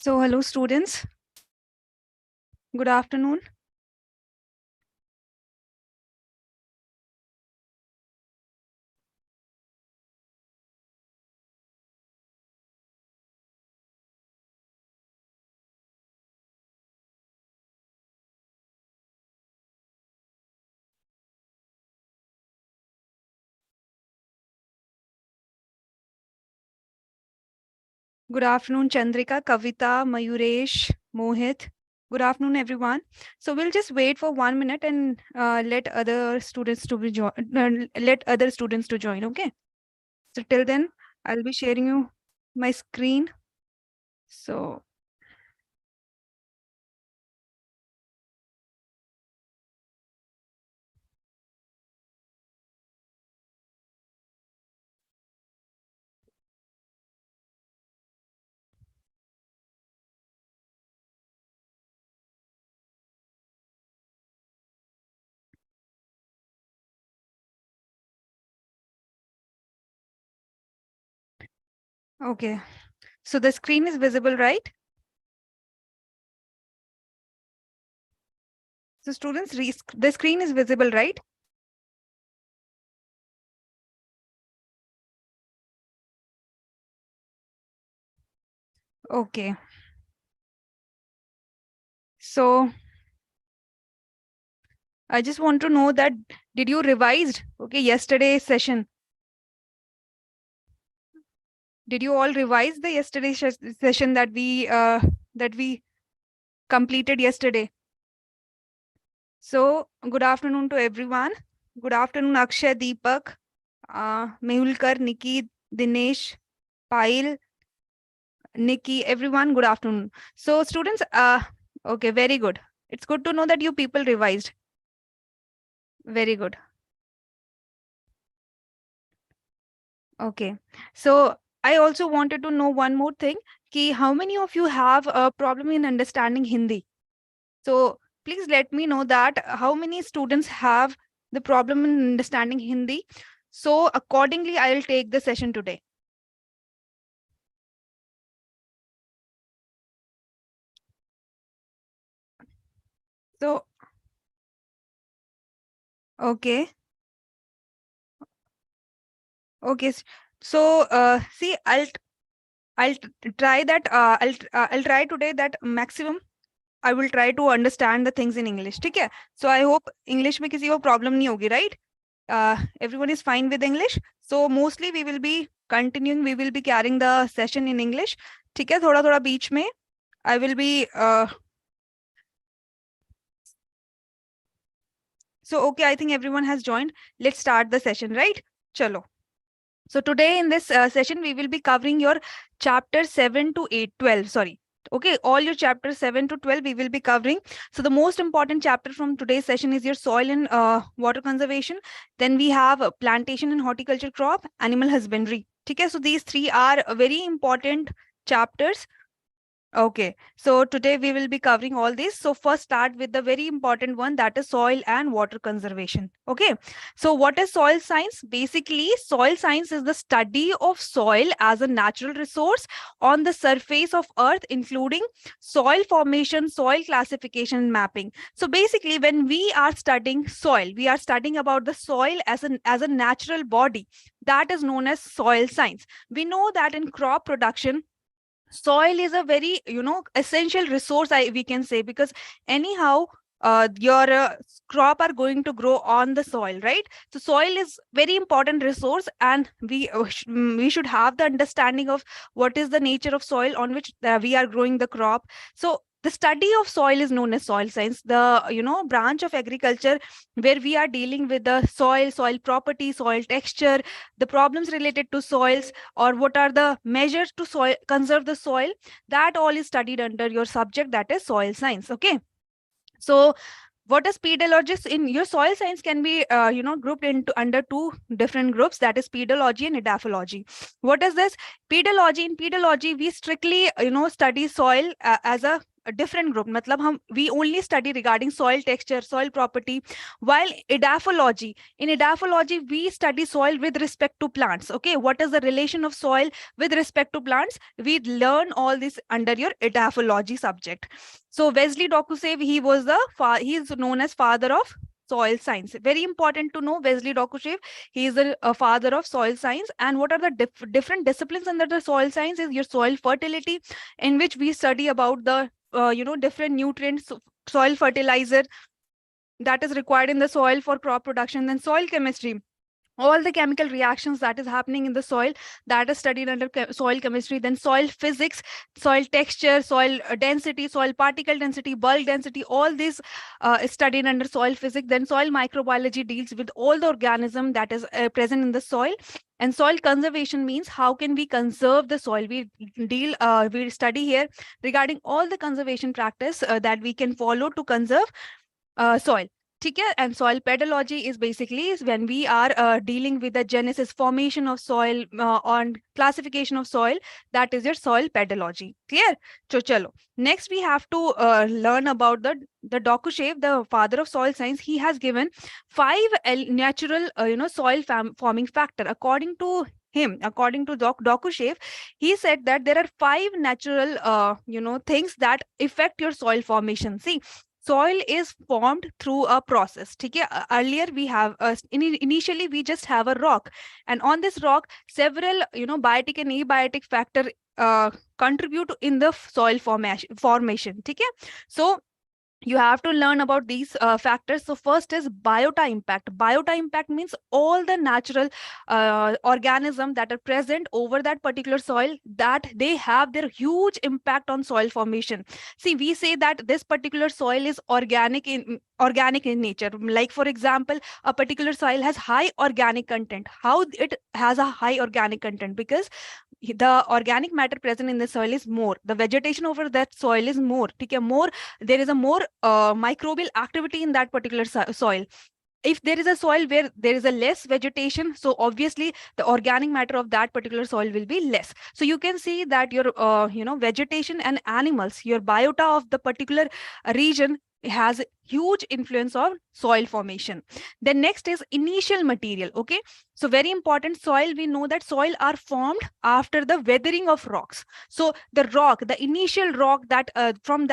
So, hello students. Good afternoon. Good afternoon, Chandrika, Kavita, Mayuresh, Mohit. Good afternoon, everyone. So we'll just wait for 1 minute and let other students to be let other students to join. Okay. So till then, I'll be sharing you my screen. So okay. So the screen is visible, right? So students, the screen is visible, right? Okay. So I just want to know that did you revised? Okay, yesterday's session. Did you all revise the yesterday session that we completed yesterday? So good afternoon to everyone. Good afternoon, Akshay, Deepak, Mehulkar, Nikki, Dinesh, Pail, Nikki, everyone. Good afternoon. So students, okay, very good. It's good to know that you people revised. Very good. Okay. So I also wanted to know one more thing. Ki how many of you have a problem in understanding Hindi? So please let me know that how many students have the problem in understanding Hindi. So accordingly, I'll take the session today. So, okay. Okay. So, see, I'll try that. I'll try today that maximum. I will try to understand the things in English. Okay. So I hope English में किसी को problem नहीं होगी, right? Everyone is fine with English. So mostly we will be continuing. We will be carrying the session in English. ठीक है, थोड़ा थोड़ा बीच में I will be so okay, I think everyone has joined. Let's start the session, right? Chalo. So today in this session, we will be covering your chapter 7 to 8, 12, sorry. Okay, all your chapters 7 to 12 we will be covering. So the most important chapter from today's session is your soil and water conservation. Then we have plantation and horticulture crop, animal husbandry. Okay, so these three are very important chapters. Okay, so today we will be covering all this. So first start with the very important one, that is soil and water conservation. Okay, so what is soil science? Basically, soil science is the study of soil as a natural resource on the surface of earth, including soil formation, soil classification, and mapping. So basically, when we are studying soil, we are studying about the soil as a natural body. That is known as soil science. We know that in crop production, soil is a very essential resource, we can say, because anyhow your crop are going to grow on the soil, right? So soil is very important resource, and we should have the understanding of what is the nature of soil on which we are growing the crop. So the study of soil is known as soil science, the branch of agriculture where we are dealing with the soil property, soil texture, the problems related to soils, or what are the measures to soil conserve the soil. That all is studied under your subject, that is soil science. Okay, so what is pedologists in your soil science can be grouped into under two different groups, that is pedology and edaphology. What is this pedology? In pedology we strictly study soil as a a different group. मतलब we only study regarding soil texture, soil property, while in edaphology we study soil with respect to plants. Okay, what is the relation of soil with respect to plants? We learn all this under your edaphology subject. So Wesley Dokusev, he is known as father of soil science. Very important to know Wesley Dokusev. He is a father of soil science. And what are the different disciplines under the soil science? Is your soil fertility, in which we study about the different nutrients, soil fertilizer that is required in the soil for crop production. Then soil chemistry, all the chemical reactions that is happening in the soil, that is studied under soil chemistry. Then soil physics, soil texture, soil density, soil particle density, bulk density, all these is studied under soil physics. Then soil microbiology deals with all the organism that is present in the soil. And soil conservation means how can we conserve the soil. We study here regarding all the conservation practice that we can follow to conserve soil. ठीक है? And soil pedology is basically when we are dealing with the genesis, formation of soil, on classification of soil. That is your soil pedology. Clear? So chalo. Next we have to learn about the Dokusev, the father of soil science. He has given 5 natural soil forming factor. According to him, according to Dokusev, he said that there are 5 natural things that affect your soil formation. See, soil is formed through a process. Okay? Earlier we have initially we just have a rock, and on this rock several biotic and abiotic factor contribute in the soil formation. Okay? So you have to learn about these factors. So first is biota impact. Biota impact means all the natural organisms that are present over that particular soil, that they have their huge impact on soil formation. See, we say that this particular soil is organic in nature. Like for example, a particular soil has high organic content. How it has a high organic content? Because the organic matter present in the soil is more, the vegetation over that soil is more. There is a more microbial activity in that particular soil. If there is a soil where there is a less vegetation, so obviously the organic matter of that particular soil will be less. So you can see that your vegetation and animals, your biota of the particular region has huge influence on soil formation. Then next is initial material. Okay, so very important. Soil, we know that soil are formed after the weathering of rocks. So the rock, the initial rock that from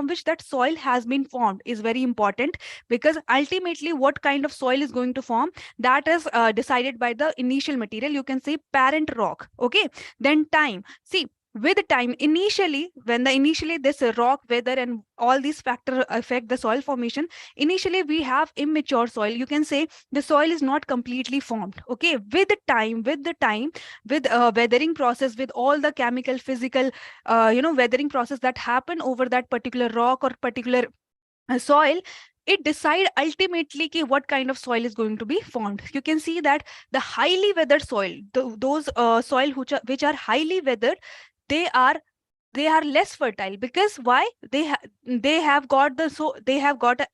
which that soil has been formed is very important, because ultimately what kind of soil is going to form, that is decided by the initial material. You can say parent rock. Okay, then time. See, with time, initially this rock, weather, and all these factors affect the soil formation. Initially we have immature soil. You can say the soil is not completely formed. Okay, with weathering process, with all the chemical, physical weathering process that happen over that particular rock or particular soil, it decide ultimately what kind of soil is going to be formed. You can see that the highly weathered soil, those soil which are highly weathered, they are less fertile. Because why? They have got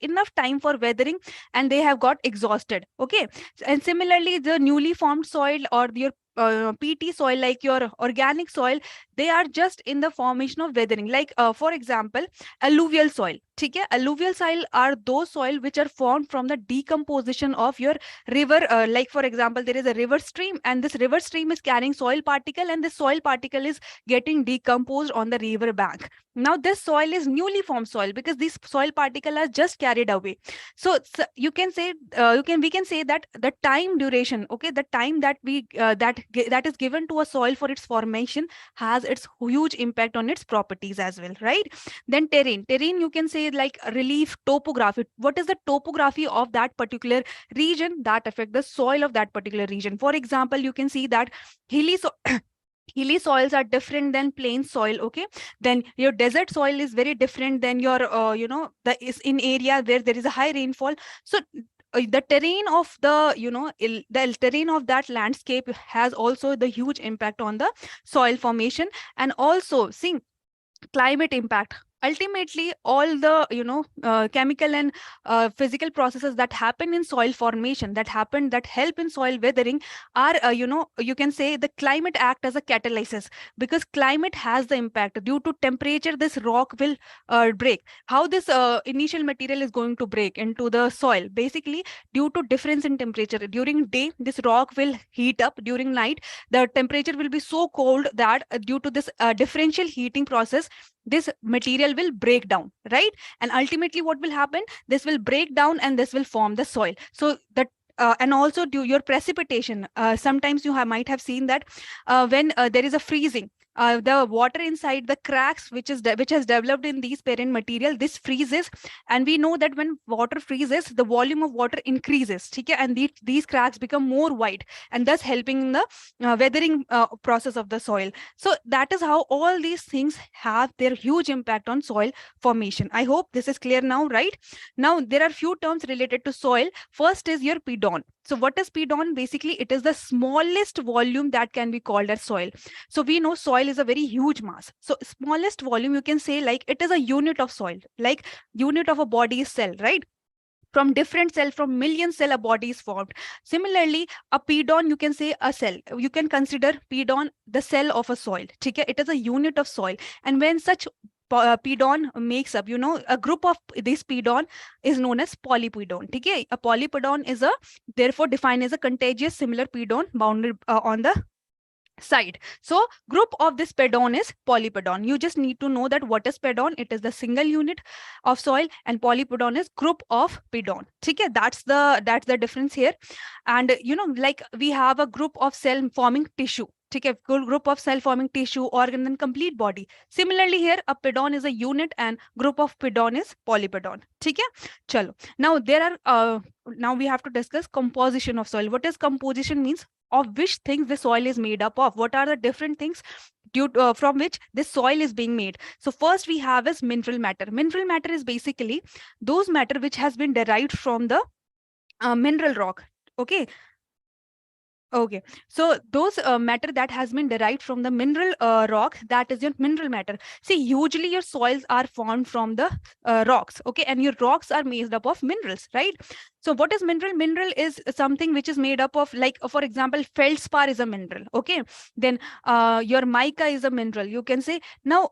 enough time for weathering, and they have got exhausted. Okay, and similarly the newly formed soil or your PT soil, like your organic soil, they are just in the formation of weathering. Like for example, alluvial soil. Okay? Alluvial soil are those soil which are formed from the decomposition of your river. Like for example, there is a river stream, and this river stream is carrying soil particle, and this soil particle is getting decomposed on the river bank. Now this soil is newly formed soil, because these soil particles are just carried away. So you can say we can say that the time duration, okay, the time that that is given to a soil for its formation has its huge impact on its properties as well, right? Then terrain, you can say like relief, topography. What is the topography of that particular region that affect the soil of that particular region? For example, you can see that hilly soils are different than plain soil. Okay, then your desert soil is very different than your is in area where there is a high rainfall. So the terrain of the terrain of that landscape has also the huge impact on the soil formation. And also see, climate impact. ultimately all the chemical and physical processes that happen in soil formation, that help in soil weathering, are you can say the climate act as a catalysis, because climate has the impact. Due to temperature, this rock will break. How this initial material is going to break into the soil? Basically, due to difference in temperature, during day this rock will heat up, during night the temperature will be so cold that due to this differential heating process, this material will break down, right? And ultimately what will happen, this will break down and this will form the soil. So that and also do your precipitation, sometimes you might have seen that when there is a freezing, the water inside the cracks which has developed in these parent material, this freezes, and we know that when water freezes, the volume of water increases, okay? And these cracks become more wide, and thus helping in the weathering process of the soil. So that is how all these things have their huge impact on soil formation. I hope this is clear now, right? Now there are few terms related to soil. First is your pedon. So what is pedon? Basically, it is the smallest volume that can be called as soil. So we know soil is a very huge mass. So smallest volume, you can say like it is a unit of soil, like unit of a body cell, right? From different cell, from million cell, a body is formed. Similarly, a pedon, you can say a cell. You can consider pedon the cell of a soil. Okay? It is a unit of soil. And when such pedon makes up, a group of this pedon is known as polypedon. Okay? A polypedon is therefore defined as a contagious similar pedon bounded on the side. So group of this pedon is polypedon. You just need to know that what is pedon. It is the single unit of soil, and polypedon is group of pedon. Okay, that's the difference here. And like we have a group of cell forming tissue. Okay, group of cell forming tissue, organ, and complete body. Similarly here, a pedon is a unit and group of pedon is polypedon. Okay, chalo. Now now we have to discuss composition of soil. What is composition means? Of which things the soil is made up of. What are the different things from which this soil is being made? So first we have is mineral matter. Mineral matter is basically those matter which has been derived from the mineral rock. Okay. Okay, so those matter that has been derived from the mineral rock, that is your mineral matter. See, usually your soils are formed from the rocks, okay, and your rocks are made up of minerals, right? So what is mineral? Mineral is something which is made up of, like, for example, feldspar is a mineral, okay? Then your mica is a mineral, you can say. Now,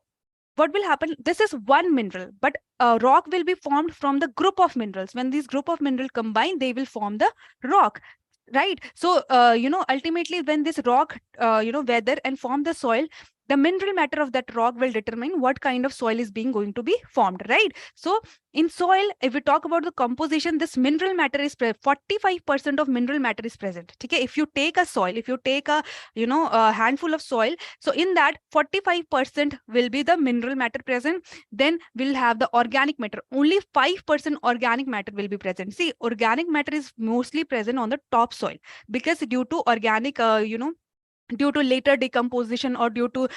what will happen? This is one mineral, but a rock will be formed from the group of minerals. When these group of mineral combine, they will form the rock, right? So ultimately when this rock weather and form the soil, the mineral matter of that rock will determine what kind of soil is being going to be formed, right? So in soil, if we talk about the composition, this mineral matter is 45% of mineral matter is present. Okay, if you take a soil, if you take a handful of soil, so in that 45% will be the mineral matter present. Then we'll have the organic matter. Only 5% organic matter will be present. See, organic matter is mostly present on the top soil, because due to organic due to later decomposition, or due to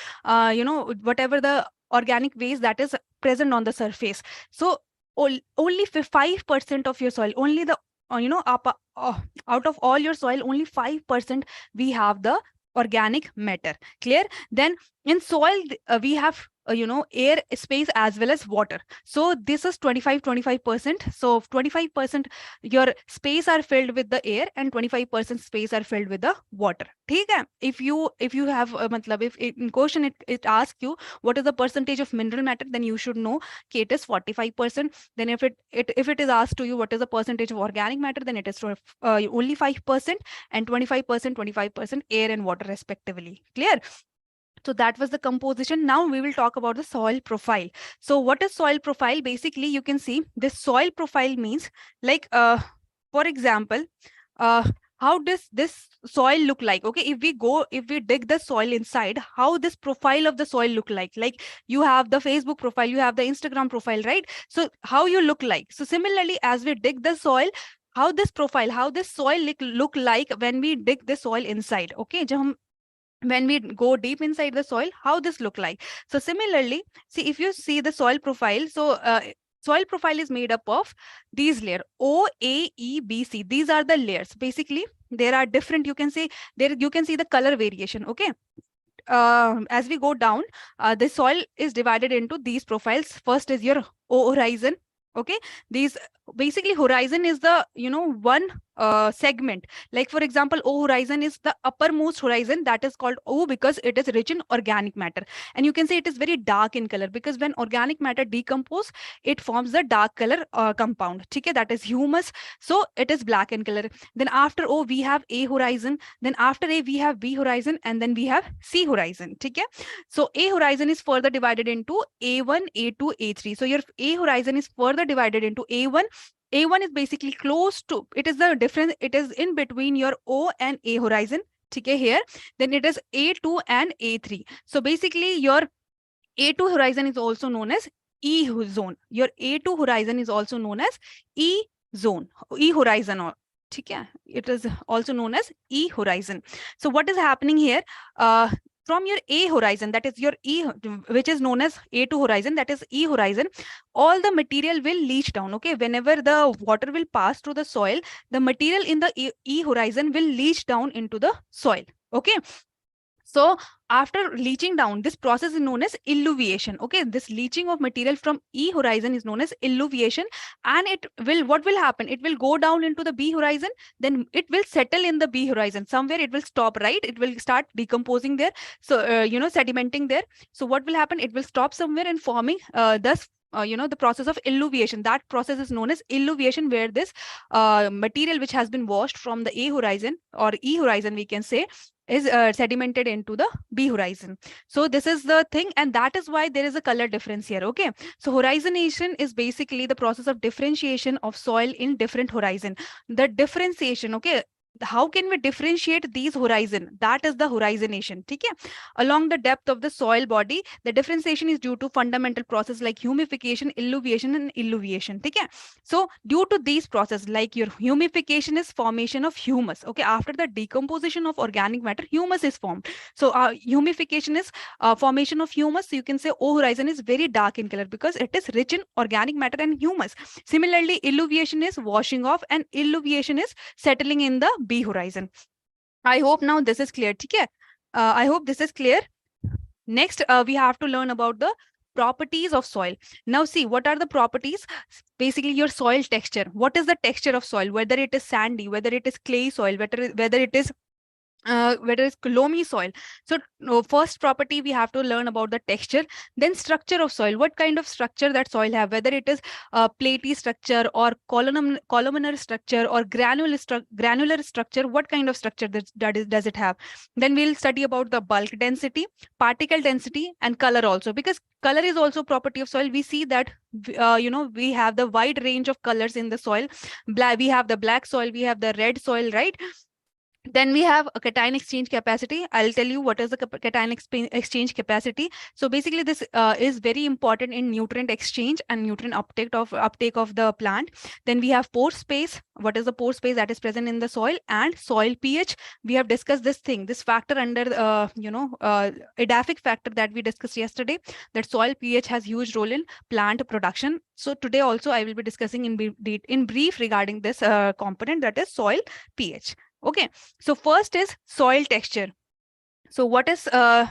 whatever the organic waste that is present on the surface. So only 5% of your soil, only the out of all your soil, only 5% we have the organic matter. Clear? Then in soil we have air, space, as well as water. So this is 25%. So 25% your space are filled with the air, and 25% space are filled with the water. Okay? If you have if in question it asks you what is the percentage of mineral matter, then you should know it is 45%. Then if it is asked to you what is the percentage of organic matter, then it is only 5%, and 25% air and water respectively. Clear? So that was the composition. Now we will talk about the soil profile. So what is soil profile? Basically, you can see this soil profile means, like, for example, how does this soil look like? Okay, if we dig the soil inside, how this profile of the soil look like? Like, you have the Facebook profile, you have the Instagram profile, right? So how you look like? So similarly, as we dig the soil, how this profile, how this soil look like when we dig the soil inside. Okay, when we go deep inside the soil, how this look like? So similarly, see, if you see the soil profile, so soil profile is made up of these layers, O, A, E, B, C. These are the layers. Basically, there are different, you can say, there you can see the color variation. Okay, as we go down, the soil is divided into these profiles. First is your O horizon. Okay, these basically horizon is the one segment. Like for example, O horizon is the uppermost horizon, that is called O because it is rich in organic matter, and you can say it is very dark in color because when organic matter decompose, it forms the dark color compound. Okay, that is humus, so it is black in color. Then after O we have A horizon, then after A we have B horizon, and then we have C horizon. Okay, so A horizon is further divided into A1, A2, A3. So your A horizon is further divided into A1. A1 is basically close to, it is the difference, it is in between your O and A horizon. Okay, here. Then it is A2 and A3. So basically your A2 horizon is also known as E zone. Your A2 horizon is also known as E zone, E horizon. Or it is also known as E horizon. So what is happening here? From your A horizon, that is your E, which is known as A2 horizon, that is E horizon, all the material will leach down. Okay, whenever the water will pass through the soil, the material in the E horizon will leach down into the soil. Okay, so after leaching down, this process is known as illuviation. Okay, this leaching of material from E horizon is known as illuviation, and it will, what will happen? It will go down into the B horizon, then it will settle in the B horizon. Somewhere it will stop, right? It will start decomposing there. So, sedimenting there. So what will happen? It will stop somewhere and forming, thus, the process of illuviation. That process is known as illuviation, where this material which has been washed from the A horizon or E horizon, we can say, is sedimented into the B horizon. So this is the thing, and that is why there is a color difference here. Okay, so horizonation is basically the process of differentiation of soil in different horizon. The differentiation, okay, how can we differentiate these horizon? That is the horizonation. Okay, along the depth of the soil body, the differentiation is due to fundamental process like humification, illuviation, and illuviation. Okay, so due to these processes, like your humification is formation of humus. Okay, after the decomposition of organic matter, humus is formed. So humification is formation of humus. So you can say O horizon is very dark in color because it is rich in organic matter and humus. Similarly, illuviation is washing off, and illuviation is settling in the B horizon. I hope now this is clear. Okay, I hope this is clear. Next, we have to learn about the properties of soil. Now see, what are the properties? Basically your soil texture. What is the texture of soil? Whether it is sandy, whether it is clay soil, whether it is loamy soil. So first property we have to learn about the texture. Then structure of soil. What kind of structure that soil have? Whether it is platy structure or columnar structure or granular structure. What kind of structure does it have? Then we'll study about the bulk density, particle density, and color also, because color is also property of soil. We see that we have the wide range of colors in the soil. We have the black soil, we have the red soil, right? Then we have a cation exchange capacity. I'll tell you what is the cation exchange capacity. So basically this is very important in nutrient exchange and nutrient uptake of the plant. Then we have pore space. What is the pore space that is present in the soil? And soil pH. We have discussed this factor under edaphic factor that we discussed yesterday, that soil pH has huge role in plant production. So today also I will be discussing in brief regarding this component, that is soil pH. Okay, so first is soil texture. So what is soil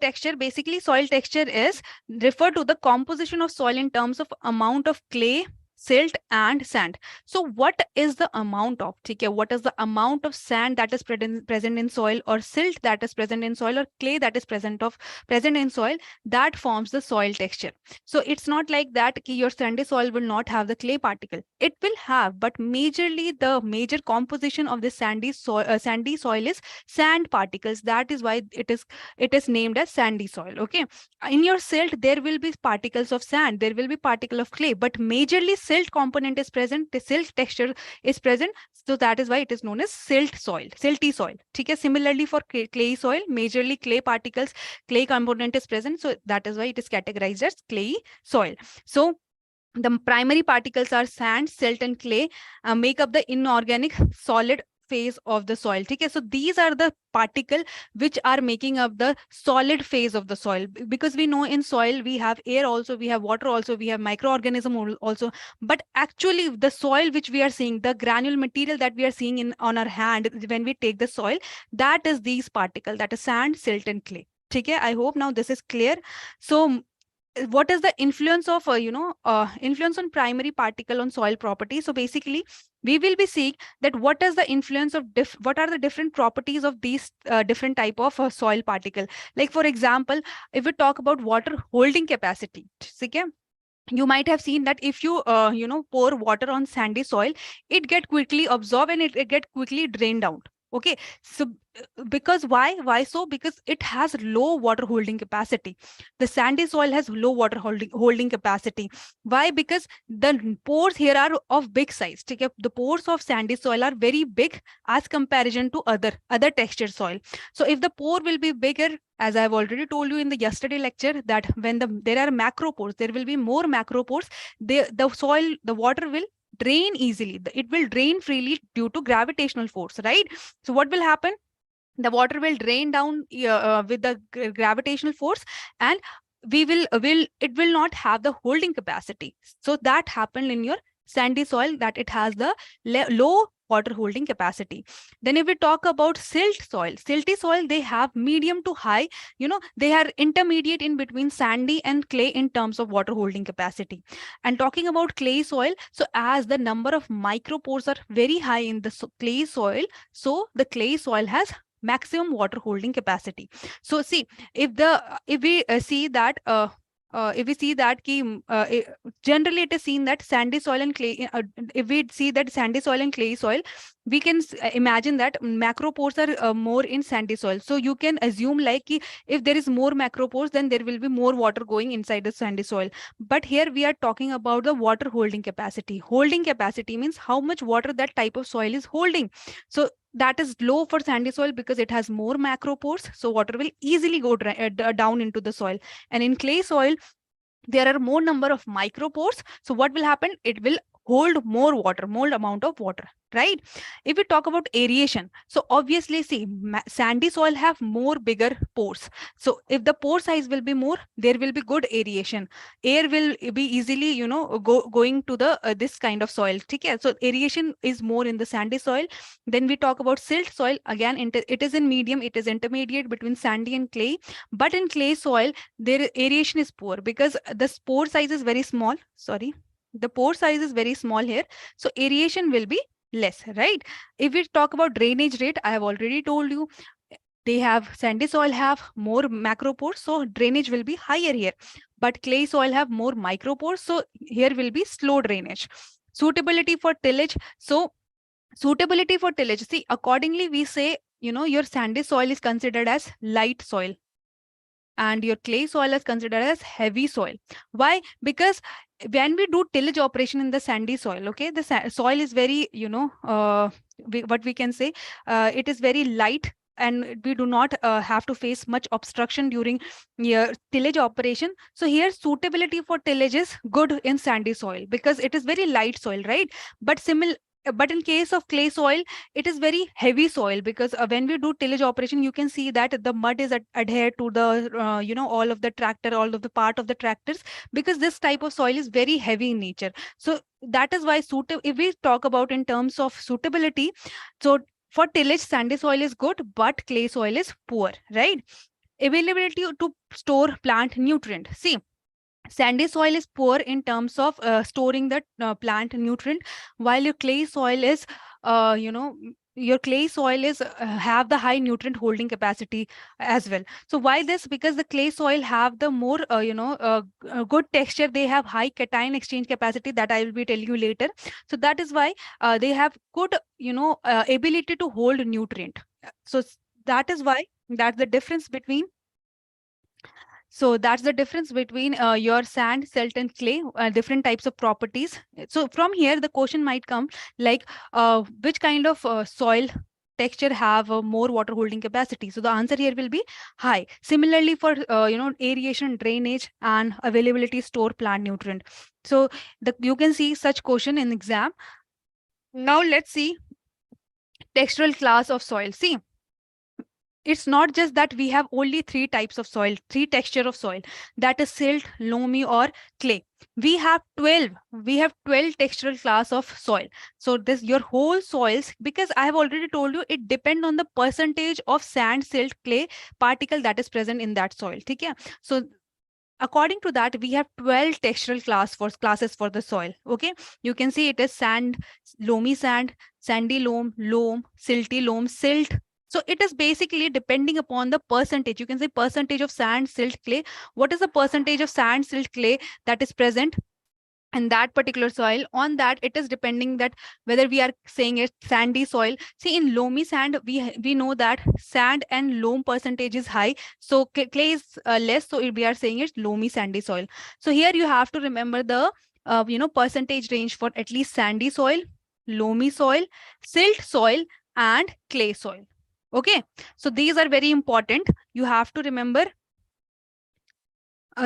texture? Basically, soil texture is refer to the composition of soil in terms of amount of clay, silt, and sand. So what is the amount of, what is the amount of sand that is present in soil, or silt that is present in soil, or clay that is present in soil, that forms the soil texture. So it's not like that your sandy soil will not have the clay particle. It will have, but majorly the major composition of the sandy soil is sand particles. That is why it is named as sandy soil. Okay, in your silt there will be particles of sand, there will be particle of clay, but majorly silt component is present, the silt texture is present. So that is why it is known as silty soil. Okay, similarly for clay soil, majorly clay particles, clay component is present. So that is why it is categorized as clay soil. So the primary particles are sand, silt, and clay, make up the inorganic solid phase of the soil. Okay, so these are the particle which are making up the solid phase of the soil, because we know in soil we have air also, we have water also, we have microorganism also. But actually the soil which we are seeing, the granule material that we are seeing in on our hand when we take the soil, that is these particles, that is sand, silt and clay. Okay, I hope now this is clear. So what is the influence of influence on primary particle on soil property? So basically we will be seeing that what is the influence of what are the different properties of these different type of soil particle. Like for example, if we talk about water holding capacity, okay, you might have seen that if you pour water on sandy soil, it get quickly absorbed and it get quickly drained out. Okay, so because why so? Because it has low water holding capacity. The sandy soil has low water holding capacity. Why? Because the pores here are of big size. Okay? The pores of sandy soil are very big as comparison to other textured soil. So if the pore will be bigger, as I've already told you in the yesterday lecture, that when there are macro pores, there will be more macro pores. The water will drain easily. It will drain freely due to gravitational force, right? So what will happen? The water will drain down with the gravitational force, and will it will not have the holding capacity. So that happened in your sandy soil, that it has the low water holding capacity. Then if we talk about silty soil, they have medium to high, they are intermediate in between sandy and clay in terms of water holding capacity. And talking about clay soil, so as the number of micropores are very high in the clay soil, so the clay soil has maximum water holding capacity. So see, if we see that if we see that generally it is seen that sandy soil and clay, if we see that sandy soil and clay soil, we can imagine that macropores are more in sandy soil. So you can assume like if there is more macropores, then there will be more water going inside the sandy soil. But here we are talking about the water holding capacity. Holding capacity means how much water that type of soil is holding. So that is low for sandy soil because it has more macropores, so water will easily go down into the soil. And in clay soil, there are more number of micropores, so what will happen? It will hold more water, more amount of water, right? If we talk about aeration, so obviously see, sandy soil have more bigger pores. So if the pore size will be more, there will be good aeration. Air will be easily going to the this kind of soil. Okay, so aeration is more in the sandy soil. Then we talk about silt soil. Again, it is in medium, it is intermediate between sandy and clay. But in clay soil, their aeration is poor because the pore size is very small. Sorry, the pore size is very small here, so aeration will be less, right? If we talk about drainage rate, I have already told you, they have sandy soil have more macropores, so drainage will be higher here. But clay soil have more micropores, so here will be slow drainage. Suitability for tillage. So suitability for tillage, see, accordingly we say, your sandy soil is considered as light soil and your clay soil is considered as heavy soil. Why? Because when we do tillage operation in the sandy soil, okay, the soil is very, what we can say, it is very light, and we do not have to face much obstruction during tillage operation. So here suitability for tillage is good in sandy soil because it is very light soil, right? But in case of clay soil, it is very heavy soil because when we do tillage operation, you can see that the mud is adhered to the all of the tractor, all of the part of the tractors, because this type of soil is very heavy in nature. So that is why if we talk about in terms of suitability, so for tillage, sandy soil is good, but clay soil is poor, right? Availability to store plant nutrient. See, sandy soil is poor in terms of storing the plant nutrient, while your clay soil is, your clay soil is have the high nutrient holding capacity as well. So why this? Because the clay soil have the more good texture, they have high cation exchange capacity, that I will be telling you later. So that is why they have good ability to hold nutrient. So that is why, that's the difference between, so that's the difference between your sand, silt, and clay, different types of properties. So from here, the question might come like, which kind of soil texture have more water holding capacity? So the answer here will be high. Similarly for aeration, drainage, and availability store plant nutrient. So you can see such question in exam. Now let's see textural class of soil. See, it's not just that we have only three types of soil, three texture of soil, that is silt, loamy, or clay. We have 12. We have 12 textural class of soil. So this your whole soils, because I have already told you, it depend on the percentage of sand, silt, clay particle that is present in that soil. Okay? So according to that, we have 12 textural classes for the soil. Okay, you can see it is sand, loamy sand, sandy loam, loam, silty loam, silt. So it is basically depending upon the percentage. You can say percentage of sand, silt, clay. What is the percentage of sand, silt, clay that is present in that particular soil? On that, it is depending that whether we are saying it sandy soil. See, in loamy sand, we know that sand and loam percentage is high, so clay is less, so we are saying it's loamy sandy soil. So here you have to remember the percentage range for at least sandy soil, loamy soil, silt soil, and clay soil. Okay, so these are very important. You have to remember,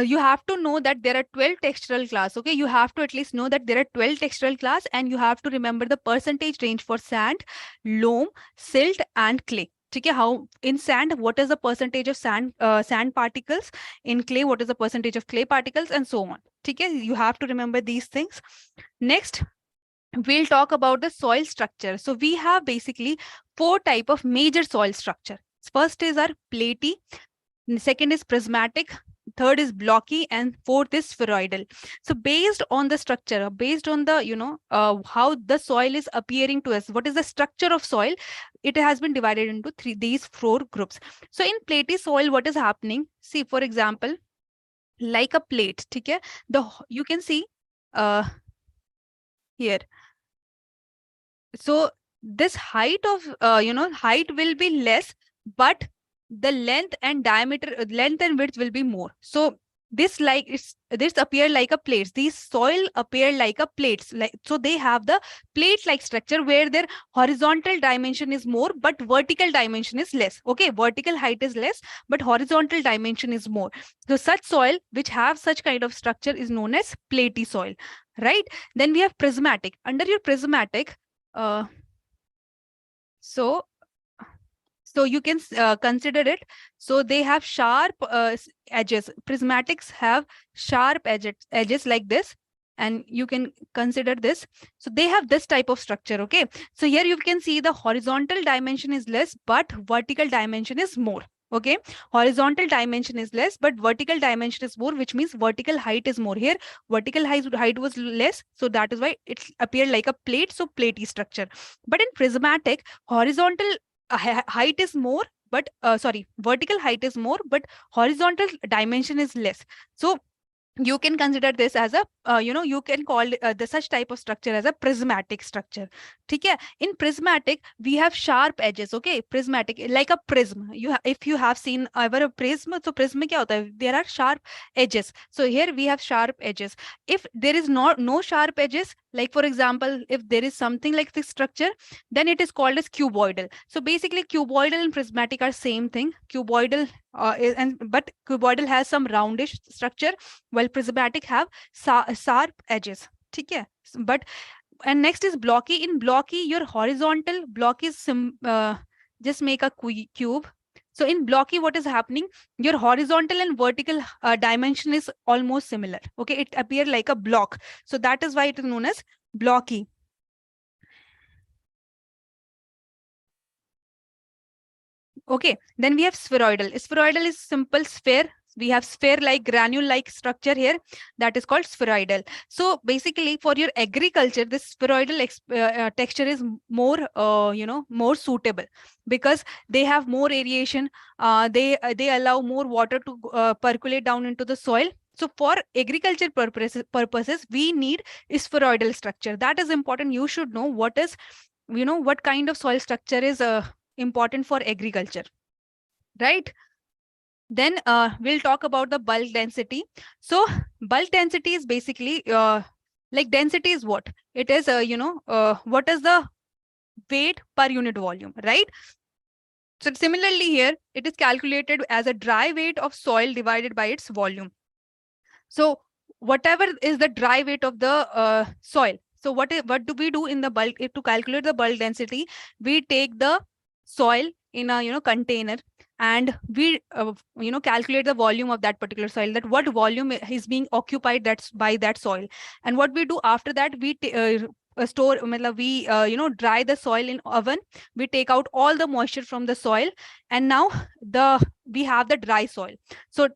you have to know that there are 12 textural class. Okay, you have to at least know that there are 12 textural class, and you have to remember the percentage range for sand, loam, silt, and clay. Okay, how in sand, what is the percentage of sand particles? In clay, what is the percentage of clay particles, and so on. Okay, you have to remember these things. Next, we'll talk about the soil structure. So we have basically four type of major soil structure. First is our platy, second is prismatic, third is blocky, and fourth is spheroidal. So based on the structure, based on the how the soil is appearing to us, what is the structure of soil, it has been divided into these four groups. So in platy soil, what is happening? See, for example, like a plate, okay, you can see here. So this height of height will be less, but the length and diameter, length and width will be more. So this appear like a plates. These soil appear like a plates, like, so they have the plate like structure where their horizontal dimension is more but vertical dimension is less. Okay, vertical height is less but horizontal dimension is more. So such soil which have such kind of structure is known as platy soil, right? Then we have prismatic. Under your prismatic, uh, so so you can consider it. So they have sharp edges. Prismatics have sharp edges like this, and you can consider this. So they have this type of structure. Okay, so here you can see the horizontal dimension is less but vertical dimension is more. Okay, horizontal dimension is less but vertical dimension is more, which means vertical height is more. Here vertical height was less, so that is why it appeared like a plate, so platy structure. But in prismatic, horizontal height is more, but sorry, vertical height is more but horizontal dimension is less. So you can consider this as a you can call the such type of structure as a prismatic structure. Okay, in prismatic we have sharp edges. Okay, prismatic like a prism. If you have seen ever a prism, so prism mein kya hota hai? There are sharp edges. So here we have sharp edges. If there is no sharp edges, like for example, if there is something like this structure, then it is called as cuboidal. So basically cuboidal and prismatic are same thing. Cuboidal but cuboidal has some roundish structure, while prismatic have sharp edges. Okay, but and next is blocky. In blocky, your horizontal block is just make a cube. So in blocky, what is happening? Your horizontal and vertical dimension is almost similar. Okay, it appears like a block. So that is why it is known as blocky. Okay, then we have spheroidal. Spheroidal is simple sphere. We have sphere-like, granule-like structure here that is called spheroidal. So basically, for your agriculture, this spheroidal texture is more, more suitable because they have more aeration. They allow more water to percolate down into the soil. So for agriculture purposes, we need spheroidal structure. That is important. You should know what is, what kind of soil structure is important for agriculture, right? Then we'll talk about the bulk density. So bulk density is basically like density is what? It is, what is the weight per unit volume, right? So similarly here, it is calculated as a dry weight of soil divided by its volume. So whatever is the dry weight of the soil, So what do we do in the bulk to calculate the bulk density? We take the soil in a container, and we calculate the volume of that particular soil, that what volume is being occupied that's by that soil. And what we do after that, we store matlab we dry the soil in oven. We take out all the moisture from the soil, and now we have the dry soil. So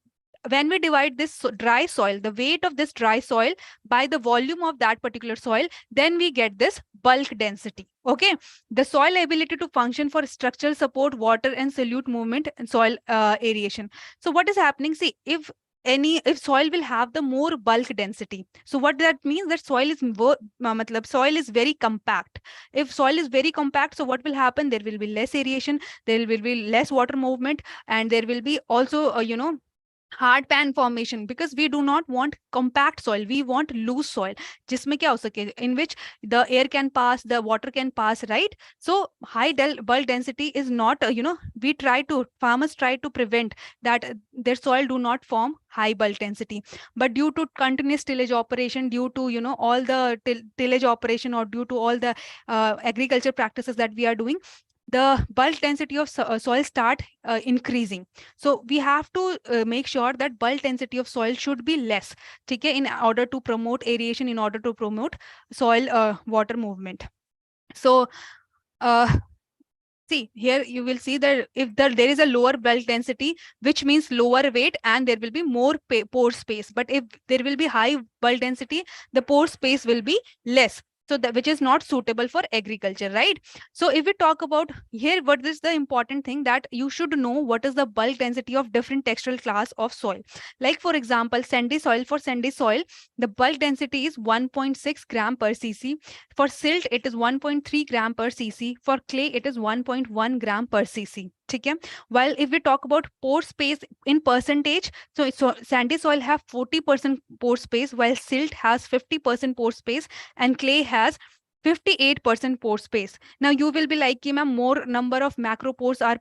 when we divide this dry soil, the weight of this dry soil by the volume of that particular soil, then we get this bulk density. Okay, the soil ability to function for structural support, water and solute movement, and soil aeration. So what is happening? See, if soil will have the more bulk density, so what that means, that soil is matlab soil is very compact. If soil is very compact, so what will happen? There will be less aeration, there will be less water movement, and there will be also hard pan formation, because we do not want compact soil, we want loose soil, जिसमें क्या हो सके, in which the air can pass, the water can pass, right? So high bulk density is not farmers try to prevent that their soil do not form high bulk density. But due to continuous tillage operation, due to all the tillage operation, or due to all the agriculture practices that we are doing, the bulk density of soil start increasing. So we have to make sure that bulk density of soil should be less, okay, in order to promote aeration, in order to promote soil water movement. So see, here you will see that if there is a lower bulk density, which means lower weight, and there will be more pore space. But if there will be high bulk density, the pore space will be less. So that, which is not suitable for agriculture, right? So if we talk about here, what is the important thing, that you should know what is the bulk density of different textural class of soil. Like for example, sandy soil, for sandy soil, the bulk density is 1.6 gram per cc. For silt, it is 1.3 gram per cc. For clay, it is 1.1 gram per cc. ठीक है. While if we talk about pore space in percentage, so sandy soil have 40% pore space, while silt has 50% pore space, and clay has 58% pore space. Now you will be like, ma'am, more number of macropores are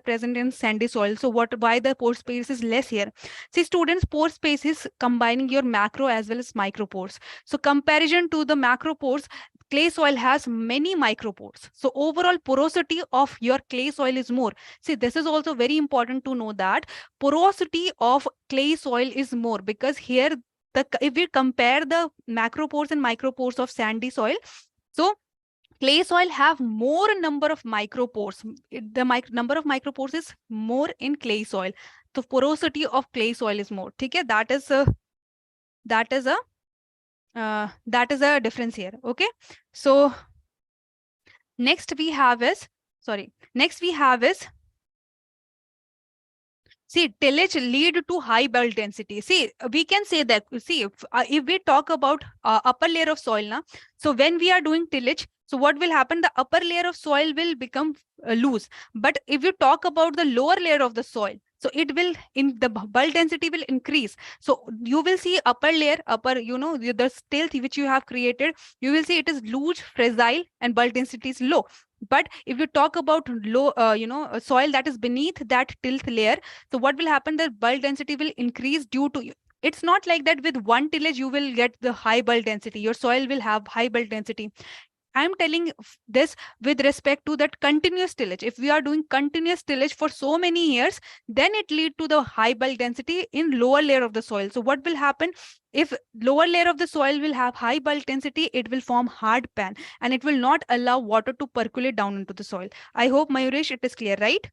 present in sandy soil. So why the pore space is less here? See, students, pore space is combining your macro as well as micropores. So comparison to the macropores, clay soil has many micropores. So overall porosity of your clay soil is more. See, this is also very important to know, that porosity of clay soil is more, because here if we compare the macropores and micropores of sandy soil, so clay soil have more number of micropores. The number of micropores is more in clay soil. So porosity of clay soil is more. Okay, that is a difference here. Okay, so next we have is see, tillage lead to high bulk density. See, we can say that, see, if we talk about upper layer of soil now, so when we are doing tillage, so what will happen? The upper layer of soil will become loose. But if you talk about the lower layer of the soil, so it will, in the bulk density will increase. So you will see upper layer, the tilth which you have created, you will see it is loose, fragile, and bulk density is low. But if you talk about low, soil that is beneath that tilth layer, so what will happen? The bulk density will increase due to, it's not like that with one tillage you will get the high bulk density. Your soil will have high bulk density. I'm telling this with respect to that continuous tillage. If we are doing continuous tillage for so many years, then it lead to the high bulk density in lower layer of the soil. So what will happen? If lower layer of the soil will have high bulk density, it will form hard pan, and it will not allow water to percolate down into the soil. I hope, Mayuresh, it is clear, right?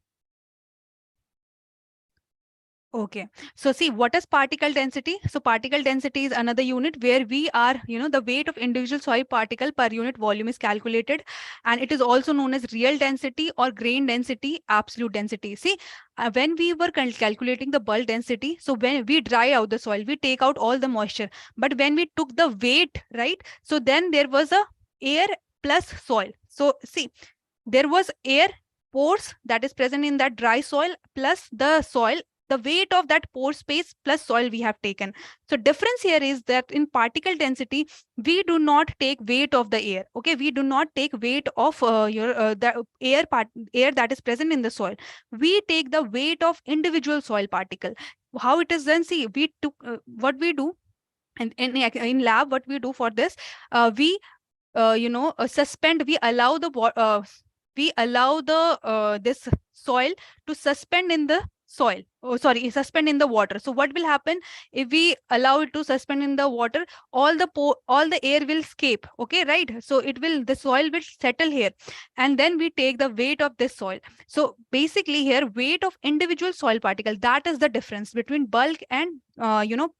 Okay, so see, what is particle density? So particle density is another unit where we are, the weight of individual soil particle per unit volume is calculated, and it is also known as real density or grain density, absolute density. See, when we were calculating the bulk density, so when we dry out the soil, we take out all the moisture, but when we took the weight, right? So then there was a air plus soil. So see, there was air pores that is present in that dry soil plus the soil, the weight of that pore space plus soil we have taken. So difference here is that in particle density, we do not take weight of the air. Okay, we do not take weight of the air that is present in the soil. We take the weight of individual soil particle. How it is done? See, we took what we do. And in lab, what we do for this, we suspend, we allow the this soil to suspend in the soil, oh sorry, suspend in the water. So what will happen if we allow it to suspend in the water? All the air will escape, okay, right? So the soil will settle here, and then we take the weight of this soil. So basically here, weight of individual soil particle, that is the difference between bulk and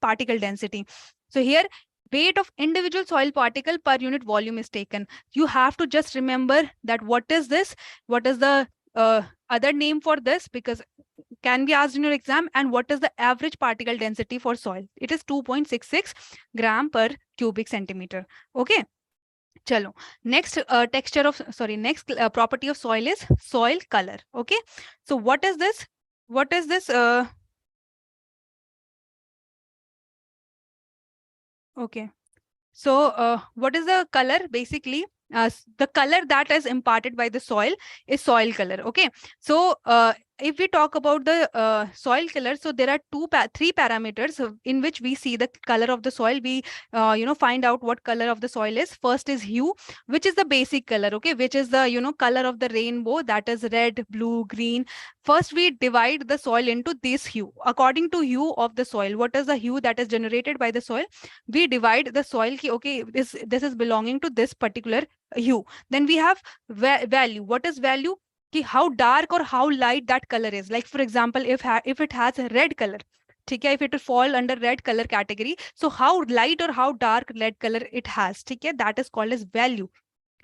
particle density. So here, weight of individual soil particle per unit volume is taken. You have to just remember that what is this, what is the other name for this, because can be asked in your exam, and what is the average particle density for soil? It is 2.66 gram per cubic centimeter. Okay. Chalo. Next next property of soil is soil color. Okay. So what is this? What is this? Okay. So what is the color? Basically, the color that is imparted by the soil is soil color. Okay. So if we talk about the soil color, so there are three parameters in which we see the color of the soil. We find out what color of the soil is. First is hue, which is the basic color. Okay, which is the color of the rainbow, that is red, blue, green. First, we divide the soil into this hue according to hue of the soil. What is the hue that is generated by the soil? We divide the soil ki, okay, this is belonging to this particular hue. Then we have value. What is value? Ki how dark or how light that color is. Like for example, if it has a red color, ठीक है, if it will fall under red color category, so how light or how dark red color it has, ठीक है, that is called as value.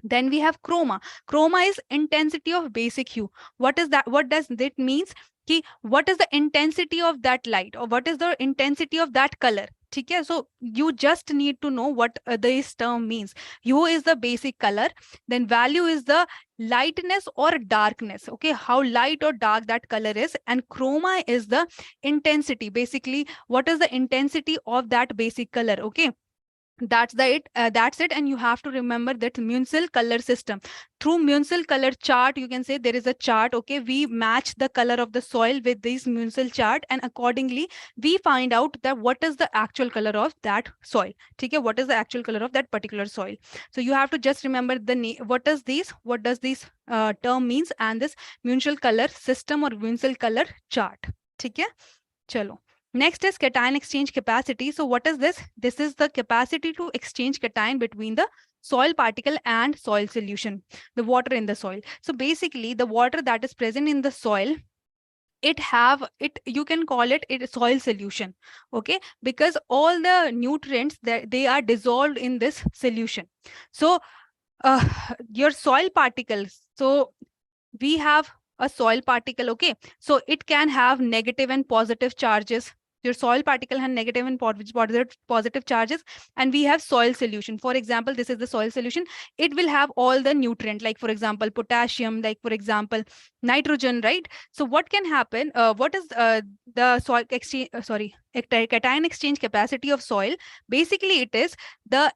Then we have chroma. Chroma is intensity of basic hue. What is that? What does that means? Ki what is the intensity of that light, or what is the intensity of that color? Okay, so you just need to know what this term means. Hue is the basic color, then value is the lightness or darkness. Okay, how light or dark that color is, and chroma is the intensity. Basically, what is the intensity of that basic color? Okay, that's it. And you have to remember that Munsell color system. Through Munsell color chart, you can say there is a chart. Okay, we match the color of the soil with this Munsell chart, and accordingly we find out that what is the actual color of that soil. Okay, what is the actual color of that particular soil? So you have to just remember the name. What does this term means, and this Munsell color system or Munsell color chart. Okay, chalo. Next is cation exchange capacity. So what is this? This is the capacity to exchange cation between the soil particle and soil solution, the water in the soil. So basically the water that is present in the soil, you can call it a soil solution. Okay, because all the nutrients that they are dissolved in this solution. So your soil particles, so we have a soil particle. Okay, so it can have negative and positive charges. Your soil particle has negative and positive charges, and we have soil solution. For example, this is the soil solution. It will have all the nutrient, like for example potassium, like for example nitrogen, right? So what can happen? What is the soil exchange cation exchange capacity of soil? Basically it is the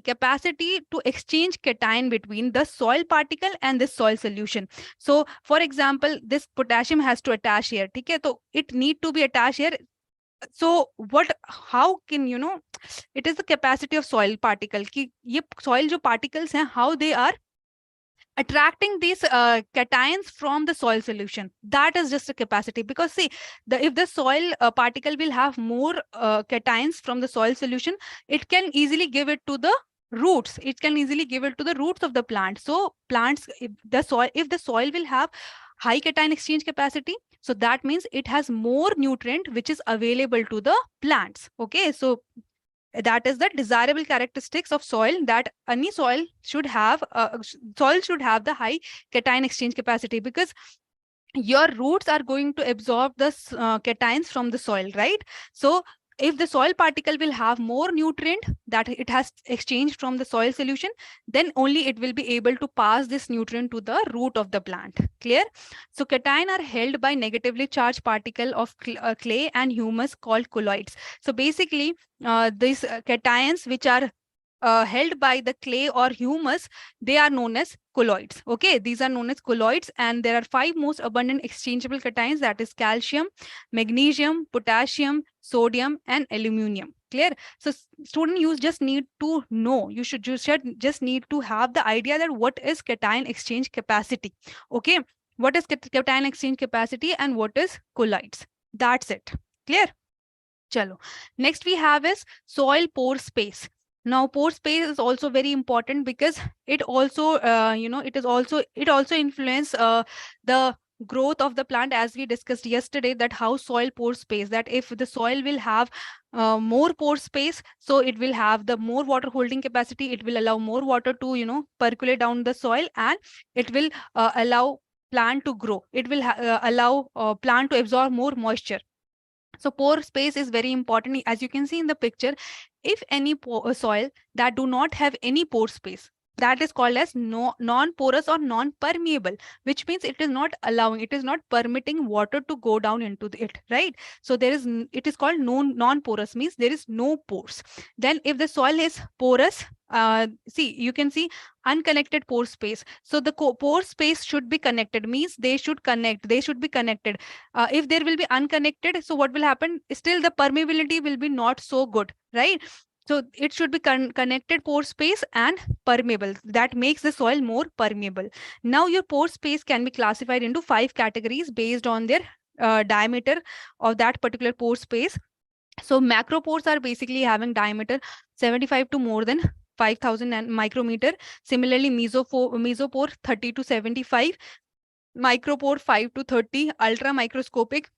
capacity to exchange cation between the soil particle and the soil solution. So for example, this potassium has to attach here, okay, so it need to be attached here. So how can it is the capacity of soil particle ki ye soil jo particles hain, how they are attracting these cations from the soil solution. That is just a capacity, because see, if the soil particle will have more cations from the soil solution, it can easily give it to the roots. It can easily give it to the roots of the plant. So plants, if the soil will have high cation exchange capacity, so that means it has more nutrient which is available to the plants. Okay, so that is the desirable characteristics of soil, that any soil should have the high cation exchange capacity, because your roots are going to absorb the cations from the soil, right? So if the soil particle will have more nutrient that it has exchanged from the soil solution, then only it will be able to pass this nutrient to the root of the plant. Clear? So cation are held by negatively charged particle of clay and humus called colloids. So basically these cations which are held by the clay or humus, they are known as colloids. Okay, these are known as colloids, and there are 5 most abundant exchangeable cations, that is calcium, magnesium, potassium, sodium, and aluminum. Clear? So student, you just need to know, you should just need to have the idea that what is cation exchange capacity. Okay, what is cation exchange capacity and what is colloids. That's it. Clear? Chalo. Next we have is soil pore space. Now pore space is also very important because it also it also influence the growth of the plant, as we discussed yesterday, that how soil pore space, that if the soil will have more pore space, so it will have the more water holding capacity, it will allow more water to percolate down the soil, and it will allow plant to grow, it will allow plant to absorb more moisture. So pore space is very important. As you can see in the picture, if any soil that do not have any pore space, that is called as non-porous or non-permeable, which means it is not allowing, it is not permitting water to go down into it, right? So there is, it is called non-porous, means there is no pores. Then if the soil is porous, see, you can see unconnected pore space. So the pore space should be connected, means they should connect, they should be connected. If there will be unconnected, so what will happen? Still the permeability will be not so good, right? So it should be connected pore space and permeable. That makes the soil more permeable. Now your pore space can be classified into 5 categories based on their diameter of that particular pore space. So macropores are basically having diameter 75 to more than 5,000 micrometer. Similarly, mesopore 30 to 75, micropore 5 to 30, ultra microscopic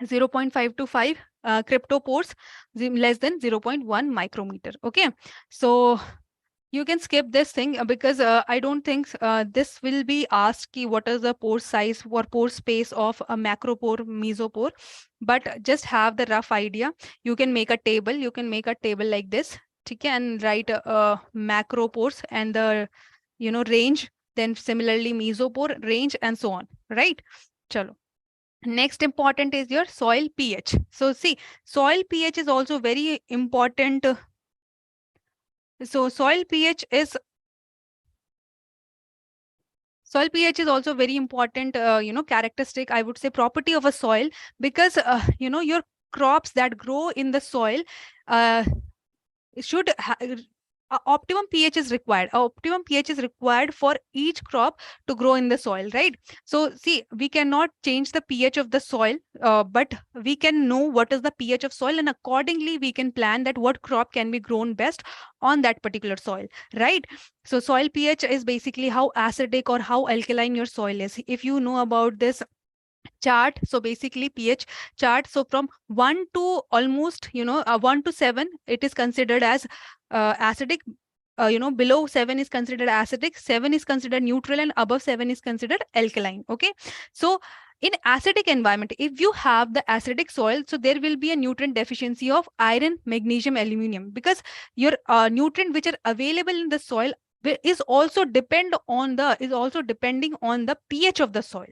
0.5 to 5, cryptopores less than 0.1 micrometer. Okay, so you can skip this thing because I don't think this will be asked ki what is the pore size or pore space of a macropore, mesopore, but just have the rough idea. You can make a table, you can make a table like this, okay, and write macropores and the range, then similarly mesopore range and so on, right? Chalo. Next important is your soil pH. So see, soil pH is also very important. So soil pH is also very important, characteristic, I would say, property of a soil, because your crops that grow in the soil should optimum pH is required. Optimum pH is required for each crop to grow in the soil, right? So see, we cannot change the pH of the soil, but we can know what is the pH of soil, and accordingly we can plan that what crop can be grown best on that particular soil, right? So soil pH is basically how acidic or how alkaline your soil is. If you know about this chart, so basically pH chart, so from 1 to almost 1 to 7, it is considered as acidic. Below 7 is considered acidic, 7 is considered neutral, and above 7 is considered alkaline. Okay, so in acidic environment, if you have the acidic soil, so there will be a nutrient deficiency of iron, magnesium, aluminum, because your nutrient which are available in the soil is also depending on the pH of the soil.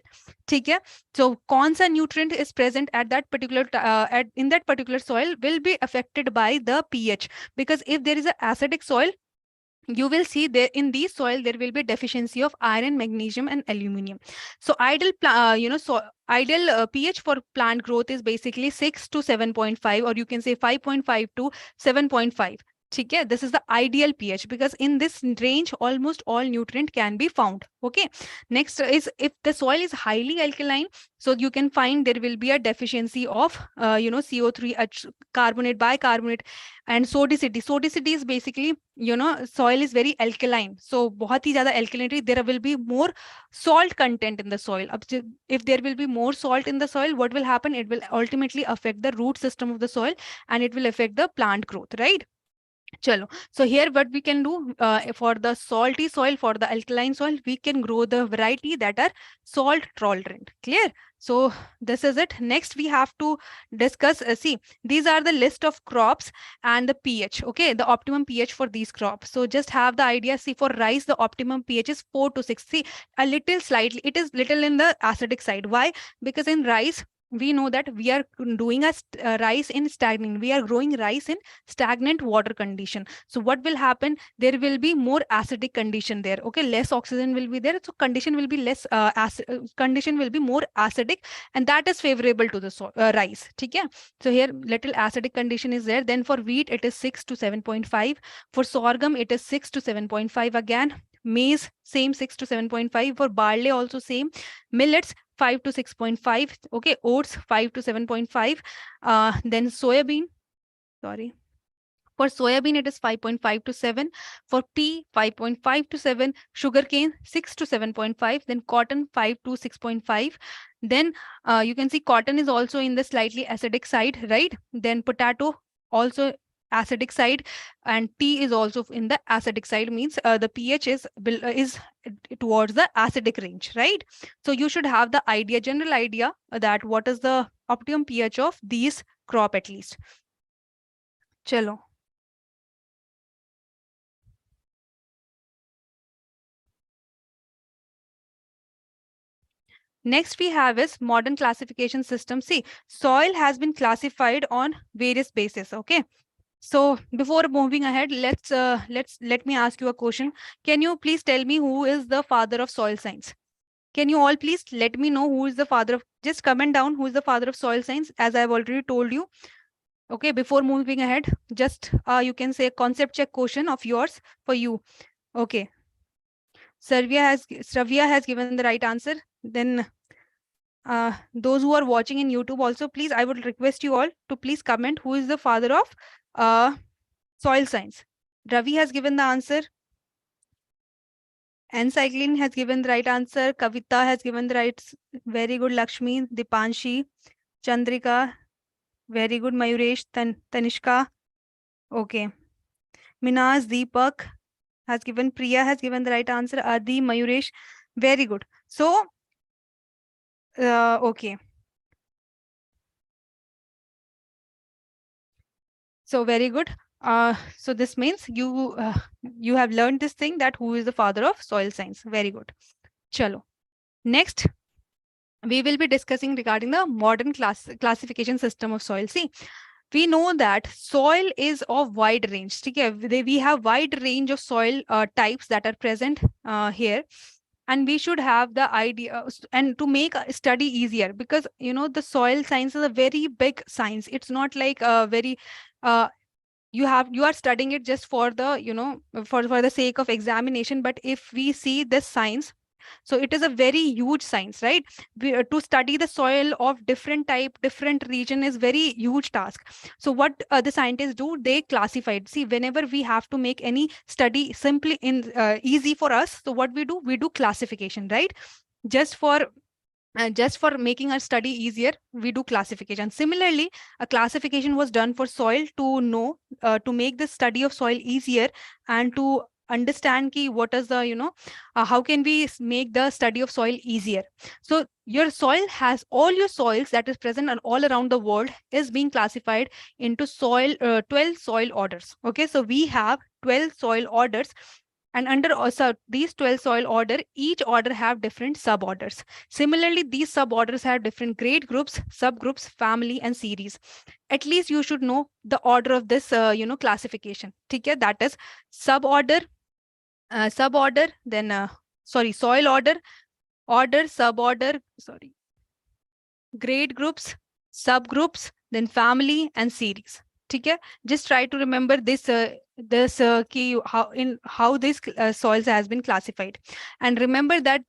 Okay, so कौन सा nutrient is present at that particular in that particular soil will be affected by the pH, because if there is an acidic soil, you will see there in these soil there will be deficiency of iron, magnesium, and aluminum. So ideal pH for plant growth is basically 6 to 7.5, or you can say 5.5 to 7.5. Okay, this is the ideal pH, because in this range almost all nutrient can be found. Okay, next is if the soil is highly alkaline, so you can find there will be a deficiency of CO3, carbonate, bicarbonate, and sodicity. Sodicity is basically soil is very alkaline, so बहुत ही ज़्यादा alkalinity, there will be more salt content in the soil. If there will be more salt in the soil, what will happen? It will ultimately affect the root system of the soil, and it will affect the plant growth, right? Chalo. So here what we can do for the salty soil, for the alkaline soil, we can grow the variety that are salt tolerant. Clear? So this is it. Next we have to discuss, see, these are the list of crops and the pH. Okay, the optimum pH for these crops. So just have the idea. See, for rice, the optimum pH is 4 to 6. See, a little slightly, it is little in the acidic side. Why? Because in rice, we know that we are doing a rice in stagnant, we are growing rice in stagnant water condition. So what will happen, there will be more acidic condition there. Okay, less oxygen will be there, so condition will be less condition will be more acidic, and that is favorable to the rice. Okay, so here little acidic condition is there. Then for wheat it is 6 to 7.5, for sorghum it is 6 to 7.5 again, maize same 6 to 7.5, for barley also same, millets 5 to 6.5, okay, oats 5 to 7.5, then soybean, sorry, for soybean it is 5.5 to 7, for pea 5.5 to 7, sugarcane 6 to 7.5, then cotton 5 to 6.5. Then you can see cotton is also in the slightly acidic side, right? Then potato also acidic side, and tea is also in the acidic side, means the pH is towards the acidic range, right? So you should have the idea, general idea, that what is the optimum pH of these crop at least. Chalo. Next we have is modern classification system. See, soil has been classified on various bases. Okay. So before moving ahead, let me ask you a question. Can you please tell me who is the father of soil science? Can you all please let me know who is the father of, just comment down who is the father of soil science, as I've already told you. Okay, before moving ahead, just you can say a concept check question of yours for you. Okay. Sravya has given the right answer. Then those who are watching in YouTube also, please, I would request you all to please comment who is the father of soil science. Ravi has given the answer. Encycling has given the right answer. Kavita has given the right. Very good, Lakshmi. Dipanshi, Chandrika. Very good, Mayuresh, Tanishka. Okay. Minaz, Deepak has given. Priya has given the right answer. Adi, Mayuresh. Very good. So, okay. So very good. So this means you have learned this thing, that who is the father of soil science. Very good. Chalo. Next, we will be discussing regarding the modern classification system of soil. See, we know that soil is of wide range. Okay? We have wide range of soil types that are present here. And we should have the idea, and to make a study easier, because you know the soil science is a very big science. It's not like a very you are studying it just for the, you know, for the sake of examination. But if we see this science, so it is a very huge science, right? To study the soil of different type, different region is very huge task. So what the scientists do, they classify it. See, whenever we have to make any study simply in easy for us, so what we do classification, right? Just for just for making our study easier, we do classification. Similarly, a classification was done for soil to know, to make the study of soil easier, and to understand ki what is the, you know, how can we make the study of soil easier. So your soil has, all your soils that is present all around the world is being classified into 12 soil orders. Okay, so we have 12 soil orders, and under also these 12 soil order, each order have different suborders. Similarly, these suborders have different grade groups, subgroups, family, and series. At least you should know the order of this, you know, classification. Okay, that is suborder, suborder, then sorry, soil order, order, suborder, sorry, grade groups, subgroups, then family and series. Okay, just try to remember this key, how this soils has been classified, and remember that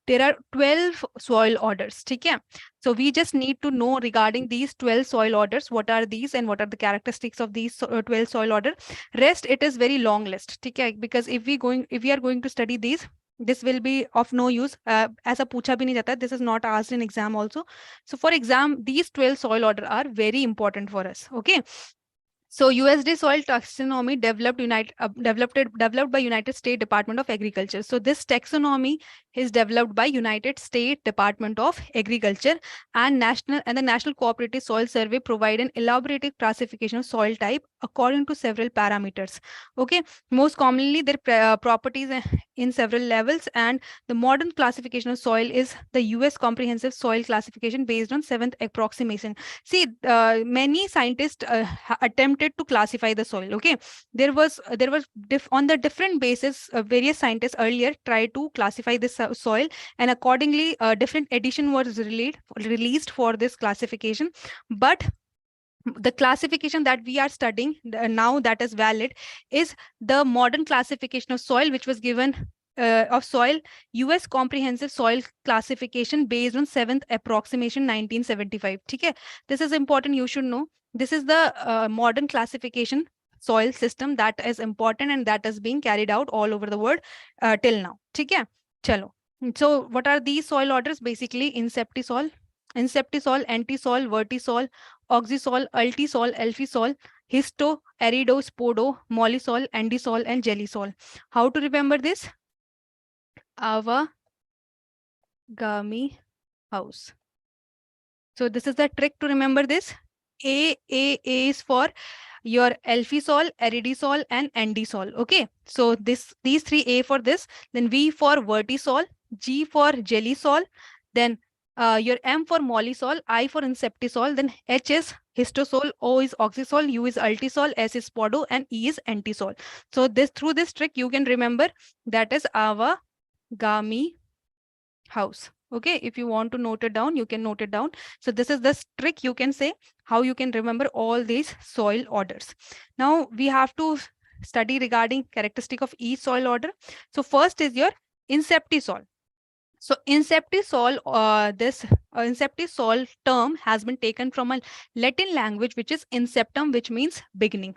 there are 12 soil orders. Okay, so we just need to know regarding these 12 soil orders, what are these and what are the characteristics of these 12 soil order. Rest, it is very long list. Okay, because if we are going to study these, this will be of no use. As a pucha bhi nahi jata, this is not asked in exam also. So for exam, these 12 soil order are very important for us. Okay. So USD soil taxonomy developed by United States Department of Agriculture. So this taxonomy is developed by United States Department of Agriculture, and the National Cooperative Soil Survey provide an elaborate classification of soil type according to several parameters. Okay, most commonly their properties in several levels, and the modern classification of soil is the US Comprehensive Soil Classification based on seventh approximation. See, many scientists attempted to classify the soil. Okay, there was on the different basis, various scientists earlier tried to classify this soil, and accordingly different edition was released for this classification. But the classification that we are studying now, that is valid, is the modern classification of soil, which was given of soil, US Comprehensive Soil Classification based on seventh approximation 1975. Okay, this is important, you should know. This is the modern classification soil system that is important and that is being carried out all over the world till now. Okay, chalo. So what are these soil orders? Basically, inceptisol, antisol, vertisol, oxysol, ultisol, alfisol, histo, arido, spodo, mollisol, andisol, and gellisol. How to remember this? Avagami house. So this is the trick to remember this. A is for your alfisol, aridisol, and andisol. Okay, so these three A for this, then V for vertisol, G for gellisol, then your M for mollisol, I for inceptisol, then H is histosol, O is oxysol, U is ultisol, S is spodo, and E is antisol. So through this trick you can remember, that is Avagami house. Okay, if you want to note it down, you can note it down. So this is the trick, you can say, how you can remember all these soil orders. Now we have to study regarding characteristic of each soil order. So first is your inceptisol. So inceptisol, this inceptisol term has been taken from a Latin language, which is inceptum, which means beginning.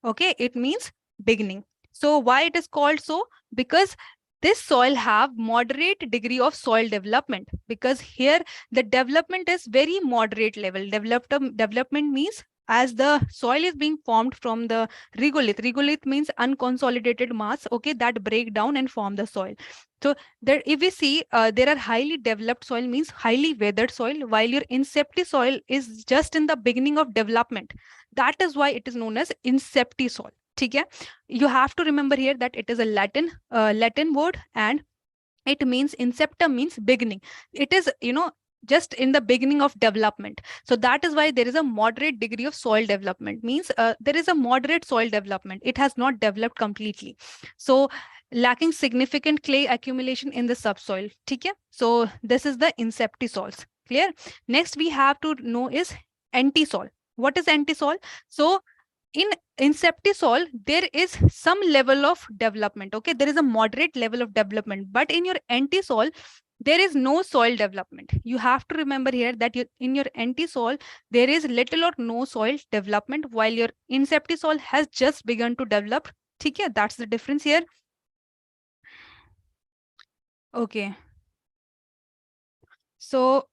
Okay, it means beginning. So why it is called so? Because this soil have moderate degree of soil development, because here the development is very moderate level. Development means as the soil is being formed from the regolith means unconsolidated mass, okay, that break down and form the soil. So there, if we see, there are highly developed soil means highly weathered soil, while your incepti soil is just in the beginning of development. That is why it is known as inceptisol. Okay, you have to remember here that it is a Latin word, and it means inceptum means beginning. It is, just in the beginning of development. So that is why there is a moderate degree of soil development, means there is a moderate soil development. It has not developed completely. So lacking significant clay accumulation in the subsoil. Okay, so this is the inceptisols. Clear? Next we have to know is antisol. What is antisol? So in inceptisol, there is some level of development. Okay, there is a moderate level of development, but in your antisol, there is no soil development. You have to remember here that in your antisol, there is little or no soil development, while your inceptisol has just begun to develop. Okay, that's the difference here. Okay. So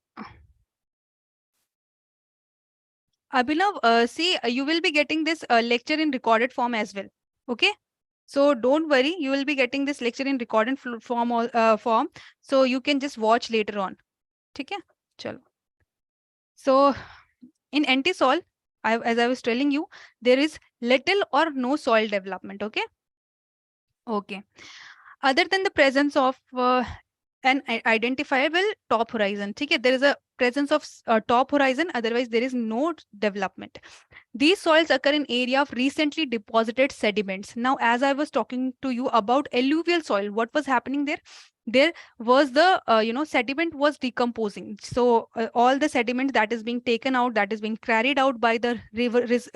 Abhinav, see, you will be getting this lecture in recorded form as well. Okay. So don't worry, you will be getting this lecture in recorded form. So you can just watch later on. Okay. Chalo. So in antisol, as I was telling you, there is little or no soil development. Okay. Okay. Other than the presence of an identifiable top horizon. Okay. There is a presence of top horizon, otherwise there is no development. These soils occur in area of recently deposited sediments. Now, as I was talking to you about alluvial soil, what was happening there? There was the, sediment was decomposing. So all the sediment that is being taken out, that is being carried out by the rivers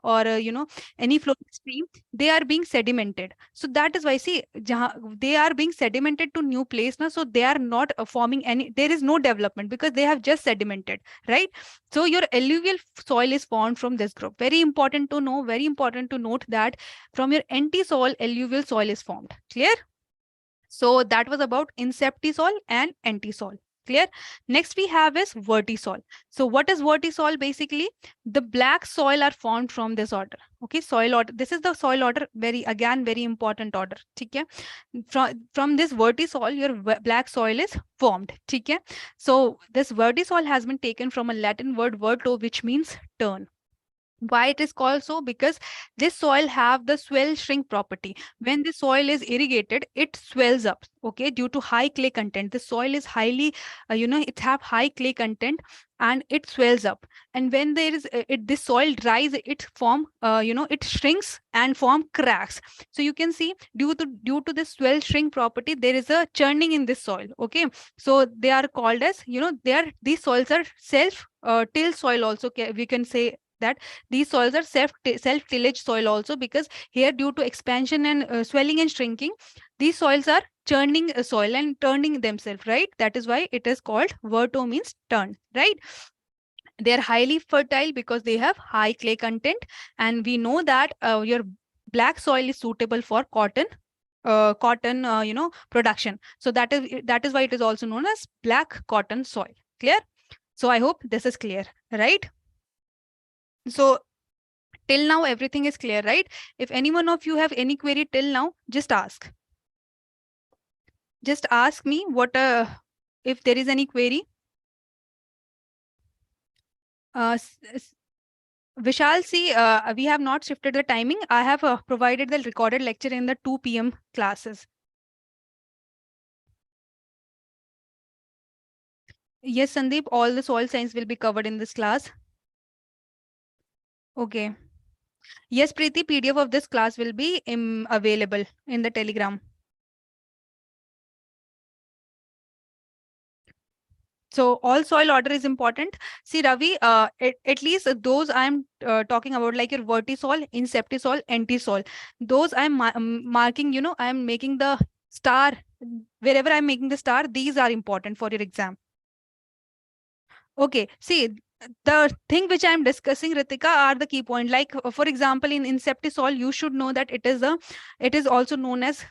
or, any flowing stream, they are being sedimented. So that is why, see, they are being sedimented to new place now. So they are not forming any, there is no development because they have just sedimented, right? So your alluvial soil is formed from this group. Very important to know, very important to note that from your antisol, alluvial soil is formed. Clear? So that was about inceptisol and antisol. Clear? Next we have is vertisol. So what is vertisol? Basically, the black soil are formed from this order. Okay, soil order. This is the soil order. Very important order. Okay. From this vertisol, your black soil is formed. Okay. So this vertisol has been taken from a Latin word verto, which means turn. Why it is called so? Because this soil have the swell shrink property. When the soil is irrigated, it swells up, okay, due to high clay content. The soil is highly it have high clay content, and it swells up. And when there is this soil dries, it form it shrinks and form cracks. So you can see, due to this swell shrink property, there is a churning in this soil. Okay, so they are called as, these soils are self till soil also. We can say that these soils are self tillage soil also, because here, due to expansion and swelling and shrinking, these soils are churning soil and turning themselves, right? That is why it is called verto, means turn, right? They are highly fertile because they have high clay content, and we know that your black soil is suitable for cotton production. So that is why it is also known as black cotton soil. Clear? So I hope this is clear, right? So till now, everything is clear, right? If any one of you have any query till now, just ask. Just ask me if there is any query. Vishal, see, we have not shifted the timing. I have provided the recorded lecture in the 2 p.m. classes. Yes, Sandeep, all the soil science will be covered in this class. Okay. Yes, Preeti, PDF of this class will be available in the Telegram. So all soil order is important. See, Ravi, at least those I'm talking about, like your vertisol, inceptisol, antisol, those I'm marking, I'm making the star. Wherever I'm making the star, these are important for your exam. Okay, see, the thing which I'm discussing, Ritika, are the key point. Like, for example, in inceptisol, you should know that it is also known as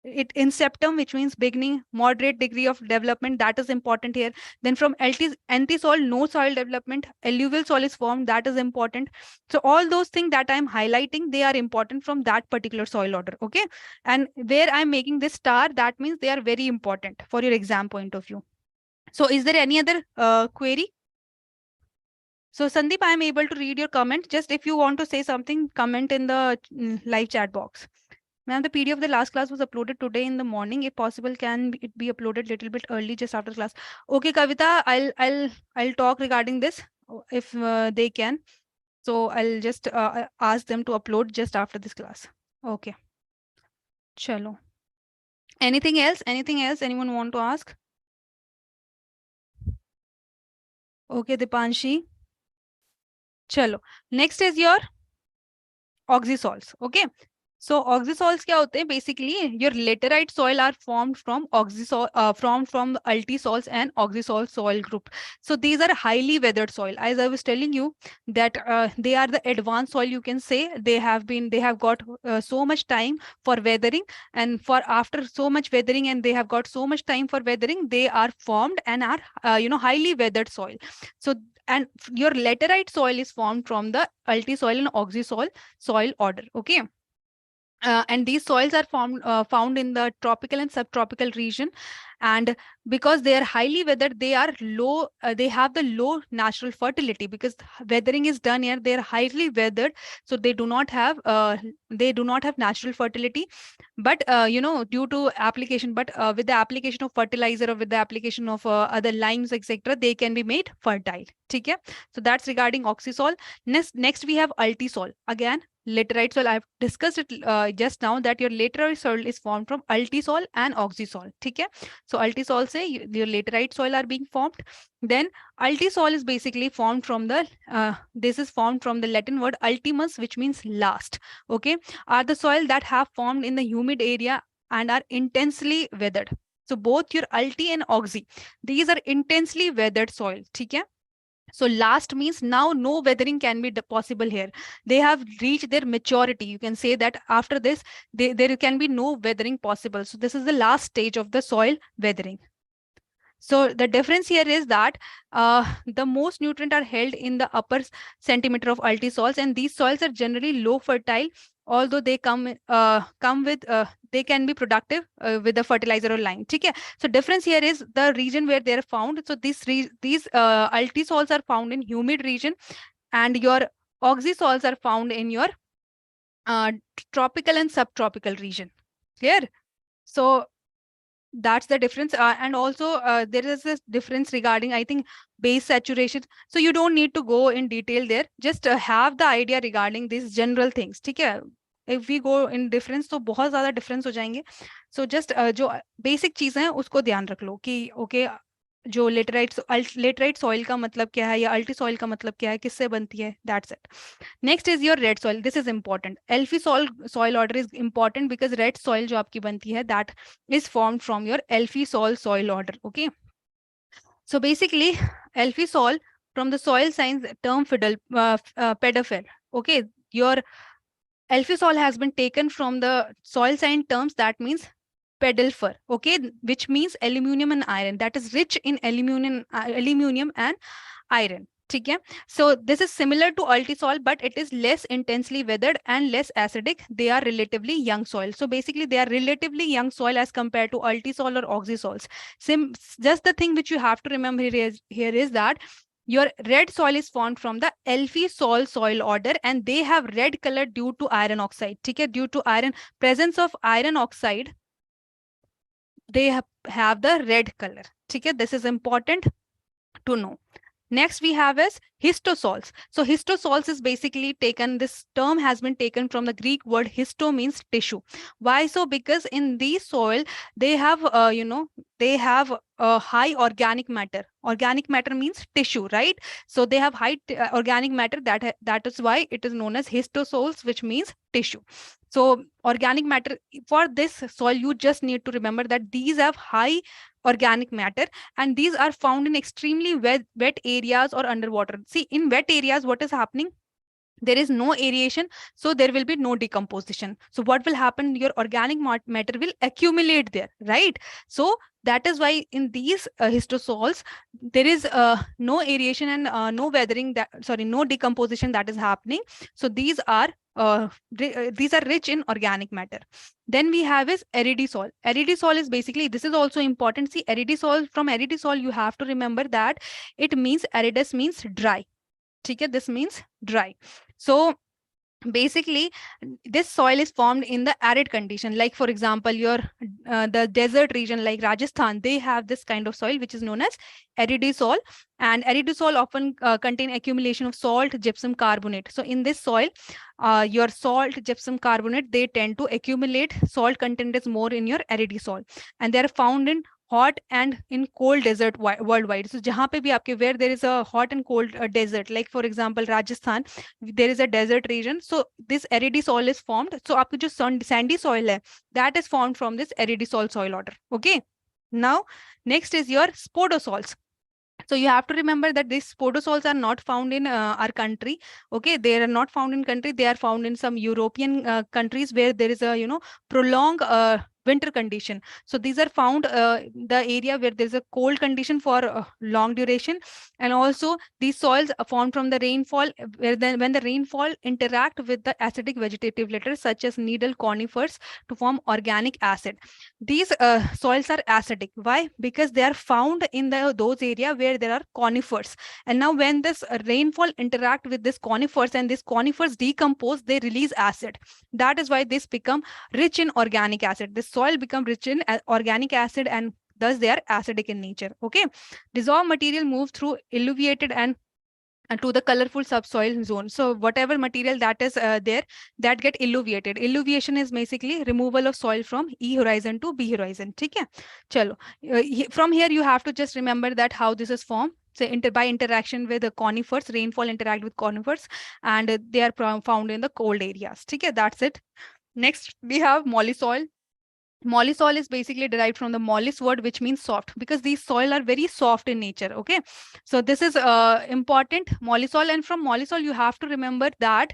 inceptum, which means beginning, moderate degree of development. That is important here. Then from antisol, no soil development, alluvial soil is formed. That is important. So all those things that I'm highlighting, they are important from that particular soil order. Okay, and where I'm making this star, that means they are very important for your exam point of view. So is there any other query? So Sandeep, I am able to read your comment. Just if you want to say something, comment in the live chat box. Ma'am, the PDF of the last class was uploaded today in the morning. If possible, can it be uploaded little bit early, just after class? Okay, Kavita, I'll talk regarding this if they can. So I'll just ask them to upload just after this class. Okay. Chalo. Anything else? Anything else? Anyone want to ask? Okay, Dipanshi. Chalo. Next is your oxysols. Okay. So oxysols क्या होते हैं? Basically, your laterite soil are formed from from altisols and oxysol soil group. So these are highly weathered soil. As I was telling you that they are the advanced soil. You can say they have got so much time for weathering, and for after so much weathering, and they have got so much time for weathering, they are formed and are highly weathered soil. So and your laterite soil is formed from the altisoil and oxysol soil order. Okay. And these soils are found in the tropical and subtropical region, and because they are highly weathered, they are low. They have the low natural fertility because weathering is done here. They are highly weathered, so they do not have natural fertility. But due to application, with the application of fertilizer or with the application of other limes, etc., they can be made fertile. Okay, so that's regarding oxysol. Next we have altisol. Again, laterite soil. I've discussed it just now that your laterite soil is formed from altisol and oxysol. Okay, so altisol say your laterite soil are being formed. Then altisol is basically formed from the this is formed from the Latin word ultimus, which means last. Okay, are the soil that have formed in the humid area and are intensely weathered. So both your alti and oxy, these are intensely weathered soil. Okay. So last means now no weathering can be possible here. They have reached their maturity. You can say that after this, there can be no weathering possible. So this is the last stage of the soil weathering. So the difference here is that the most nutrient are held in the upper centimeter of alti soils, and these soils are generally low fertile, although they come with they can be productive with the fertilizer or lime. Okay. So difference here is the region where they are found. So these alti soils are found in humid region, and your oxy soils are found in your uh, tropical and subtropical region. Clear? So that's the difference. And also there is this difference regarding, I think, base saturation. So you don't need to go in detail there. Just have the idea regarding these general things. ठीक है? If we go in difference तो बहुत ज़्यादा difference हो जाएंगे. So just जो basic चीज़ें हैं उसको ध्यान रख लो कि okay, जो लेटराइट सॉइल का मतलब क्या है या अल्टी सॉइल का मतलब क्या है, किससे बनती है, that's it. Next is your red soil. This is important. Alfisol order is important because red soil जो आपकी बनती है that is formed from your alphy-sol soil order. Okay. So basically, alphy-sol from the soil science term pedophile. Okay. Your alphy-sol has been taken from the soil science terms, that means pedelfer. Okay. Which means aluminum and iron. That is rich in aluminum and iron. Okay. So this is similar to altisol, but it is less intensely weathered and less acidic. They are relatively young soil. So basically they are relatively young soil as compared to altisol or oxysols. Just the thing which you have to remember here is that your red soil is formed from the alphy soil order, and they have red color due to iron oxide. Okay. Due to presence of iron oxide, they have the red color. Okay. This is important to know. Next we have is histosols. So histosols is basically taken, this term has been taken from the Greek word histo, means tissue. Why so? Because in these soil, they have, they have a high organic matter. Organic matter means tissue, right? So they have high organic matter, that is why it is known as histosols, which means tissue. So organic matter, for this soil, you just need to remember that these have high organic matter, and these are found in extremely wet areas or underwater. See, in wet areas, what is happening? There is no aeration, so there will be no decomposition. So what will happen? Your organic matter will accumulate there, right? So that is why in these histosols, there is no aeration and no weathering, no decomposition that is happening. So these are rich in organic matter. Then we have is aridisol. Aridisol is basically, this is also important. See, aridisol, from aridisol, you have to remember that it means, aridus means dry. Okay, this means dry. So basically this soil is formed in the arid condition, like for example your the desert region like Rajasthan, they have this kind of soil which is known as aridisol, and aridisol often contain accumulation of salt, gypsum, carbonate. So in this soil, your salt, gypsum, carbonate, they tend to accumulate. Salt content is more in your aridisol, and they are found in hot and in cold desert worldwide. So jahan pe bhi aapke, where there is a hot and cold desert, like for example Rajasthan, there is a desert region, so this aridisol is formed. So aapka jo sandy soil hai, that is formed from this aridisol soil order. Okay. Now next is your spodosols. So you have to remember that these spodosols are not found in our country. Okay, they are not found in country. They are found in some European countries where there is a prolonged winter condition. So these are found the area where there is a cold condition for long duration, and also these soils are formed from the rainfall, where then when the rainfall interact with the acidic vegetative litter such as needle conifers to form organic acid. These soils are acidic. Why? Because they are found in those areas where there are conifers. And now when this rainfall interact with this conifers and these conifers decompose, they release acid. That is why this become rich in organic acid. This soil become rich in organic acid, and thus they are acidic in nature. Okay. Dissolved material move through illuviated and to the colorful subsoil zone. So whatever material that is there, that get illuviated. Illuviation is basically removal of soil from E horizon to B horizon. Okay. Chalo. From here you have to just remember that how this is formed. So by interaction with the conifers, rainfall interact with conifers, and they are found in the cold areas. Okay, that's it. Next we have molly soil. Molly soil is basically derived from the mollis word, which means soft, because these soil are very soft in nature. Okay, so this is important, molly soil. And from molly soil you have to remember that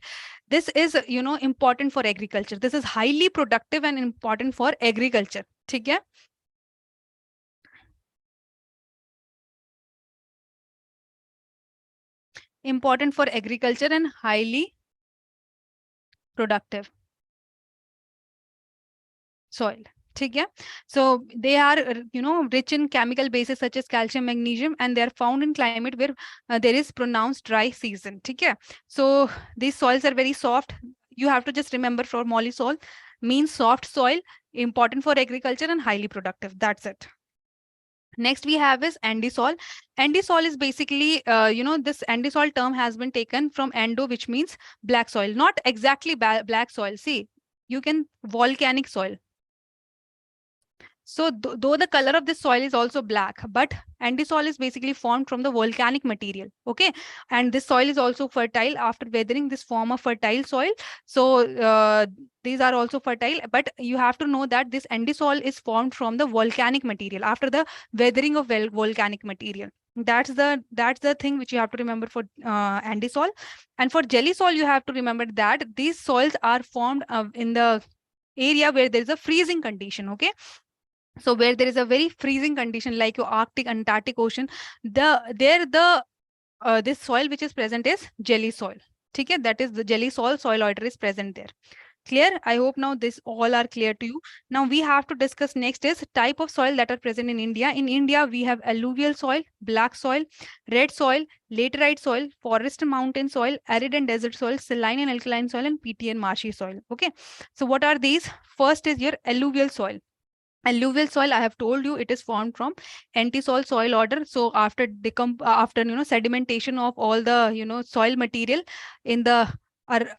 this is important for agriculture. This is highly productive and important for agriculture. ठीक है? important for agriculture and highly productive soil. ठीक है? So they are, rich in chemical bases such as calcium, magnesium, and they are found in climate where there is pronounced dry season. ठीक है? So these soils are very soft. You have to just remember for molly soil means soft soil, important for agriculture and highly productive. That's it. Next we have is andisol. Andisol is basically, this andisol term has been taken from endo, which means black soil. Not exactly black soil. See, you can volcanic soil. So though the color of this soil is also black, but andisol is basically formed from the volcanic material. Okay, and this soil is also fertile after weathering. This form of fertile soil. So these are also fertile, but you have to know that this andisol is formed from the volcanic material after the weathering of volcanic material. That's the thing which you have to remember for andisol. And for jelly soil, you have to remember that these soils are formed in the area where there is a freezing condition. Okay, so where there is a very freezing condition like your Arctic, Antarctic Ocean, this soil which is present is jelly soil. Okay, that is the jelly soil order is present there. Clear? I hope now this all are clear to you. Now we have to discuss next is type of soil that are present in India. In India, we have alluvial soil, black soil, red soil, laterite soil, forest and mountain soil, arid and desert soil, saline and alkaline soil, and peaty and marshy soil. Okay, so what are these? First is your alluvial soil. Alluvial soil, I have told you, it is formed from antisol soil order. So after sedimentation of all the soil material in the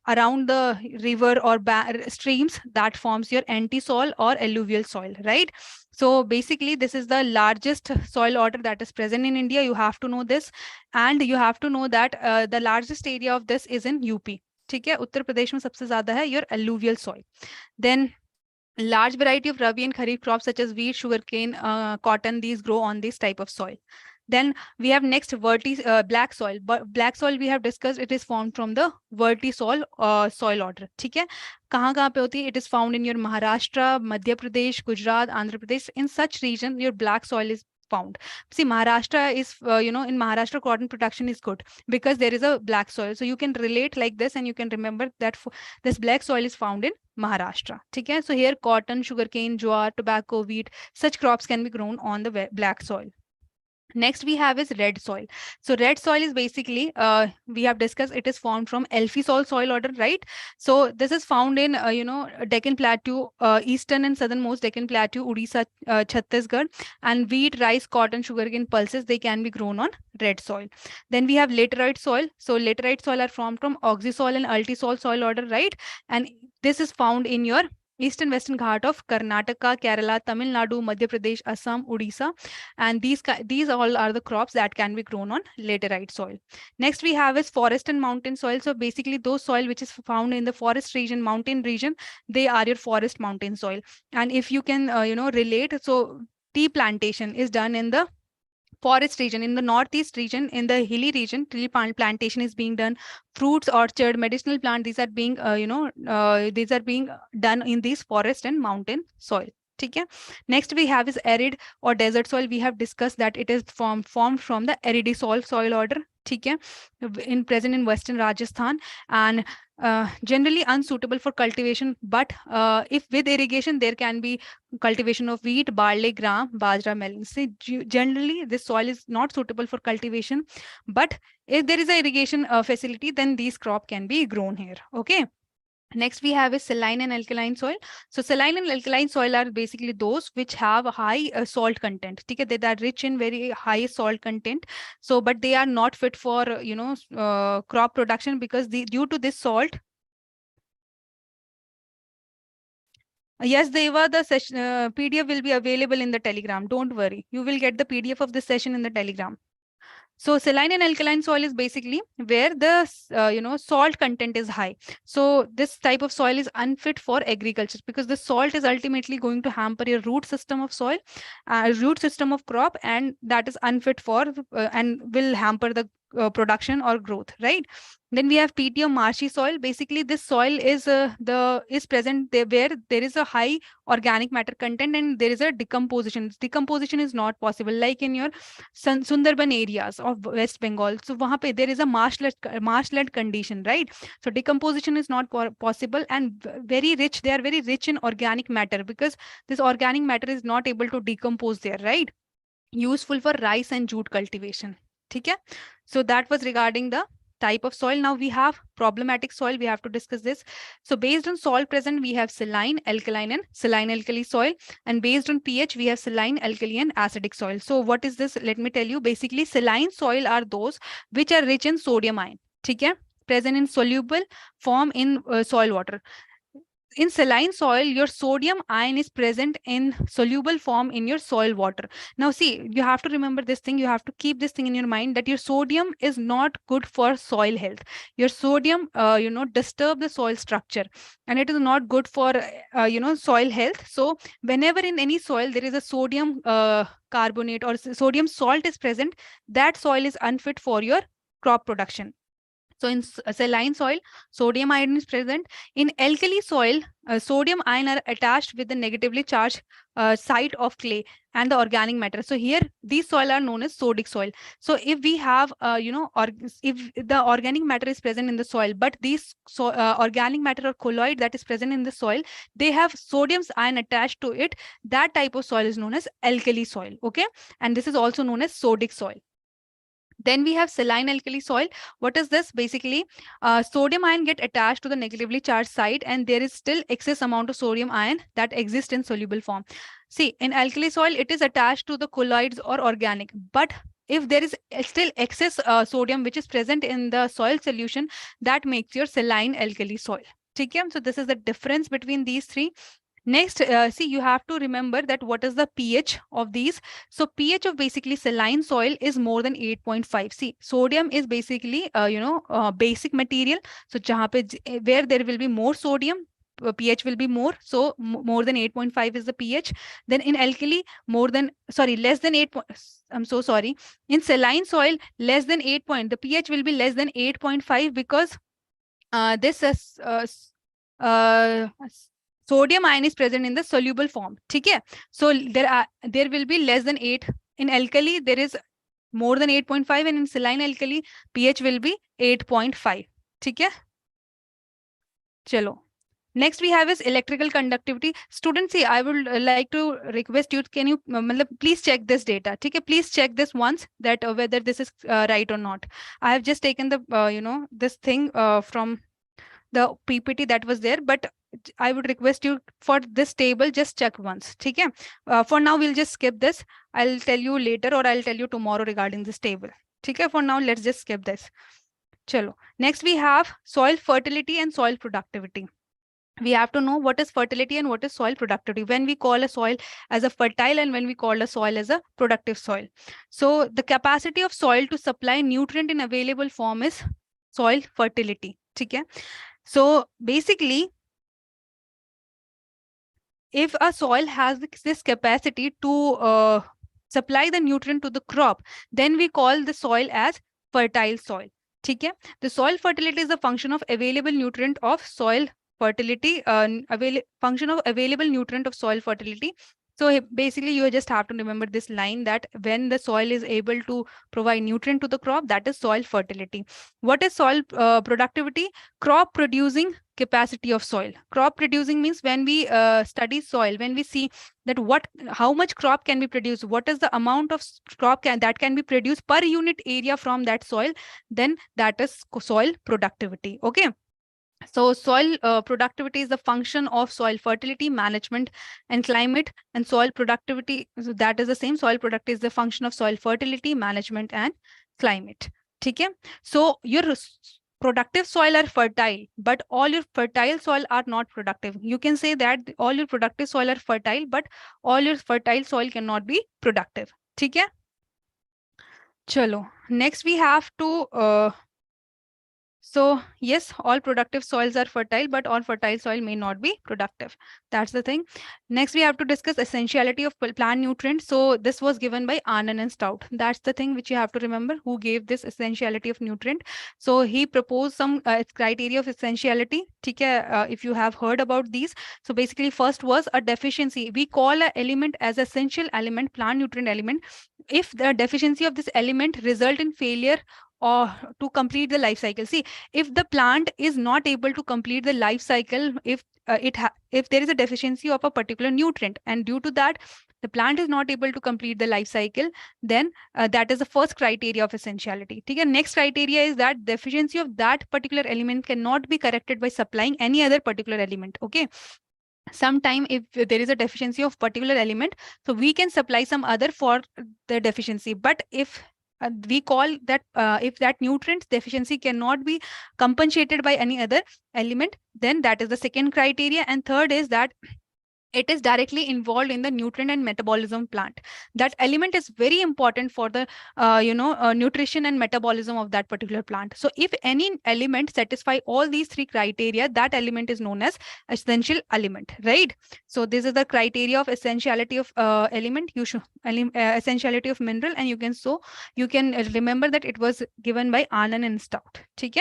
around the river or streams, that forms your antisol or alluvial soil, right? So basically, this is the largest soil order that is present in India. You have to know this, and you have to know that the largest area of this is in UP. ठीक है, उत्तर प्रदेश में सबसे ज्यादा है your alluvial soil. Then large variety of rabi and kharif crops such as wheat, sugarcane, cotton, these grow on this type of soil. Then we have next black soil. But black soil we have discussed, it is formed from the vertisol soil order. ठीक है, कहाँ पे होती है? It is found in your Maharashtra, Madhya Pradesh, Gujarat, Andhra Pradesh. In such region, your black soil is found. See, Maharashtra is, in Maharashtra, cotton production is good because there is a black soil. So you can relate like this and you can remember that this black soil is found in Maharashtra. Okay, so here cotton, sugarcane, jowar, tobacco, wheat, such crops can be grown on the black soil. Next we have is red soil. So red soil is basically, we have discussed, it is formed from alphisol soil order, right? So this is found in, Deccan Plateau, eastern and southernmost Deccan Plateau, Odisha, Chhattisgarh, and wheat, rice, cotton, sugarcane pulses, they can be grown on red soil. Then we have laterite soil. So laterite soil are formed from oxysol and altisol soil order, right? And this is found in your eastern western ghat of Karnataka, Kerala, Tamil Nadu, Madhya Pradesh, Assam, Odisha, and these all are the crops that can be grown on laterite soil. Next we have is forest and mountain soil. So basically those soil which is found in the forest region, mountain region, they are your forest mountain soil. And if you can relate, so tea plantation is done in the forest region, in the northeast region, in the hilly region, tree plantation is being done. Fruits, orchard, medicinal plant, these are being these are being done in these forest and mountain soil. Okay. Next we have is arid or desert soil. We have discussed that it is formed from the aridisol soil order. Okay, in present in western Rajasthan, and generally unsuitable for cultivation, but if with irrigation there can be cultivation of wheat, barley, gram, bajra, melon. See, generally this soil is not suitable for cultivation, but if there is a irrigation facility, then these crop can be grown here. Okay. Next we have is saline and alkaline soil. So saline and alkaline soil are basically those which have a high salt content. Okay, they are rich in very high salt content. So, but they are not fit for crop production because due to this salt. Yes, Deva, the session PDF will be available in the Telegram. Don't worry, you will get the PDF of this session in the Telegram. So saline and alkaline soil is basically where the salt content is high. So this type of soil is unfit for agriculture because the salt is ultimately going to hamper your root system of soil, root system of crop, and that is unfit for and will hamper the production or growth, right? Then we have peaty or marshy soil. Basically, this soil is present there where there is a high organic matter content and there is a decomposition. Decomposition is not possible, like in your Sundarban areas of West Bengal. So wahan pe there is a marsh-led condition, right? So decomposition is not possible, and very rich. They are very rich in organic matter because this organic matter is not able to decompose there, right? Useful for rice and jute cultivation. Okay, so that was regarding the type of soil. Now we have problematic soil. We have to discuss this. So based on soil present, we have saline, alkaline, and saline alkali soil. And based on pH, we have saline, alkali, and acidic soil. So what is this? Let me tell you. Basically, saline soil are those which are rich in sodium ion. Okay, present in soluble form in soil water. In saline soil, your sodium ion is present in soluble form in your soil water. Now, see, you have to remember this thing. You have to keep this thing in your mind that your sodium is not good for soil health. Your sodium, disturb the soil structure, and it is not good for, soil health. So, whenever in any soil there is a sodium carbonate or sodium salt is present, that soil is unfit for your crop production. So in saline soil, sodium ion is present. In alkali soil, sodium ion are attached with the negatively charged site of clay and the organic matter. So here, these soil are known as sodic soil. So if we have, if the organic matter is present in the soil, but these organic matter or colloid that is present in the soil, they have sodium ion attached to it. That type of soil is known as alkali soil. Okay, and this is also known as sodic soil. Then we have saline alkali soil. What is this? Basically, sodium ion get attached to the negatively charged site, and there is still excess amount of sodium ion that exists in soluble form. See, in alkali soil, it is attached to the colloids or organic. But if there is still excess sodium which is present in the soil solution, that makes your saline alkali soil. Okay? So this is the difference between these three. Next, see, you have to remember that what is the pH of these. So pH of basically saline soil is more than 8.5. See, sodium is basically, basic material. So where there will be more sodium, pH will be more. So more than 8.5 is the pH. Then in alkali, less than 8. I'm so sorry. In saline soil, less than 8 point. The pH will be less than 8.5 because this is sodium ion is present in the soluble form. Okay, so there will be less than 8. In alkali, there is more than 8.5, and in saline alkali, pH will be 8.5. Okay, chalo. Next we have is electrical conductivity. Students, see, I would like to request you, can you please check this data. Okay, please check this once that whether this is right or not. I have just taken the this thing from the PPT that was there, but I would request you for this table, just check once. Okay. For now, we'll just skip this. I'll tell you later, or I'll tell you tomorrow regarding this table. Okay. For now, let's just skip this. Chalo. Next, we have soil fertility and soil productivity. We have to know what is fertility and what is soil productivity. When we call a soil as a fertile and when we call a soil as a productive soil. So the capacity of soil to supply nutrient in available form is soil fertility. Okay. So basically, if a soil has this capacity to supply the nutrient to the crop, then we call the soil as fertile soil. Okay? The soil fertility is the function of available nutrient of soil fertility, function of available nutrient of soil fertility. So basically, you just have to remember this line that when the soil is able to provide nutrient to the crop, that is soil fertility. What is soil productivity? Crop producing capacity of soil. Crop producing means when we study soil, when we see that how much crop can be produced, what is the amount of crop that can be produced per unit area from that soil, then that is soil productivity. Okay. So soil productivity is the function of soil fertility, management, and climate. And soil productivity, so that is the same. Soil productivity is the function of soil fertility, management, and climate. Okay. So your productive soil are fertile, but all your fertile soil are not productive. You can say that all your productive soil are fertile, but all your fertile soil cannot be productive. Okay. Chalo. Next we have to So yes, all productive soils are fertile, but all fertile soil may not be productive. That's the thing. Next, we have to discuss essentiality of plant nutrients. So this was given by Anand and Stout. That's the thing which you have to remember. Who gave this essentiality of nutrient? So he proposed some criteria of essentiality. Okay, if you have heard about these. So basically, first was a deficiency. We call an element as essential element, plant nutrient element, if the deficiency of this element result in failure or to complete the life cycle. See, if the plant is not able to complete the life cycle, if if there is a deficiency of a particular nutrient, and due to that the plant is not able to complete the life cycle, then that is the first criteria of essentiality. Okay? Next criteria is that deficiency of that particular element cannot be corrected by supplying any other particular element. Okay, sometime if there is a deficiency of particular element, so we can supply some other for the deficiency. But if we call that if that nutrient deficiency cannot be compensated by any other element, then that is the second criteria. And third is that it is directly involved in the nutrient and metabolism plant. That element is very important for the nutrition and metabolism of that particular plant. So if any element satisfy all these three criteria, that element is known as essential element, right? So this is the criteria of essentiality of element. You should essentiality of mineral, and you can remember that it was given by Anand and Stout. Okay.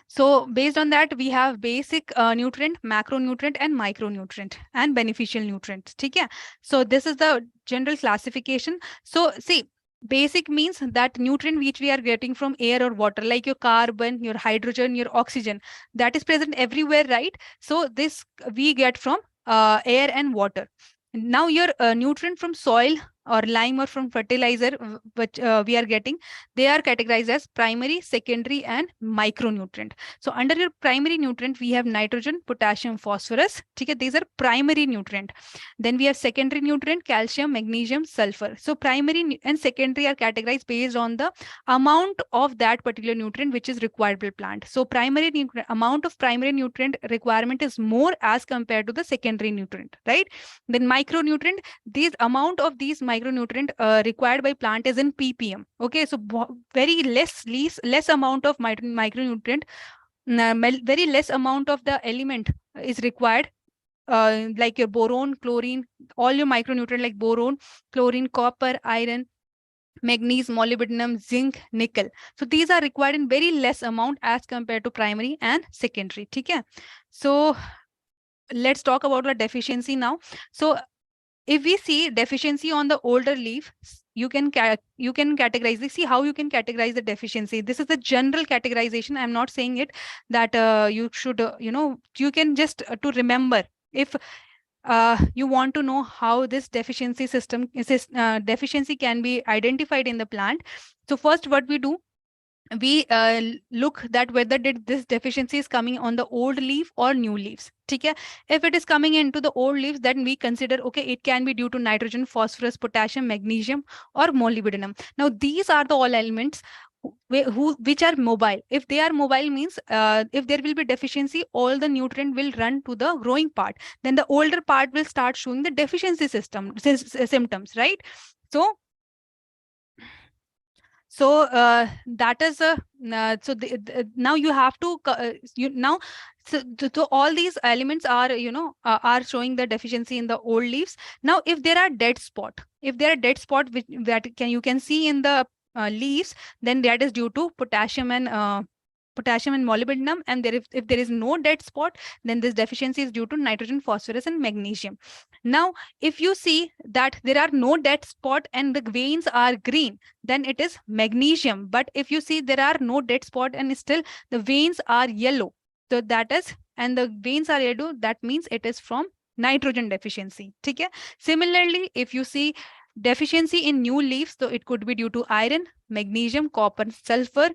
So based on that, we have basic nutrient, macronutrient, and micronutrient, and beneficial nutrients. Okay? So this is the general classification. So see, basic means that nutrient which we are getting from air or water, like your carbon, your hydrogen, your oxygen, that is present everywhere, right? So this we get from air and water. Now your nutrient from soil or lime or from fertilizer, which we are getting, they are categorized as primary, secondary, and micronutrient. So under your primary nutrient, we have nitrogen, potassium, phosphorus. Okay, these are primary nutrient. Then we have secondary nutrient, calcium, magnesium, sulfur. So primary and secondary are categorized based on the amount of that particular nutrient which is required by plant. So primary amount of primary nutrient requirement is more as compared to the secondary nutrient, right? Then micronutrient, these amount of these micronutrient required by plant is in ppm. Okay, so very less amount of micronutrient, very less amount of the element is required, like your boron, chlorine, all your micronutrient like boron, chlorine, copper, iron, magnesium, molybdenum, zinc, nickel. So these are required in very less amount as compared to primary and secondary. Okay, so let's talk about the deficiency now. So if we see deficiency on the older leaf, you can categorize this. See how you can categorize the deficiency. This is the general categorization. I'm not saying it that you should you can just to remember. If you want to know how this deficiency deficiency can be identified in the plant, so first what we do, we look that whether this deficiency is coming on the old leaf or new leaves. Okay? If it is coming into the old leaves, then we consider, okay, it can be due to nitrogen, phosphorus, potassium, magnesium, or molybdenum. Now these are the all elements which are mobile. If they are mobile means if there will be deficiency, all the nutrient will run to the growing part. Then the older part will start showing the deficiency symptoms, right? So that is a now you have to so all these elements are are showing the deficiency in the old leaves. Now if there are dead spot, which that you can see in the leaves, then that is due to potassium and molybdenum. And if there is no dead spot, then this deficiency is due to nitrogen, phosphorus, and magnesium. Now if you see that there are no dead spot and the veins are green, then it is magnesium. But if you see there are no dead spot and still the veins are yellow, so that is, and the veins are yellow, that means it is from nitrogen deficiency. Okay? Similarly, if you see deficiency in new leaves, so it could be due to iron, magnesium, copper, sulfur.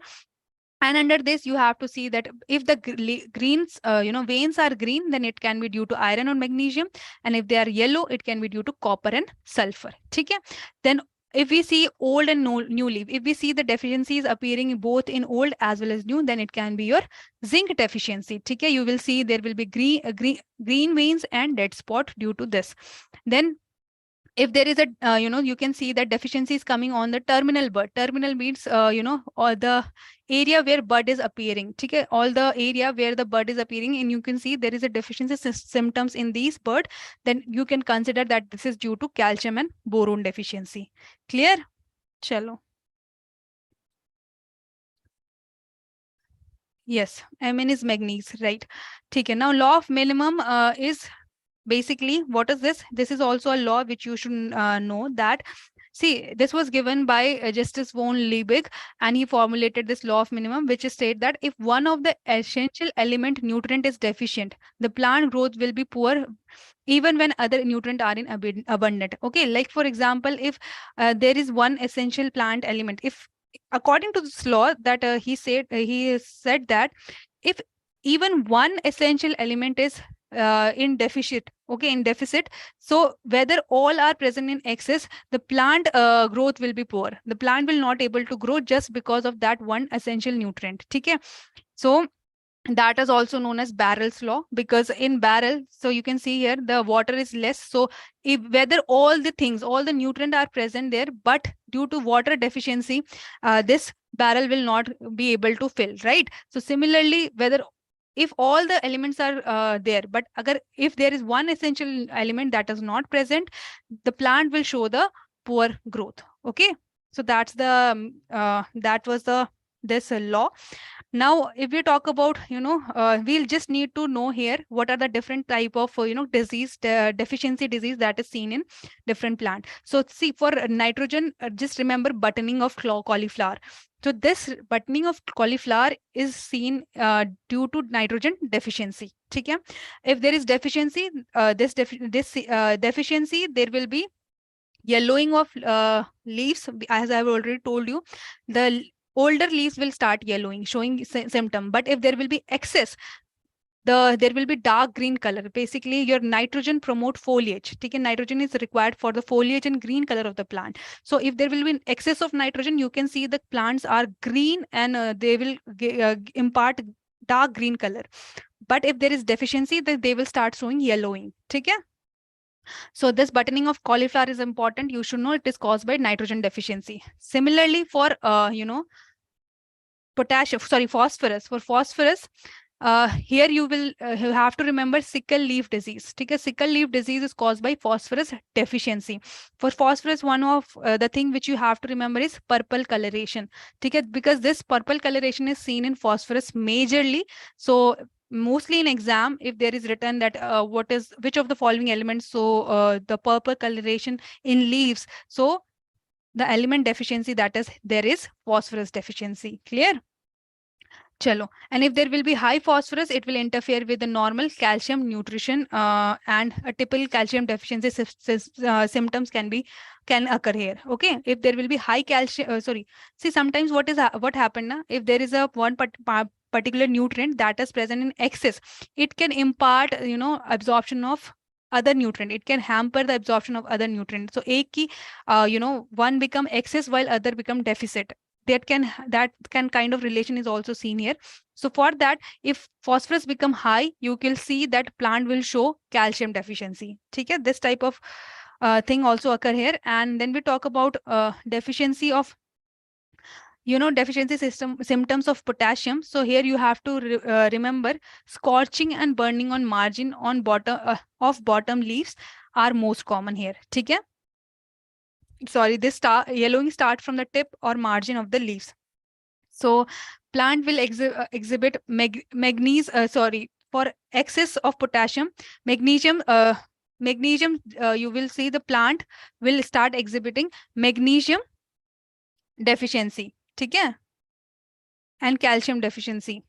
And under this, you have to see that if the greens, veins are green, then it can be due to iron or magnesium. And if they are yellow, it can be due to copper and sulfur. Okay? Then if we see old and new leaf, if we see the deficiencies appearing both in old as well as new, then it can be your zinc deficiency. Okay? You will see there will be green veins and dead spot due to this. Then if there is a you can see that deficiency is coming on the terminal bud. Terminal means or the area where bud is appearing. Okay, all the area where the bud is appearing, and you can see there is a deficiency symptoms in these bud, then you can consider that this is due to calcium and boron deficiency. Clear? Chalo. Yes, Mn is manganese, right? Okay, now law of minimum is basically, what is this? This is also a law which you should know that. See, this was given by Justice von Liebig, and he formulated this law of minimum, which is state that if one of the essential element nutrient is deficient, the plant growth will be poor even when other nutrient are in abundant. Okay, like for example, if there is one essential plant element, if according to this law that he said that if even one essential element is in deficit, okay, in deficit, so whether all are present in excess, the plant growth will be poor. The plant will not able to grow just because of that one essential nutrient. Okay, so that is also known as barrel's law, because in barrel, so you can see here the water is less, so if whether all the things, all the nutrients are present there, but due to water deficiency, this barrel will not be able to fill, right? So similarly, whether if all the elements are there, but if there is one essential element that is not present, the plant will show the poor growth. Okay, so that's the that was the this law. Now, if we talk about, we'll just need to know here what are the different type of, disease, deficiency disease that is seen in different plant. So see, for nitrogen, just remember buttoning of cauliflower. So this buttoning of cauliflower is seen due to nitrogen deficiency. Okay? If there is deficiency, deficiency, there will be yellowing of leaves. As I've already told you, the older leaves will start yellowing, showing symptom. But if there will be excess, there will be dark green color. Basically, your nitrogen promote foliage. Okay? Nitrogen is required for the foliage and green color of the plant. So if there will be an excess of nitrogen, you can see the plants are green, and they will impart dark green color. But if there is deficiency, then they will start showing yellowing. Okay? So this buttoning of cauliflower is important. You should know it is caused by nitrogen deficiency. Similarly, for potassium, sorry, phosphorus. For phosphorus, here you have to remember sickle leaf disease. Okay? Sickle leaf disease is caused by phosphorus deficiency. For phosphorus, one of the thing which you have to remember is purple coloration. Okay? Because this purple coloration is seen in phosphorus majorly. So mostly in exam, if there is written that which of the following elements, so the purple coloration in leaves, so the element deficiency that is there is phosphorus deficiency. Clear? Chalo. And if there will be high phosphorus, it will interfere with the normal calcium nutrition, and a typical calcium deficiency symptoms can occur here. Okay, if there will be high calcium, sorry. See, sometimes what happened na? If there is a particular nutrient that is present in excess, it can impart, absorption of other nutrient. It can hamper the absorption of other nutrient. So, एक की, one become excess while other become deficit. That can kind of relation is also seen here. So for that, if phosphorus become high, you will see that plant will show calcium deficiency. Okay? This type of thing also occur here. And then we talk about deficiency of, deficiency symptoms of potassium. So here you have to remember scorching and burning on margin on bottom of bottom leaves are most common here. Okay? Sorry, this yellowing start from the tip or margin of the leaves. So plant will exhibit for excess of potassium, magnesium, you will see the plant will start exhibiting magnesium deficiency, okay? And calcium deficiency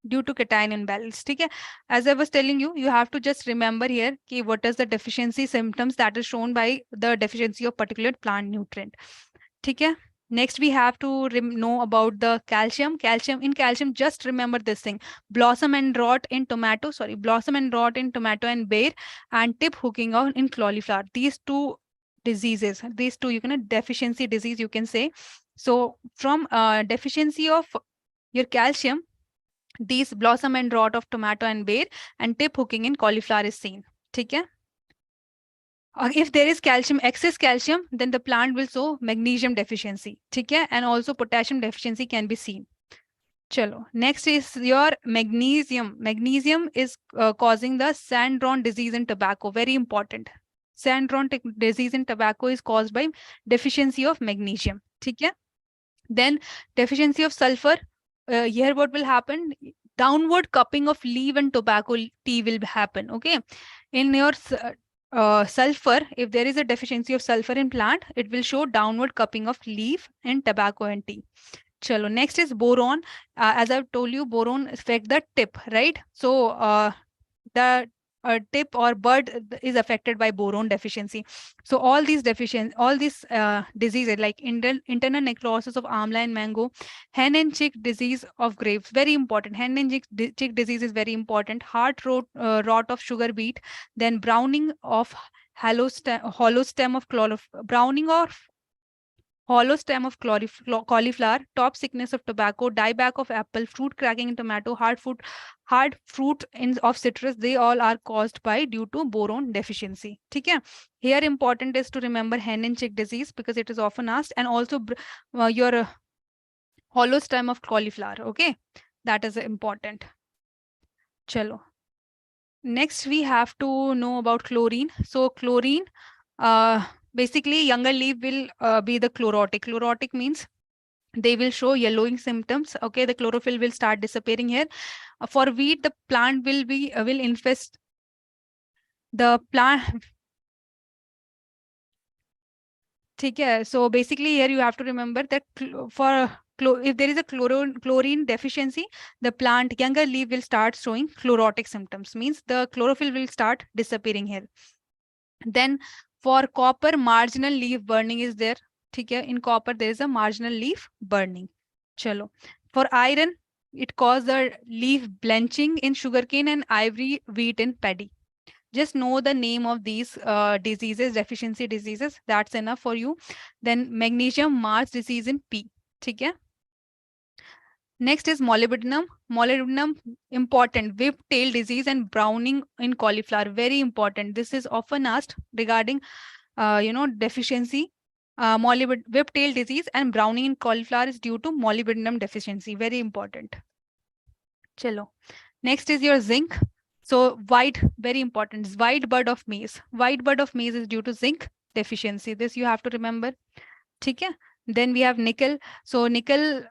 due to cation imbalance. Okay? As I was telling you, you have to just remember here what is the deficiency symptoms that is shown by the deficiency of particular plant nutrient. Okay? Next, we have to know about the calcium. In calcium, just remember this thing. Blossom and rot in tomato and bear, and tip hooking out in cauliflower. These two diseases, deficiency disease, you can say. So from deficiency of your calcium, these blossom and rot of tomato and bear and tip hooking in cauliflower is seen. Okay? If there is calcium, excess calcium, then the plant will show magnesium deficiency. ठीक है? And also potassium deficiency can be seen. Chalo. Next is your magnesium. Magnesium is causing the Sandron disease in tobacco. Very important. Sandron disease in tobacco is caused by deficiency of magnesium. ठीक है? Then deficiency of sulfur. Here what will happen? Downward cupping of leaf and tobacco tea will happen. Okay. In your sulfur, if there is a deficiency of sulfur in plant, it will show downward cupping of leaf and tobacco and tea. Chalo, next is boron. As I've told you, boron affect the tip, right? So the tip or bud is affected by boron deficiency. So all these diseases like internal necrosis of amla and mango, hen and chick disease of grapes, very important. Hen and chick disease is very important. Rot of sugar beet, then browning of hollow stem of browning of hollow stem of cauliflower, top sickness of tobacco, dieback of apple, fruit cracking in tomato, hard fruit of citrus, they all are caused by due to boron deficiency. Okay? Here important is to remember hen and chick disease because it is often asked, and also your hollow stem of cauliflower. Okay, that is important. Chalo. Next, we have to know about chlorine. So chlorine, basically younger leaf will be the chlorotic. Chlorotic means they will show yellowing symptoms. Okay, the chlorophyll will start disappearing here. For wheat, the plant will infest the plant. Okay, so basically here you have to remember that if there is a chlorine deficiency, the plant younger leaf will start showing chlorotic symptoms, means the chlorophyll will start disappearing here. Then for copper, marginal leaf burning is there. Okay, in copper there is a marginal leaf burning. Chalo. For iron, it causes the leaf blanching in sugarcane and ivory wheat in paddy. Just know the name of these diseases, deficiency diseases. That's enough for you. Then magnesium Mars disease in pea. Okay. Next is molybdenum. Molybdenum, important. Whip-tail disease and browning in cauliflower. Very important. This is often asked regarding, deficiency. Whip-tail disease and browning in cauliflower is due to molybdenum deficiency. Very important. Chalo. Next is your zinc. So white, very important. White bud of maize. White bud of maize is due to zinc deficiency. This you have to remember. Okay. Then we have nickel. So nickel,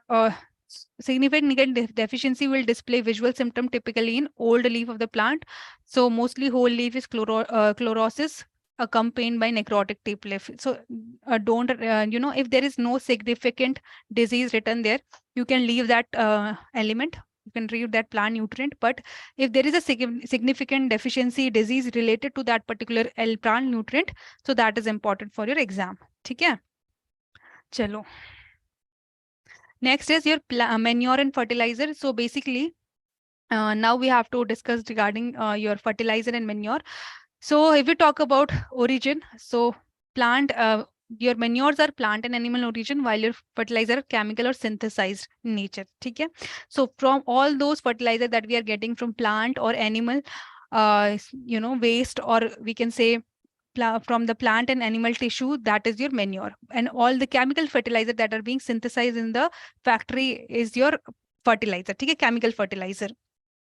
significant nickel deficiency will display visual symptom typically in old leaf of the plant. So mostly whole leaf is chlorosis accompanied by necrotic tip leaf. So don't, if there is no significant disease written there, you can leave that element. You can read that plant nutrient, but if there is a significant deficiency disease related to that particular plant nutrient, so that is important for your exam. Okay? Chalo. Next is your manure and fertilizer. So basically, now we have to discuss regarding your fertilizer and manure. So if we talk about origin, so plant, your manures are plant and animal origin, while your fertilizer are chemical or synthesized in nature. Okay? So from all those fertilizer that we are getting from plant or animal, waste, or we can say from the plant and animal tissue, that is your manure. And all the chemical fertilizer that are being synthesized in the factory is your fertilizer. Okay? Chemical fertilizer.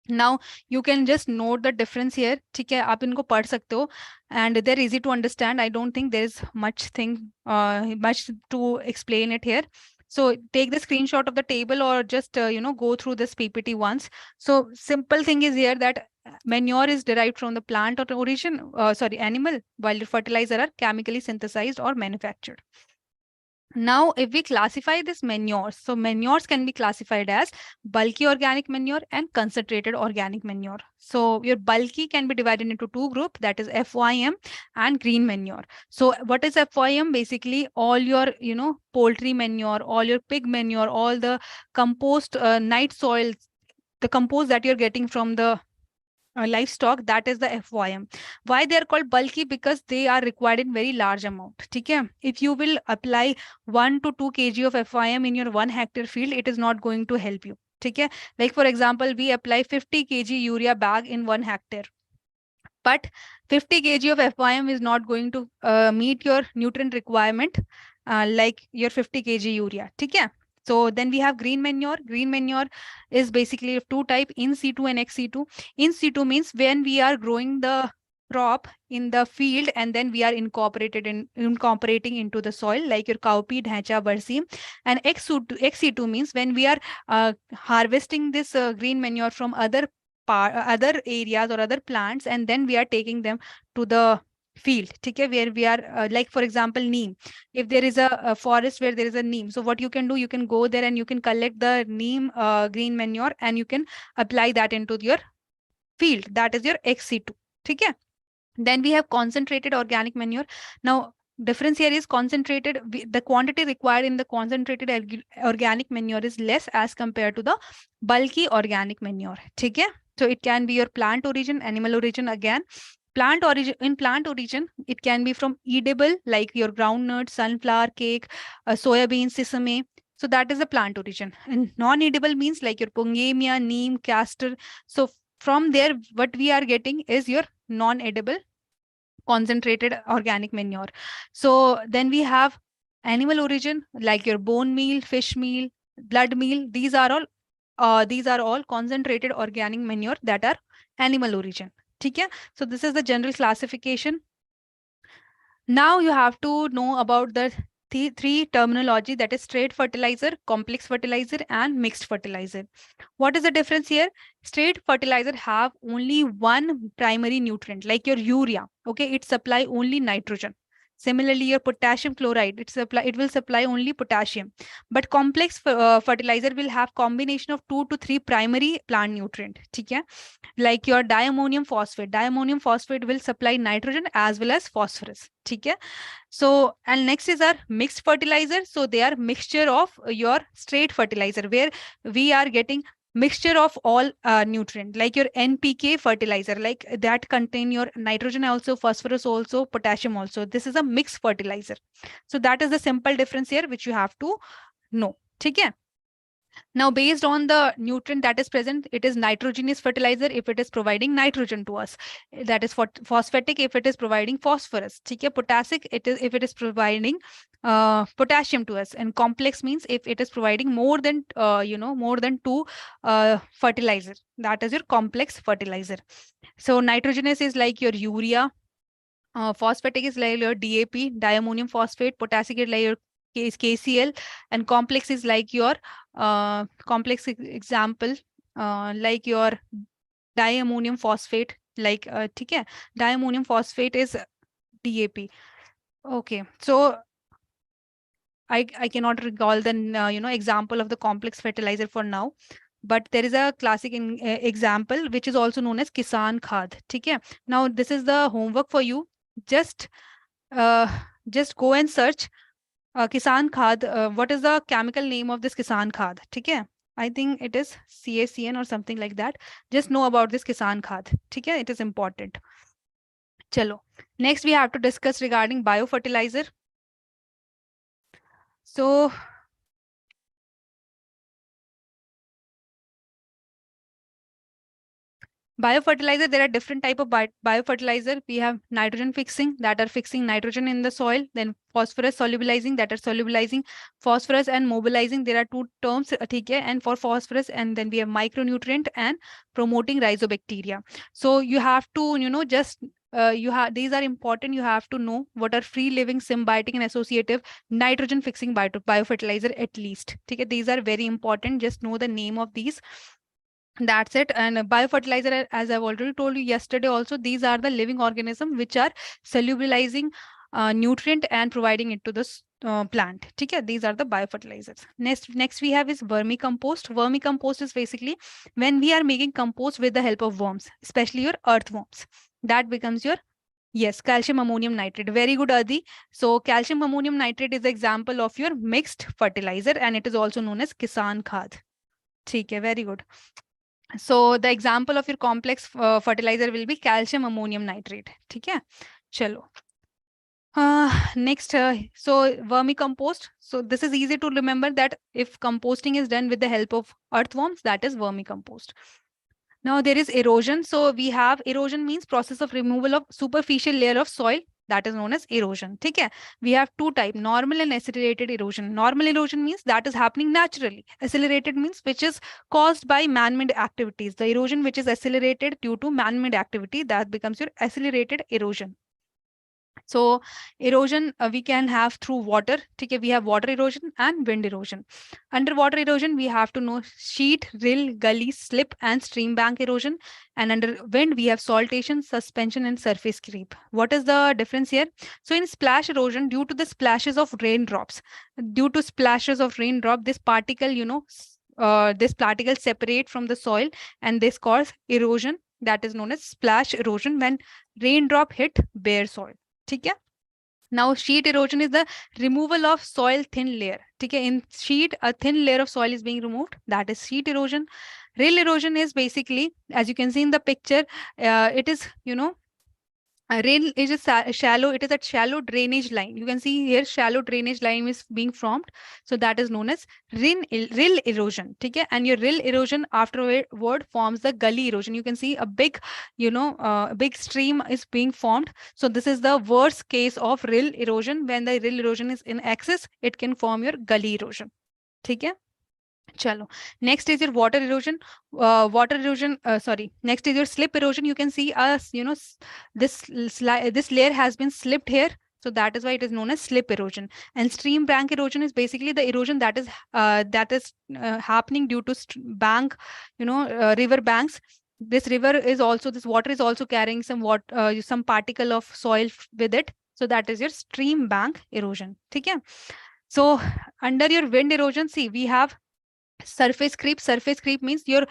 Now you can just note the difference here. ठीक है, आप इनको पढ़ सकते हो, and they're easy to understand. I don't think there's much to explain it here. So take the screenshot of the table or just go through this PPT once. So simple thing is here that manure is derived from the plant or origin, animal, while the fertilizer are chemically synthesized or manufactured. Now, if we classify this manures, so manures can be classified as bulky organic manure and concentrated organic manure. So your bulky can be divided into two groups, that is FYM and green manure. So what is FYM? Basically, all your, poultry manure, all your pig manure, all the compost, night soil, the compost that you're getting from the livestock, that is the FYM. Why they are called bulky? Because they are required in very large amount. Okay? If you will apply 1 to 2 kg of FYM in your 1 hectare field, it is not going to help you. Okay? Like for example, we apply 50 kg urea bag in 1 hectare. but 50 kg of FYM is not going to meet your nutrient requirement like your 50 kg urea. Okay. So then we have green manure. Green manure is basically of two type, in situ and ex situ. In situ means when we are growing the crop in the field and then we are incorporating into the soil like your cowpea, dhancha, barseem. And ex situ means when we are harvesting this green manure from other areas or other plants and then we are taking them to the field. Okay, where we are like for example neem. If there is a forest where there is a neem, so what you can do, you can go there and you can collect the neem green manure and you can apply that into your field. That is your XC2. Okay. Then we have concentrated organic manure. Now, difference here is concentrated, the quantity required in the concentrated organic manure is less as compared to the bulky organic manure. Okay? So it can be your plant origin, animal origin again. Plant origin, in plant origin, it can be from edible like your groundnut, sunflower cake, soya bean, sesame. So that is the plant origin. And non-edible means like your pungemia, neem, castor. So from there, what we are getting is your non-edible concentrated organic manure. So then we have animal origin like your bone meal, fish meal, blood meal. These are all concentrated organic manure that are animal origin. Okay? So this is the general classification. Now you have to know about the three terminology, that is straight fertilizer, complex fertilizer, and mixed fertilizer. What is the difference here? Straight fertilizer have only one primary nutrient, like your urea. Okay, it supply only nitrogen. Similarly, your potassium chloride, it will supply only potassium. But complex fertilizer will have combination of 2 to 3 primary plant nutrient. Okay? Like your diammonium phosphate. Diammonium phosphate will supply nitrogen as well as phosphorus. Okay? So, and next is our mixed fertilizer. So they are mixture of your straight fertilizer where we are getting mixture of all nutrient like your NPK fertilizer, like that contain your nitrogen also, phosphorus also, potassium also. This is a mixed fertilizer. So that is the simple difference here which you have to know. Okay? Now, based on the nutrient that is present, it is nitrogenous fertilizer if it is providing nitrogen to us. That is phosphatic if it is providing phosphorus. Okay? Potassic it is if it is providing potassium to us, and complex means if it is providing more than more than two fertilizer. That is your complex fertilizer. So nitrogenous is like your urea. Phosphatic is like your DAP, diammonium phosphate. Potassic is like your KCl, and complex is like your complex example like your diammonium phosphate. Like okay, diammonium phosphate is DAP. Okay, so I cannot recall the example of the complex fertilizer for now, but there is a classic example which is also known as Kisan Khad. Okay, now this is the homework for you. Just uh, just go and search Kisan Khad. What is the chemical name of this Kisan Khad? Okay, I think it is CACN or something like that. Just know about this Kisan Khad. Okay, it is important. Chalo. Next we have to discuss regarding biofertilizer. So biofertilizer, there are different type of biofertilizer. We have nitrogen fixing, that are fixing nitrogen in the soil, then phosphorus solubilizing, that are solubilizing phosphorus, and mobilizing. There are two terms, okay, and for phosphorus, and then we have micronutrient and promoting rhizobacteria. So you have to, just these are important. You have to know what are free living, symbiotic, and associative nitrogen fixing biofertilizer at least. Okay, these are very important. Just know the name of these. That's it. And biofertilizer, as I've already told you yesterday also, these are the living organisms which are solubilizing nutrient and providing it to the plant. Okay, these are the biofertilizers. Next we have is vermicompost. Vermicompost is basically when we are making compost with the help of worms, especially your earthworms. That becomes your, yes, calcium ammonium nitrate. Very good, Adi. So calcium ammonium nitrate is the example of your mixed fertilizer, and it is also known as Kisan Khad. Okay, very good. So the example of your complex fertilizer will be calcium ammonium nitrate. Okay, chalo. Next, so vermicompost. So this is easy to remember that if composting is done with the help of earthworms, that is vermicompost. Now there is erosion. So we have erosion means process of removal of superficial layer of soil, that is known as erosion. Okay? We have two types, normal and accelerated erosion. Normal erosion means that is happening naturally. Accelerated means which is caused by man-made activities. The erosion which is accelerated due to man-made activity, that becomes your accelerated erosion. So erosion we can have through water. Okay, we have water erosion and wind erosion. Underwater erosion, we have to know sheet, rill, gully, slip, and stream bank erosion. And under wind, we have saltation, suspension, and surface creep. What is the difference here? So in splash erosion, due to the splashes of raindrops, this particle, this particle separate from the soil, and this cause erosion. That is known as splash erosion when raindrop hit bare soil. ठीक है. Now sheet erosion is the removal of soil thin layer. ठीक है. In sheet, a thin layer of soil is being removed, that is sheet erosion. Rill erosion is basically, as you can see in the picture, it is, rain is a shallow, it is a shallow drainage line. You can see here shallow drainage line is being formed. So that is known as rill erosion. Okay? And your rill erosion afterward forms the gully erosion. You can see a big, big stream is being formed. So this is the worst case of rill erosion. When the rill erosion is in excess, it can form your gully erosion. Okay? Chalo. Next is your water erosion. Next is your slip erosion. You can see this layer has been slipped here. So that is why it is known as slip erosion. And stream bank erosion is basically the erosion that is happening due to bank, river banks. This water is also carrying some particle of soil with it. So that is your stream bank erosion. Okay? So under your wind erosion, see, we have surface creep. Surface creep means your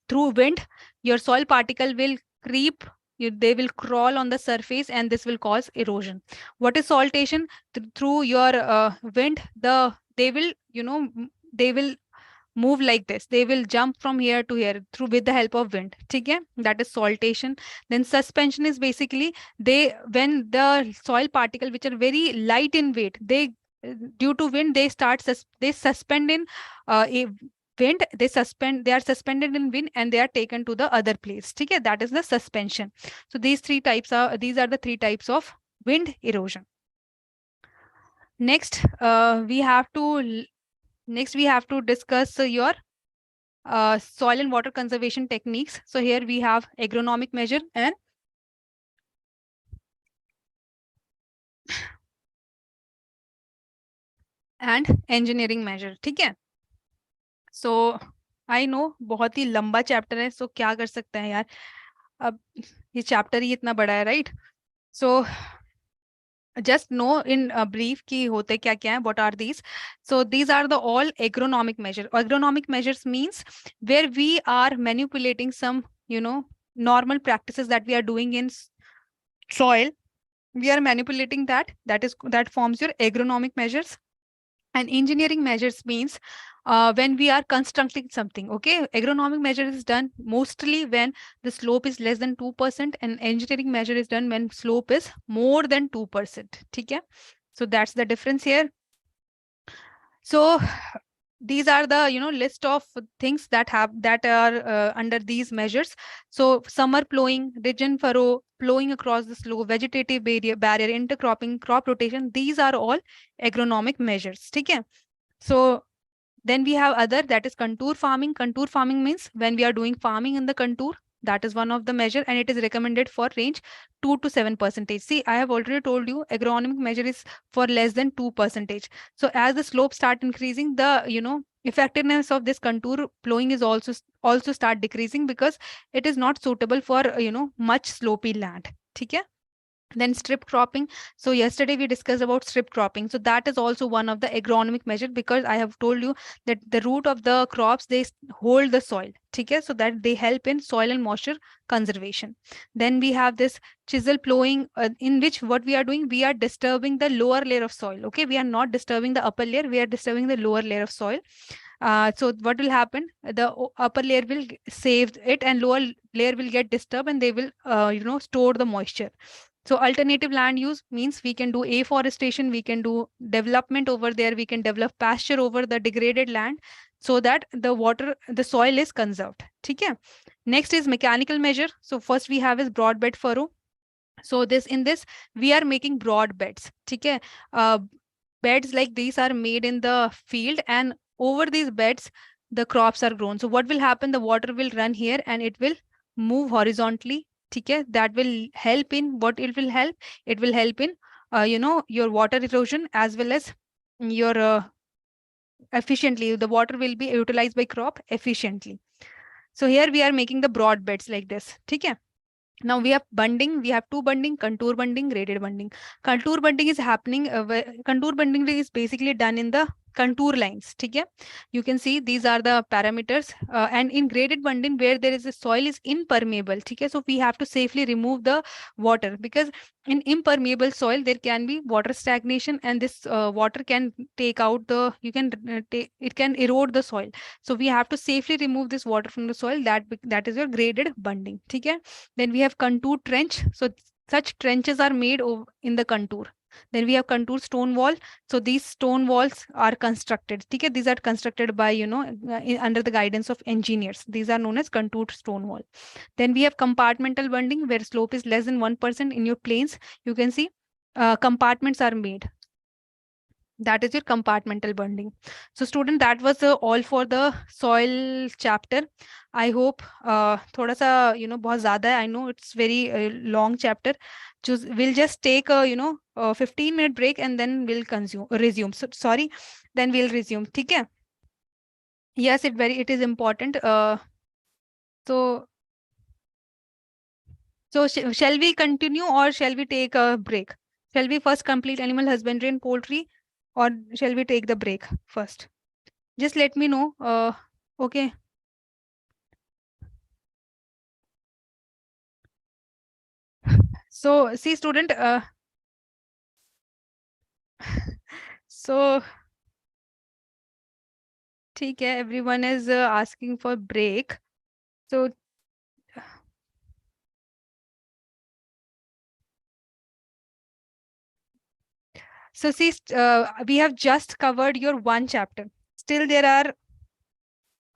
through wind, your soil particle will creep, they will crawl on the surface, and this will cause erosion. What is saltation? Through your wind, they will move like this. They will jump from here to here through with the help of wind. Okay? That is saltation. Then suspension is basically when the soil particle which are very light in weight, due to wind they suspend in wind. They are suspended in wind and they are taken to the other place. Okay? That is the suspension. So these are the three types of wind erosion. Next we have to discuss your soil and water conservation techniques. So here we have agronomic measure and engineering measure. ठीक है? So I know बहुत ही लंबा chapter है, so क्या कर सकते हैं यार, अब ये चैप्टर ही इतना बड़ा है, right? So just know in a brief कि होते क्या क्या है, what are these? So these are the all agronomic measure. Agronomic measures means where we are manipulating some, normal practices that we are doing in soil. We are manipulating that forms your agronomic measures. And engineering measures means when we are constructing something. Okay, agronomic measure is done mostly when the slope is less than 2%, and engineering measure is done when slope is more than 2%. Okay, so that's the difference here. So these are the list of things that are under these measures. So summer plowing, ridge and furrow, plowing across the slope, vegetative barrier, intercropping, crop rotation, these are all agronomic measures. Okay? So then we have other, that is contour farming. Contour farming means when we are doing farming in the contour, that is one of the measure, and it is recommended for range 2 to 7%. See, I have already told you agronomic measure is for less than 2%. So as the slope start increasing, the effectiveness of this contour plowing is also start decreasing, because it is not suitable for much slopy land. Okay? Then strip cropping. So yesterday we discussed about strip cropping. So that is also one of the agronomic measure, because I have told you that the root of the crops, they hold the soil. Okay? So that they help in soil and moisture conservation. Then we have this chisel plowing, in which what we are doing, we are disturbing the lower layer of soil. Okay, we are not disturbing the upper layer, we are disturbing the lower layer of soil. So what will happen? The upper layer will save it, and lower layer will get disturbed, and they will store the moisture. So alternative land use means we can do afforestation, we can do development over there, we can develop pasture over the degraded land. so that the soil is conserved. Okay. Next is mechanical measure. So first we have is broad bed furrow. So in this we are making broad beds. Okay. Beds like these are made in the field, and over these beds the crops are grown. So what will happen, the water will run here and it will move horizontally. Okay. That will help in what it will help in your water erosion, as well as your efficiently the water will be utilized by crop efficiently. So here we are making the broad beds like this. Okay. Now we have bunding. We have two bunding: contour bunding, graded bunding. Contour bunding is happening. Contour bunding is basically done in the contour lines. Okay, you can see these are the parameters. And in graded bunding, where there is a soil is impermeable. Okay, so we have to safely remove the water, because in impermeable soil there can be water stagnation, and this water can take out the you can take it can erode the soil. So we have to safely remove this water from the soil. That is your graded bunding. Okay. Then we have contour trench. So such trenches are made in the contour. Then we have contour stone wall. So these stone walls are constructed. Okay, these are constructed by under the guidance of engineers. These are known as contour stone wall. Then we have compartmental bunding, where slope is less than 1% in your planes. You can see compartments are made. That is your compartmental bonding. So student, that was all for the soil chapter. I hope thoda sa बहुत ज़्यादा है. I know it's very long chapter. We'll just take a 15-minute break, and then we'll resume. So sorry, then we'll resume. ठीक है? Yes, it is important. So shall we continue, or shall we take a break? Shall we first complete animal husbandry and poultry, or shall we take the break first? Just let me know. Okay. So see student, so ठीक है, everyone is asking for break. So see, we have just covered your one chapter. Still there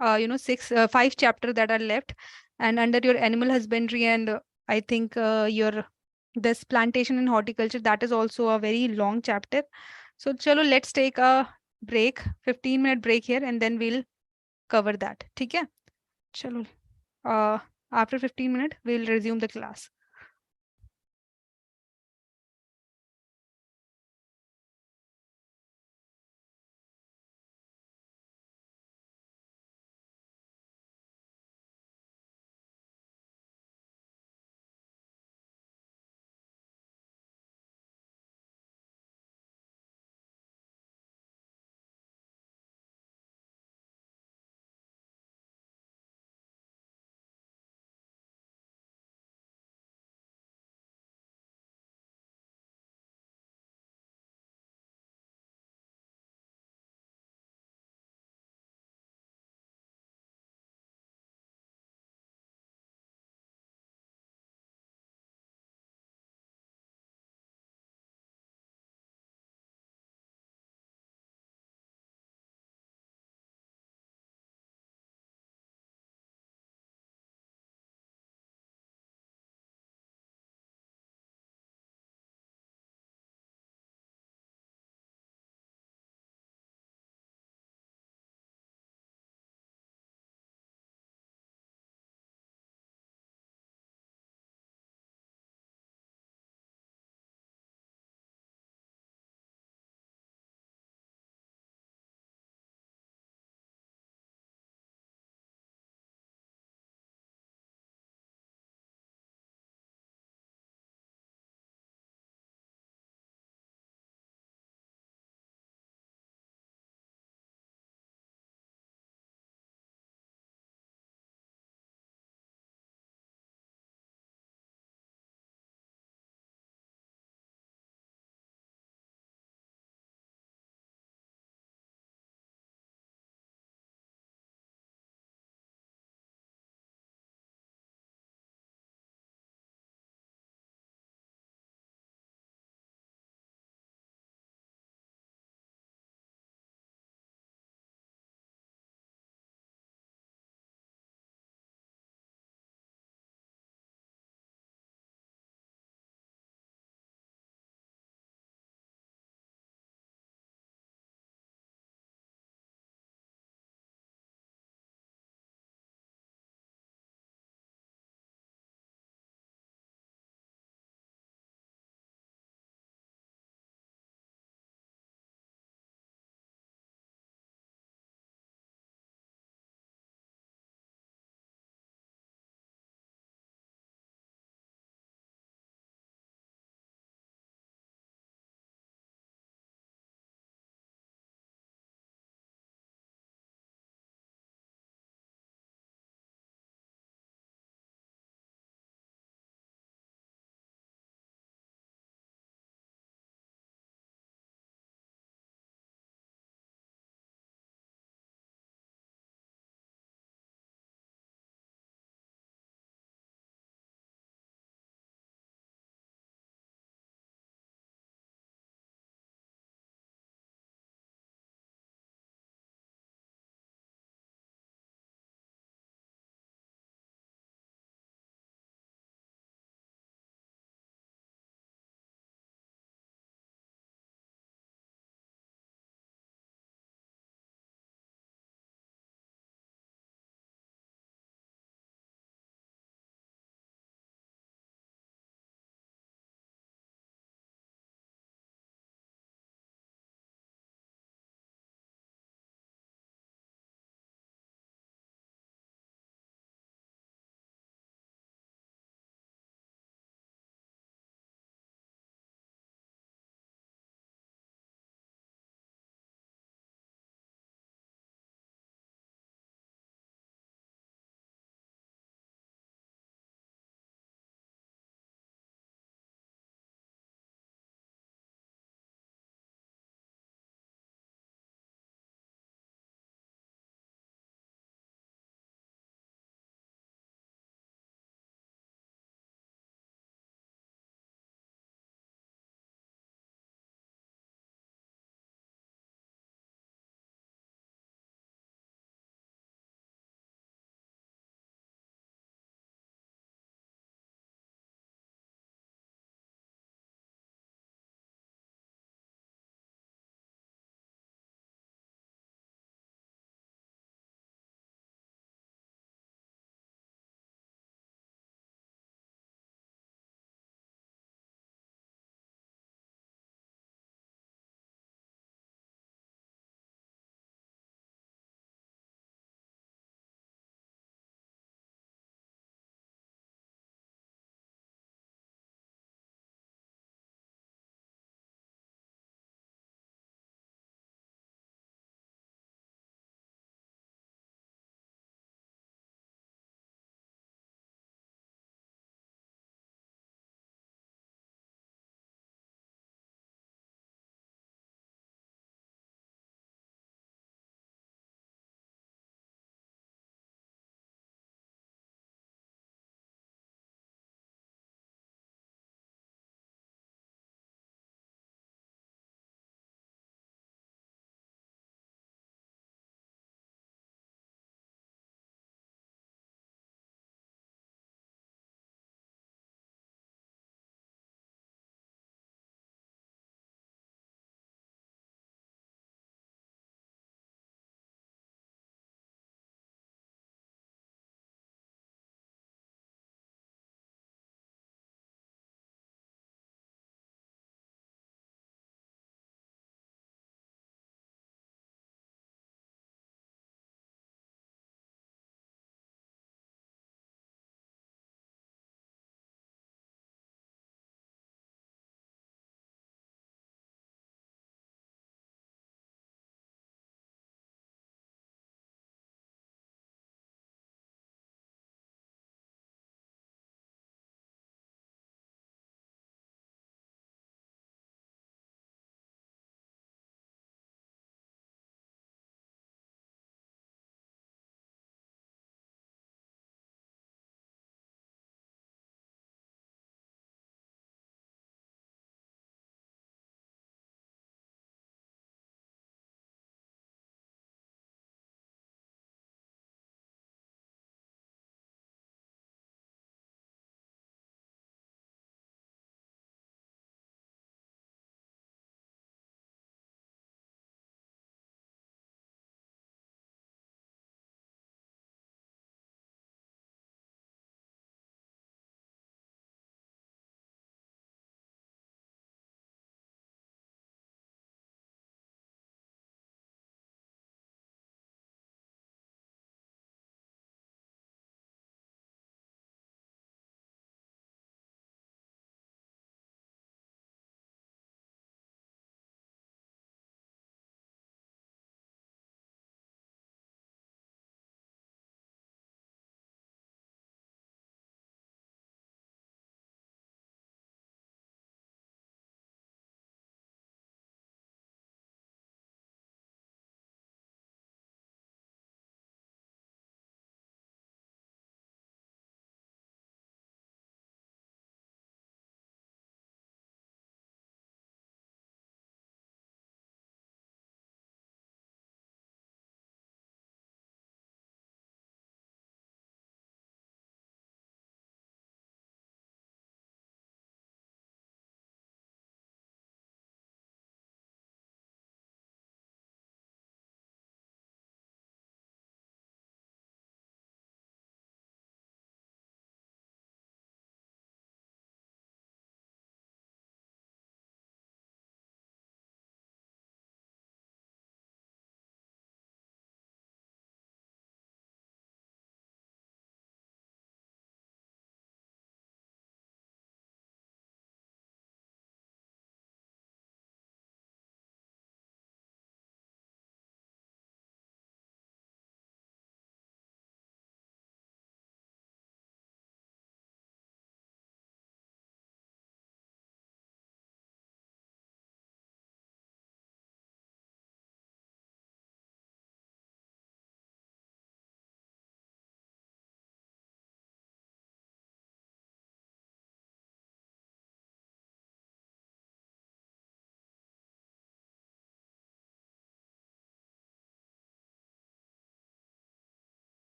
are five chapters that are left, and under your animal husbandry, and I think your this plantation and horticulture, that is also a very long chapter. So chalo, let's take a break, 15-minute break here, and then we'll cover that. ठीक है? चलो. After 15 minutes, we'll resume the class.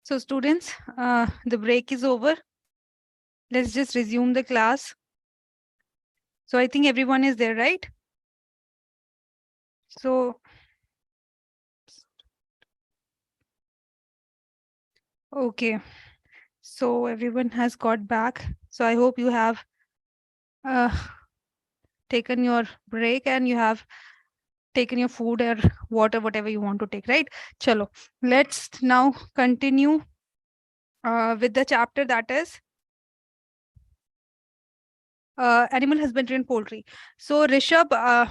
So students, the break is over. Let's just resume the class. So I think everyone is there, right? So, okay. So everyone has got back. So I hope you have uh, taken your break and you have taken your food or water, whatever you want to take, right? Chalo. Let's now continue with the chapter that is animal husbandry and poultry. So Rishabh,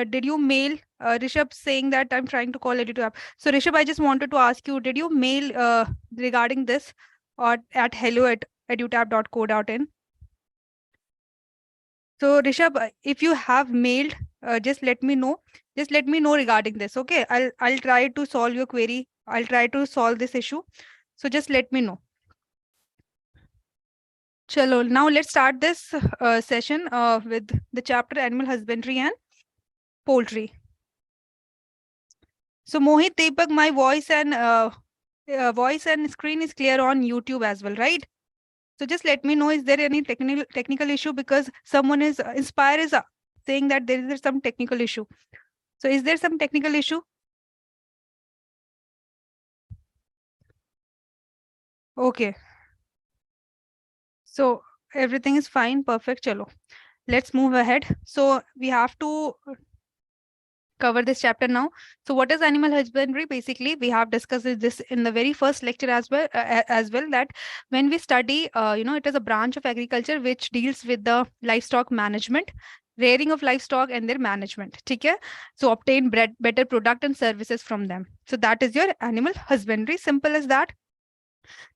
did you mail Rishabh saying that I'm trying to call EduTap? So Rishabh, I just wanted to ask you, did you mail regarding this or at hello@edutap.co.in? So Rishabh, if you have mailed, just let me know. Just let me know regarding this. Okay, I'll try to solve your query. I'll try to solve this issue. So just let me know. Chalo, now let's start this session with the chapter Animal Husbandry and Poultry. So Mohit, Deepak, my voice and screen is clear on YouTube as well, right? So just let me know, is there any technical issue, because someone is Inspire is saying that there is some technical issue. So is there some technical issue? Okay. So everything is fine. Perfect. Chalo. Let's move ahead. So we have to cover this chapter now. So what is animal husbandry? Basically, we have discussed this in the very first lecture as well, that when we study, it is a branch of agriculture which deals with the livestock management, rearing of livestock and their management. Okay? So obtain better product and services from them. So that is your animal husbandry. Simple as that.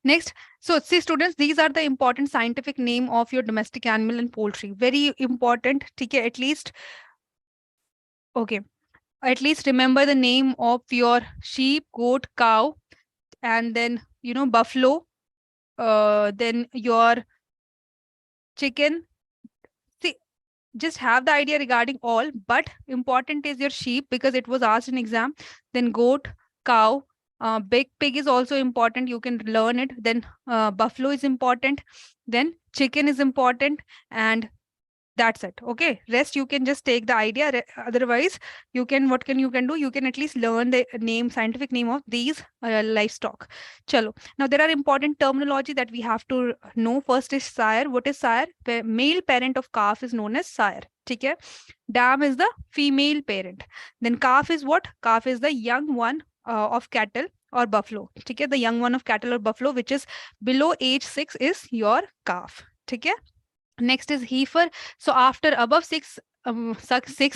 Next, so see students, these are the important scientific name of your domestic animal and poultry. Very important. Okay, at least, okay, at least remember the name of your sheep, goat, cow, and then buffalo, then your chicken. See, just have the idea regarding all, but important is your sheep because it was asked in exam. Then goat, cow, big pig is also important, you can learn it. Then buffalo is important, then chicken is important, and that's it. Okay, rest you can just take the idea. Otherwise, you can, what can you can do, you can at least learn the name, scientific name of these livestock. Chalo, now there are important terminology that we have to know. First is sire. What is sire? The male parent of calf is known as sire. Okay, dam is the female parent. Then calf is what? Calf is the young one of cattle or buffalo. Okay, the young one of cattle or buffalo which is below age 6 is your calf. Okay. Next is heifer. So after above 6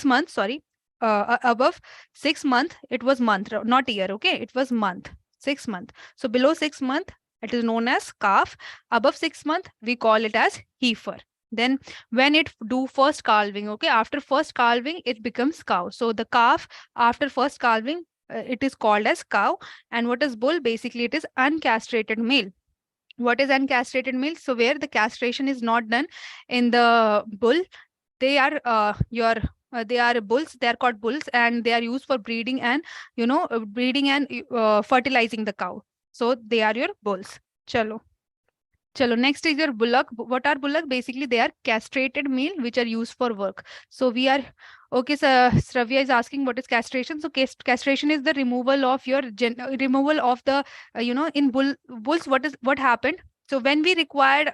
months, sorry, above 6 month, it was month, not year. Okay, it was month, 6 month. So below 6 month, it is known as calf. Above 6 month, we call it as heifer. Then when it do first calving, okay, after first calving, it becomes cow. So the calf after first calving, it is called as cow. And what is bull? Basically, it is uncastrated male. What is uncastrated male? So where the castration is not done in the bull, they are they are bulls. They are called bulls, and they are used for breeding and fertilizing the cow. So they are your bulls. Chalo. Chalo, next is your bullock. What are bullock? Basically, they are castrated male which are used for work. So we are, okay, so Sravya is asking what is castration. So castration is the removal of your removal of the, in bulls, what happened? So when we required,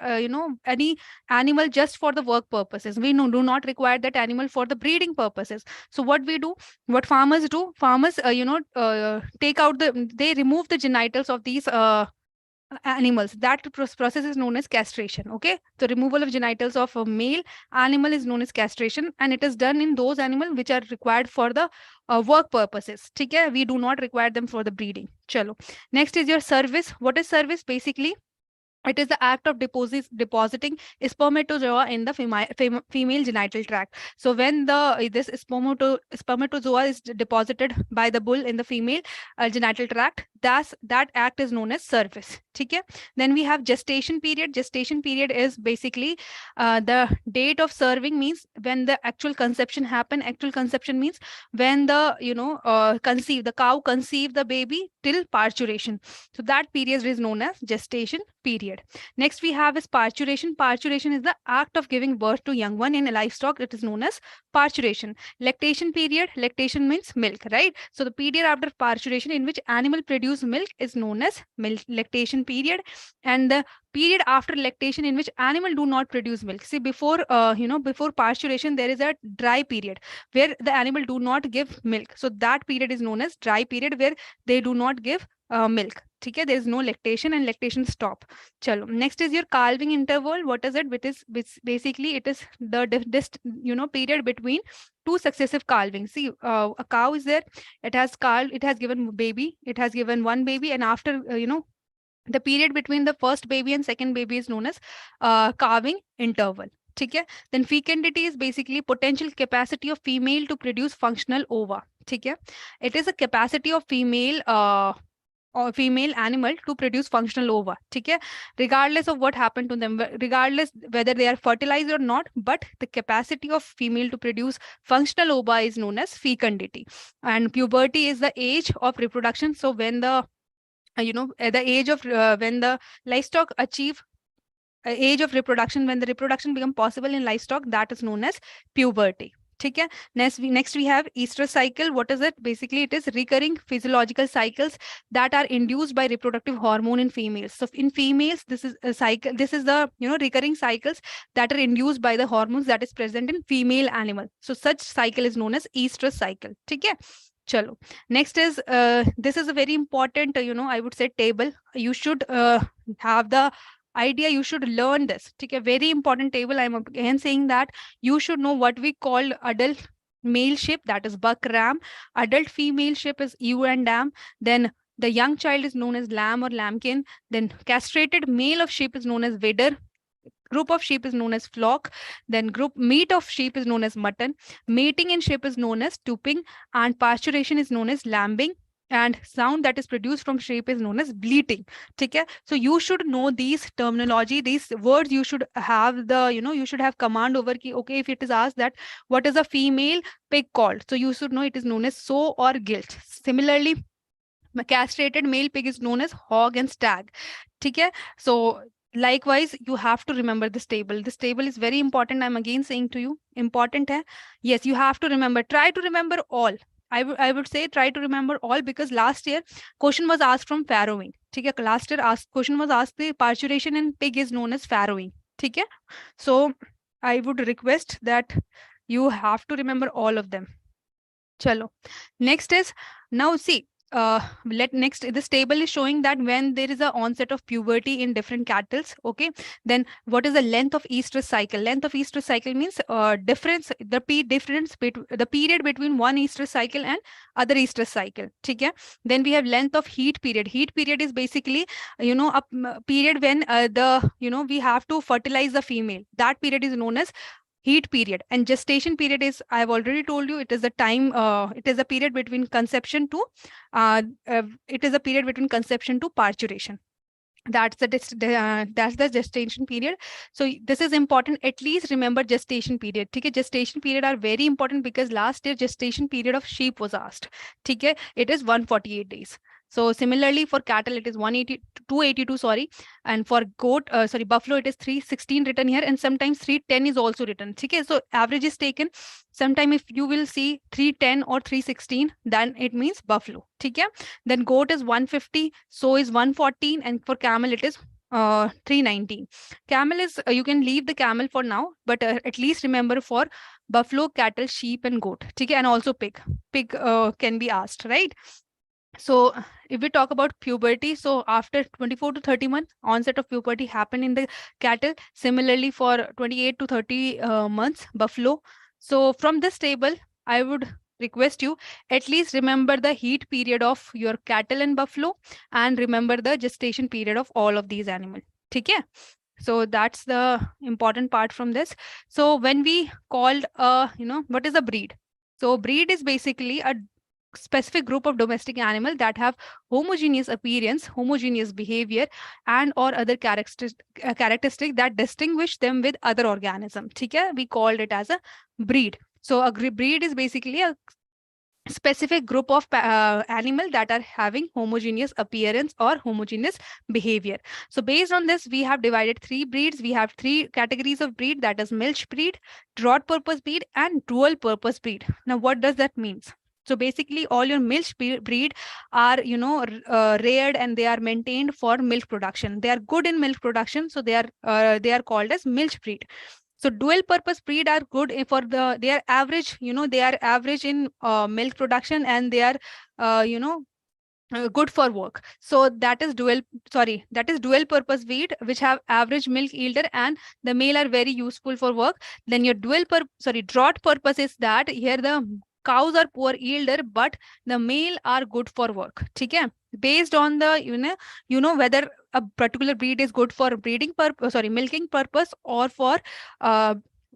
any animal just for the work purposes, we do not require that animal for the breeding purposes. So what we do, what farmers do, farmers, take out they remove the genitals of these animals. That process is known as castration. Okay, the removal of genitals of a male animal is known as castration, and it is done in those animals which are required for the work purposes. Okay, we do not require them for the breeding. Chalo, next is your service. What is service? Basically, It is the act of depositing spermatozoa in the female genital tract. So when this spermatozoa is deposited by the bull in the female genital tract, that act is known as cervix. Okay? Then we have gestation period. Gestation period is basically the date of serving, means when the actual conception happen. Actual conception means when the the cow conceive the baby till parturition. So that period is known as gestation period. Next we have is parturition. Parturition is the act of giving birth to young one in livestock. It is known as parturition. Lactation period. Lactation means milk, right? So the period after parturition in which animal produce milk is known as lactation period. And the period after lactation in which animal do not produce milk. See, before before parturition there is a dry period where the animal do not give milk. So that period is known as dry period, where they do not give milk. Okay, there is no lactation and lactation stop. Chalo. Next is your calving interval. What is it? Basically it is the period between two successive calving. See, a cow is there. It has calved. It has given baby. It has given one baby, and after the period between the first baby and second baby is known as calving interval. Okay? Then fecundity is basically potential capacity of female to produce functional ova. Okay? It is a capacity of female or female animal to produce functional ova. Okay? Regardless of what happened to them, regardless whether they are fertilized or not, but the capacity of female to produce functional ova is known as fecundity. And puberty is the age of reproduction. So when the at the age of when the livestock achieve age of reproduction, when the reproduction become possible in livestock, that is known as puberty. Okay? Next we have estrous cycle. What is it? Basically, it is recurring physiological cycles that are induced by reproductive hormone in females. So in females, this is a cycle. This is the recurring cycles that are induced by the hormones that is present in female animal. So such cycle is known as estrous cycle. Okay? Chalo. Next is this is a very important I would say table. You should have the idea, you should learn this. Okay, very important table. I'm again saying that you should know what we call adult male sheep, that is buck ram. Adult female sheep is ewe and dam. Then the young child is known as lamb or lambkin. Then castrated male of sheep is known as weder. Group of sheep is known as flock. Then group meat of sheep is known as mutton. Mating in sheep is known as stooping, and pasturation is known as lambing, and sound that is produced from sheep is known as bleating. Okay? So you should know these terminology, these words. You should have the you should have command over ki, okay, if it is asked that what is a female pig called, so you should know it is known as sow or gilt. Similarly, castrated male pig is known as hog and stag. Okay? So likewise, you have to remember this table. This table is very important. I'm again saying to you, important hai. Yes, you have to remember. Try to remember all. I would say try to remember all, because last year question was asked from farrowing. Okay? Last year question was asked, the parturition in pig is known as farrowing. Okay? So I would request that you have to remember all of them. Chalo. Next is, now see, this table is showing that when there is a onset of puberty in different cattle. Okay, then what is the length of estrous cycle? Length of estrous cycle means the period between one estrous cycle and other estrous cycle. Okay? Then we have length of heat period. Heat period is basically a period when we have to fertilize the female. That period is known as heat period. And gestation period is, I've already told you, it is the time, it is a period between conception to parturition. That's the gestation period. So this is important. At least remember gestation period. Okay? Gestation period are very important, because last year gestation period of sheep was asked. Okay? It is 148 days. So similarly for cattle, it is 282, sorry. And for buffalo, it is 316 written here, and sometimes 310 is also written. Okay? So average is taken. Sometime if you will see 310 or 316, then it means buffalo. Okay? Then goat is 150, so is 114, and for camel it is 319. Camel is, you can leave the camel for now, but at least remember for buffalo, cattle, sheep, and goat. Okay? And also pig. Pig can be asked, right? So if we talk about puberty, so after 24 to 30 months, onset of puberty happened in the cattle. Similarly for 28 to 30 months, buffalo. So from this table, I would request you at least remember the heat period of your cattle and buffalo, and remember the gestation period of all of these animals. ठीक है? So that's the important part from this. So when we called, what is a breed? So breed is basically a specific group of domestic animal that have homogeneous appearance, homogeneous behavior, and or other characteristic that distinguish them with other organism. ठीक है? We called it as a breed. So a breed is basically a specific group of animal that are having homogeneous appearance or homogeneous behavior. So based on this, we have divided three breeds. We have three categories of breed, that is milch breed, broad purpose breed, and dual purpose breed. Now, what does that means? So basically, all your milch breed are, reared and they are maintained for milk production. They are good in milk production, so they are called as milch breed. So dual purpose breed are good for they are average, they are average in milk production, and they are, good for work. So that is dual purpose breed, which have average milk yielder, and the male are very useful for work. Then your broad purpose is that here the cows are poor yielder, but the male are good for work. Okay, based on the whether a particular breed is good for milking purpose or for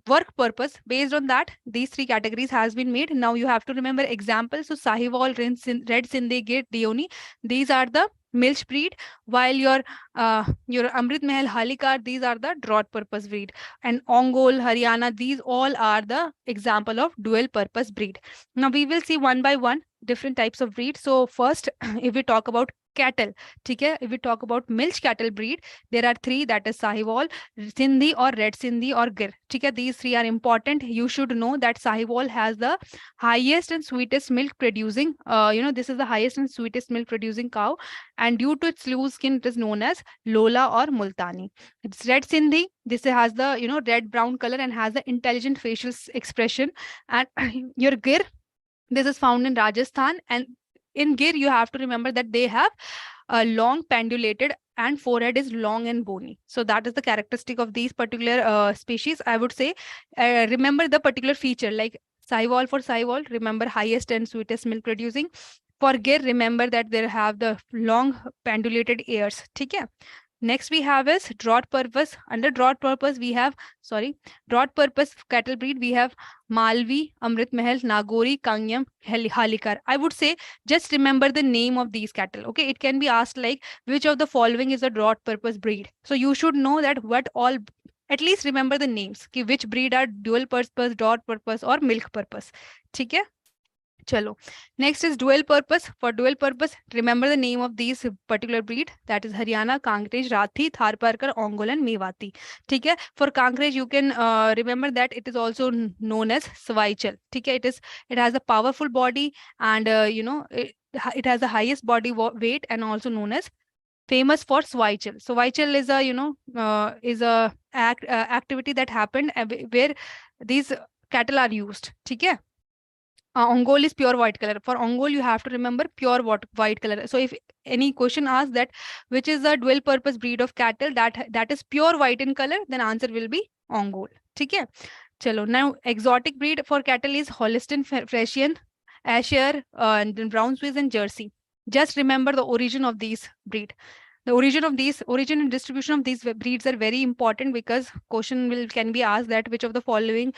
work purpose. Based on that, these three categories has been made. Now you have to remember examples. So Sahiwal, Red Sindhi, Gate, Deoni, these are the milch breed, while your Amrit Mahal, Halikar, these are the broad purpose breed, and Ongol, Haryana, these all are the example of dual purpose breed. Now we will see one by one different types of breed. So first, if we talk about cattle, okay, if we talk about milch cattle breed, there are three, that is Sahiwal, Sindhi or Red Sindhi or Gir. Okay, these three are important. You should know that Sahiwal has the highest and sweetest milk producing, this is the highest and sweetest milk producing cow, and due to its loose skin, it is known as Lola or Multani. It's Red Sindhi. This has the, red brown color and has the intelligent facial expression. And your Gir, this is found in Rajasthan, and in Gir, you have to remember that they have a long pendulated and forehead is long and bony. So that is the characteristic of these particular species. I would say, remember the particular feature, like Sahiwal, for Sahiwal, remember highest and sweetest milk producing. For Gir, remember that they have the long pendulated ears. Okay. Next we have is broad purpose. Under broad purpose, we have, broad purpose cattle breed, we have Malvi, Amrit Mahal, Nagori, Kangyam, Halikar. I would say just remember the name of these cattle. Okay, it can be asked like which of the following is a broad purpose breed. So you should know that what all, at least remember the names, ki which breed are dual purpose, broad purpose or milk purpose. Okay. Chalo. Next is dual purpose. For dual purpose, remember the name of these particular breed, that is Haryana, Kankrej, Rathi, Tharparkar, Ongol, and Mewati. Okay. For Kankrej, you can remember that it is also known as Swaichal. Okay. It has a powerful body, and it has the highest body weight, and also known as famous for Swaichal. So Swaichal is a activity that happened where these cattle are used. Okay. Ongol is pure white color. For Ongol, you have to remember pure white color. So if any question asks that which is the dual purpose breed of cattle that is pure white in color, then answer will be Ongol. Okay. Chalo. Now exotic breed for cattle is Holstein Friesian, Ayrshire, and then Brown Swiss and Jersey. Just remember the origin of these breed. The origin and distribution of these breeds are very important, because question can be asked that which of the following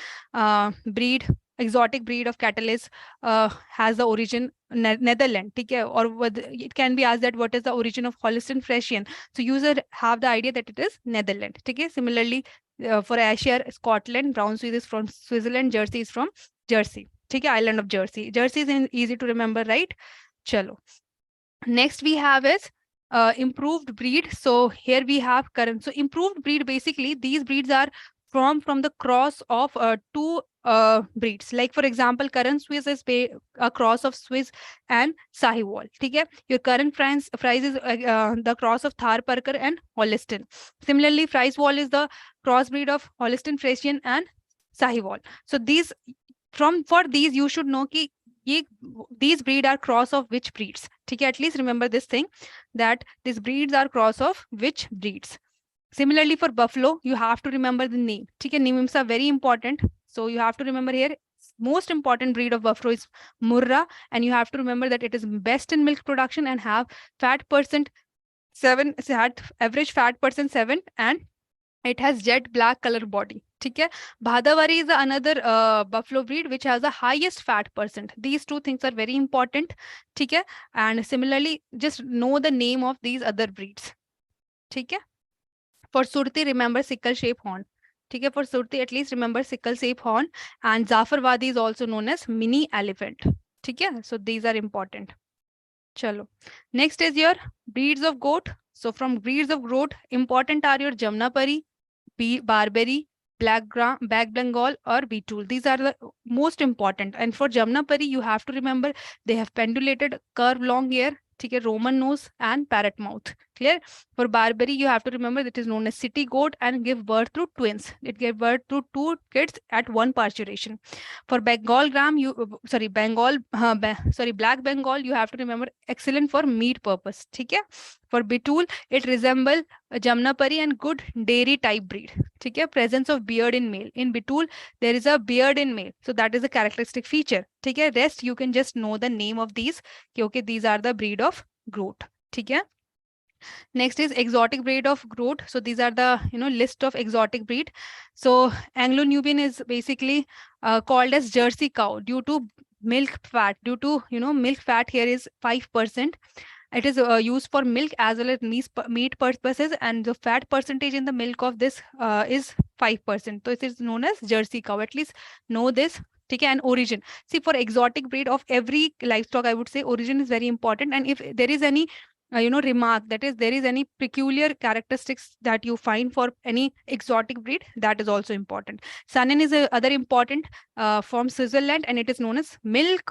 exotic breed of cattle is has the origin Netherlands, okay? Or it can be asked that what is the origin of Holstein Friesian. So user have the idea that it is Netherlands, okay? Similarly, for Ayrshire, Scotland, Brown Swiss is from Switzerland, Jersey is from Jersey, okay? Island of Jersey. Jersey is easy to remember, right? Chalo. Next we have is improved breed. So here we have current. So improved breed, basically these breeds are from the cross of two breeds. Like for example, current Swiss is a cross of Swiss and Sahiwal. Okay? Your current Fries is the cross of Tharparkar and Holstein. Similarly, Frieswall is the crossbreed of Holstein Friesian and Sahiwal. So for these you should know ki these breed are cross of which breeds. Okay? At least remember this thing, that these breeds are cross of which breeds. Similarly, for buffalo, you have to remember the name. Okay? Names are very important. So you have to remember here, most important breed of buffalo is Murrah, and you have to remember that it is best in milk production and have fat percent 7 average fat percent 7 and it has jet black color body. ठीक है. Bhadavari is another buffalo breed which has the highest fat percent. These two things are very important. ठीक है. And similarly, just know the name of these other breeds. ठीक है. For Surti, remember sickle shape horn. ठीक है. For Surti, at least remember sickle shape horn. And Zafarwadi is also known as mini elephant. ठीक है. So these are important. Chalo. Next is your breeds of goat. So from breeds of goat, important are your Jamnapari, Barbary, Black Bengal, or Beetle. These are the most important. And for Jamnapari, you have to remember they have pendulated, curved, long hair, ठीक है, Roman nose and parrot mouth. Clear? For Barbary, you have to remember that it is known as city goat and give birth to twins. It gave birth to 2 kids at one parturition. For Bengal gram, Black Bengal, you have to remember excellent for meat purpose. ठीक है? For Beetle, it resemble Jamnapari and good dairy type breed. ठीक है? Presence of beard in male. In Beetle, there is a beard in male. So that is a characteristic feature. ठीक है? Rest, you can just know the name of these. Okay, these are the breed of goat. ठीक है? Next is exotic breed of goat. So these are the list of exotic breed. So Anglo-Nubian is basically called as Jersey cow due to milk fat. Due to milk fat here is 5%. It is used for milk as well as meat purposes, and the fat percentage in the milk of this is 5%. So it is known as Jersey cow. At least know this. Okay, and origin. See, for exotic breed of every livestock, I would say origin is very important. And if there is any remark, that is there is any peculiar characteristics that you find for any exotic breed, that is also important. Saanen is a other important from Switzerland, and it is known as milk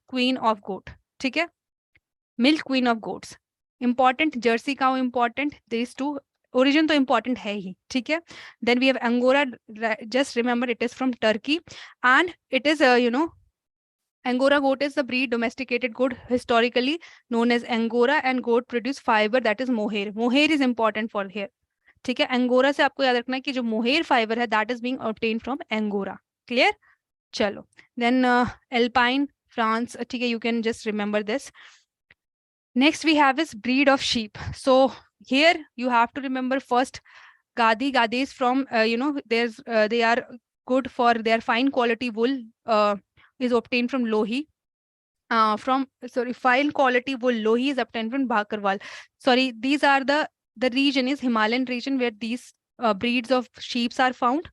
queen of goat. ठीक है? Milk queen of goats. Important. Jersey cow important. These two. Origin तो important है ही. ठीक है? Then we have Angora. Just remember it is from Turkey, and it is Angora goat is the breed domesticated goat historically known as Angora, and goat produce fiber that is mohair. Mohair is important for here. ठीक है? Angora से आपको याद रखना है कि जो mohair fiber है that is being obtained from Angora. Clear? चलो. Then Alpine, France. ठीक है? You can just remember this. Next we have is breed of sheep. So here you have to remember first Gadi. Gadi is from they are good for their fine quality wool is obtained from Lohi. Fine quality wool Lohi is obtained from Bhakarwal. Sorry, these are the region is Himalayan region where these breeds of sheep are found,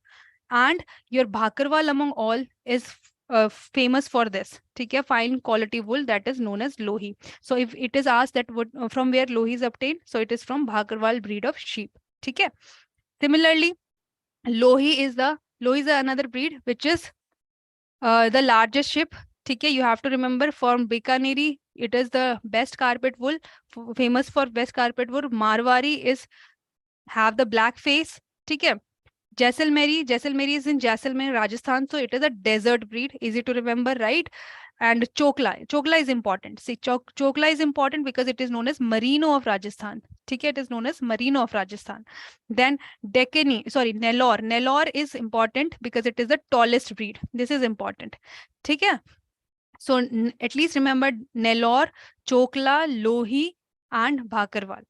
and your Bhakarwal among all is famous for this. ठीक है? Fine quality wool that is known as Lohi. So if it is asked that from where Lohi is obtained, so it is from Bhakarwal breed of sheep. ठीक है? Similarly, Lohi is another breed which is the largest sheep. ठीक है? You have to remember from Bikaneri, it is the best carpet wool, famous for best carpet wool. Marwari is have the black face. ठीक है? Jaisalmeri is in Jaisalmer, Rajasthan. So it is a desert breed. Easy to remember, right? And Chokla is important. See, Chokla is important because it is known as Merino of Rajasthan. ठीक है? It is known as Merino of Rajasthan. Then Nellore. Nellore is important because it is the tallest breed. This is important. ठीक है? So at least remember Nellore, Chokla, Lohi, and Bhakarwal.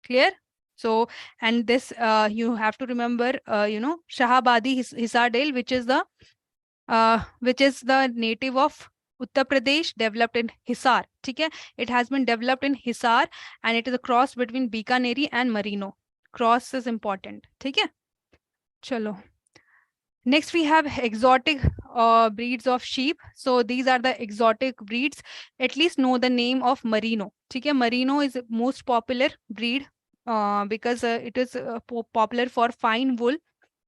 Clear? So, and this you have to remember, Shahabadi Hisardale, which is the native of Uttar Pradesh, developed in Hisar. ठीक है? It has been developed in Hisar, and it is a cross between Bikaneri and Merino. Cross is important. ठीक है? चलो. Next, we have exotic breeds of sheep. So these are the exotic breeds. At least know the name of Merino. ठीक है? Merino is most popular breed. Because it is popular for fine wool.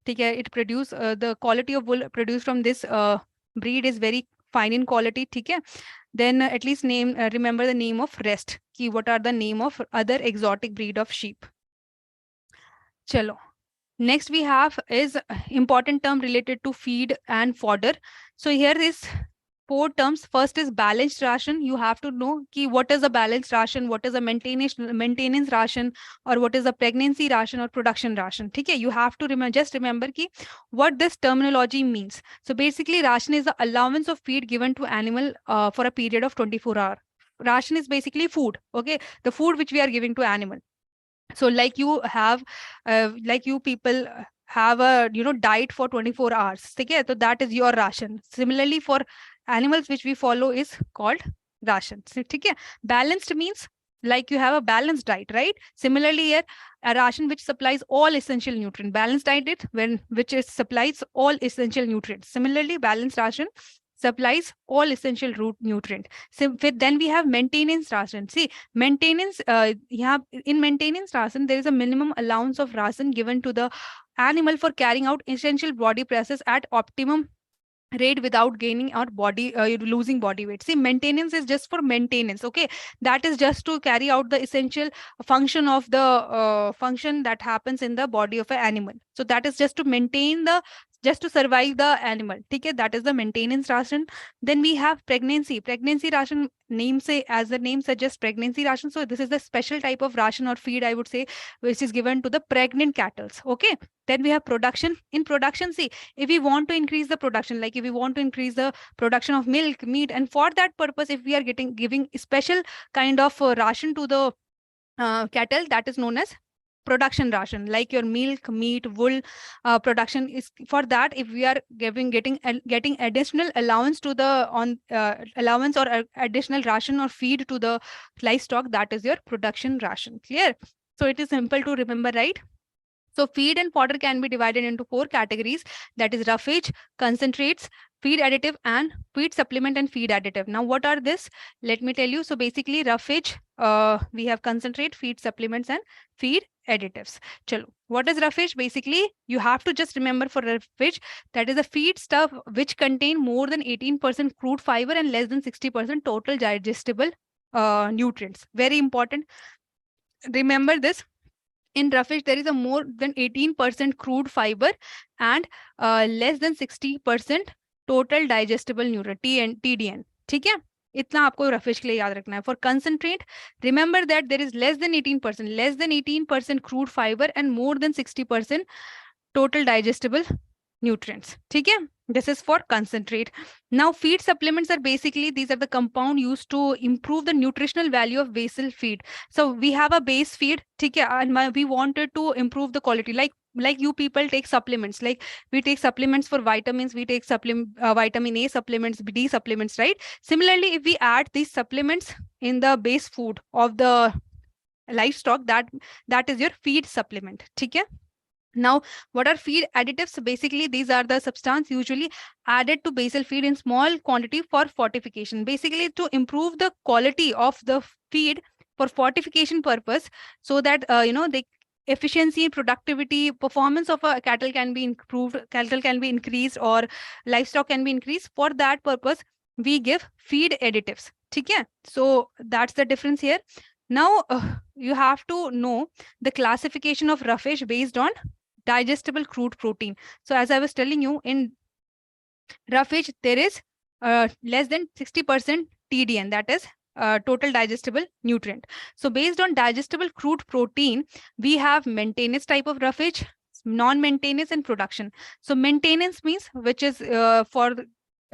ठीक है? It produce the quality of wool produced from this breed is very fine in quality. ठीक है? Then at least remember the name of rest. कि what are the name of other exotic breed of sheep. चलो. Next we have is important term related to feed and fodder. So here is 4 terms. First is balanced ration. You have to know ki what is a balanced ration, what is a maintenance ration, or what is a pregnancy ration or production ration. ठीक है? You have to remember ki what this terminology means. So basically ration is the allowance of feed given to animal for a period of 24 hours. Ration is basically food. Okay, the food which we are giving to animal. So like you have like you people have a diet for 24 hours, okay? So that is your ration. Similarly for animals which we follow is called ration, okay? Balanced means like you have a balanced diet, right? Similarly here, a ration which supplies all essential nutrients. Balanced diet it when which is supplies all essential nutrients. Similarly balanced ration supplies all essential root nutrient. So then we have maintenance ration. See, maintenance, in maintenance ration, there is a minimum allowance of ration given to the animal for carrying out essential body process at optimum rate without gaining or body losing body weight. See, maintenance is just for maintenance, okay? That is just to carry out the essential function of the function that happens in the body of an animal. So that is just to maintain the, just to survive the animal, okay? That is the maintenance ration. Then we have pregnancy ration. Name say, as the name suggests, pregnancy ration. So this is the special type of ration or feed, I would say, which is given to the pregnant cattle, okay? Then we have production. In production, see, if we want to increase the production, like if we want to increase the production of milk, meat, and for that purpose, if we are giving special kind of ration to the cattle, that is known as production ration. Like your milk, meat, wool production is for that. If we are getting additional allowance to the allowance or additional ration or feed to the livestock, that is your production ration. Clear? So it is simple to remember, right? So feed and fodder can be divided into 4 categories, that is roughage, concentrates, feed additive, and feed supplement and feed additive. Now what are this? Let me tell you. So basically roughage, we have concentrate, feed supplements, and feed additives. Chalo. What is roughage? Basically, you have to just remember for roughage, that is a feed stuff which contain more than 18% crude fiber and less than 60% total digestible nutrients. Very important. Remember this. In roughage, there is a more than 18% crude fiber and less than 60% total digestible nutrient, TDN. ठीक है? इतना आपको roughage के लिए याद रखना है. For concentrate, remember that there is less than 18% crude fiber and more than 60% total digestible nutrients. ठीक है? This is for concentrate. Now, feed supplements are basically, these are the compound used to improve the nutritional value of basal feed. So we have a base feed, okay, and we wanted to improve the quality. Like you people take supplements, like we take supplements for vitamins, we take vitamin A supplements, D supplements, right? Similarly, if we add these supplements in the base food of the livestock, that is your feed supplement, okay? Now, what are feed additives? Basically, these are the substance usually added to basal feed in small quantity for fortification. Basically, to improve the quality of the feed for fortification purpose, so that the efficiency, productivity, performance of a cattle can be improved, cattle can be increased, or livestock can be increased. For that purpose, we give feed additives. Okay? So that's the difference here. Now, you have to know the classification of roughage based on digestible crude protein. So as I was telling you, in roughage, there is less than 60% TDN, that is total digestible nutrient. So based on digestible crude protein, we have maintenance type of roughage, non-maintenance, and production. So maintenance means which is for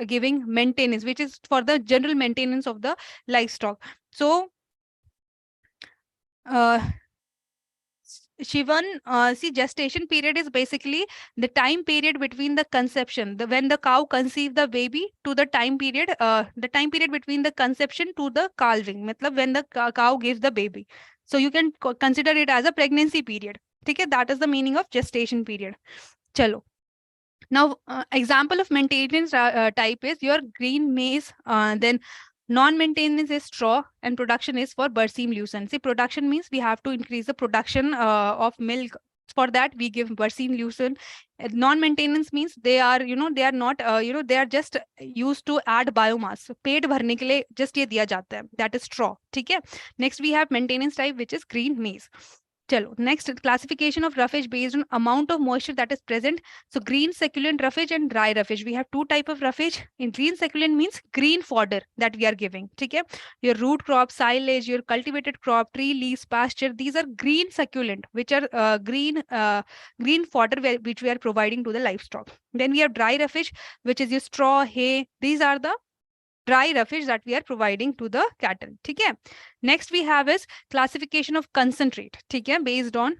giving maintenance, which is for the general maintenance of the livestock. So Shivan, see, gestation period is basically the time period between the conception, when the cow conceives the baby, to the time period between the conception to the calving, matlab when the cow gives the baby. So you can consider it as a pregnancy period. Okay, that is the meaning of gestation period. Chalo. Now, example of maintenance type is your green maize, then non-maintenance is straw, and production is for Berseem lucerne. See, production means we have to increase the production of milk. For that, we give Berseem lucerne. Non-maintenance means they are, they are not, they are just used to add biomass. पेट भरने के लिए just ये दिया जाता है. That is straw. ठीक है? Next, we have maintenance type, which is green maize. Chalo. Next, classification of roughage based on amount of moisture that is present. So green succulent roughage and dry roughage. We have two type of roughage. In green succulent means green fodder that we are giving. Okay? Your root crop, silage, your cultivated crop, tree leaves, pasture. These are green succulent, which are green fodder which we are providing to the livestock. Then we have dry roughage, which is your straw, hay. These are the dry roughage that we are providing to the cattle. Okay. Next we have is classification of concentrate. Okay, based on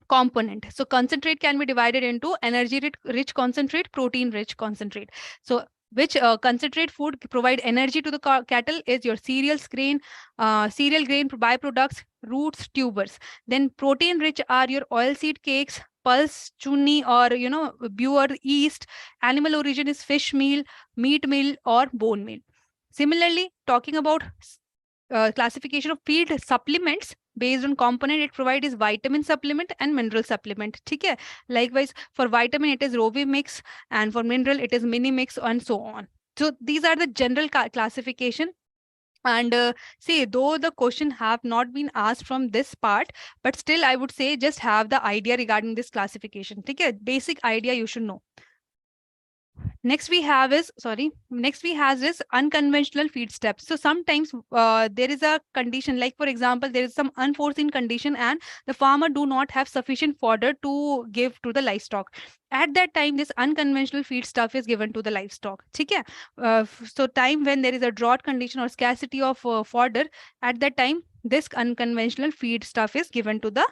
component. So concentrate can be divided into energy rich concentrate, protein rich concentrate. So which concentrate food provide energy to the cattle is your cereal grain byproducts, roots, tubers. Then protein rich are your oil seed cakes, pulse, chunni, or buer, yeast. Animal origin is fish meal, meat meal, or bone meal. Similarly, talking about classification of feed supplements based on component it provides is vitamin supplement and mineral supplement. Okay. Likewise, for vitamin it is Rovi mix, and for mineral it is mini mix, and so on. So these are the general classification. And see, though the question have not been asked from this part, but still I would say just have the idea regarding this classification. Okay, basic idea you should know. Next we have is, next we has this unconventional feed steps. So sometimes there is a condition, like for example, there is some unforeseen condition and the farmer do not have sufficient fodder to give to the livestock. At that time, this unconventional feed stuff is given to the livestock. Okay? So time when there is a drought condition or scarcity of fodder, at that time, this unconventional feed stuff is given to the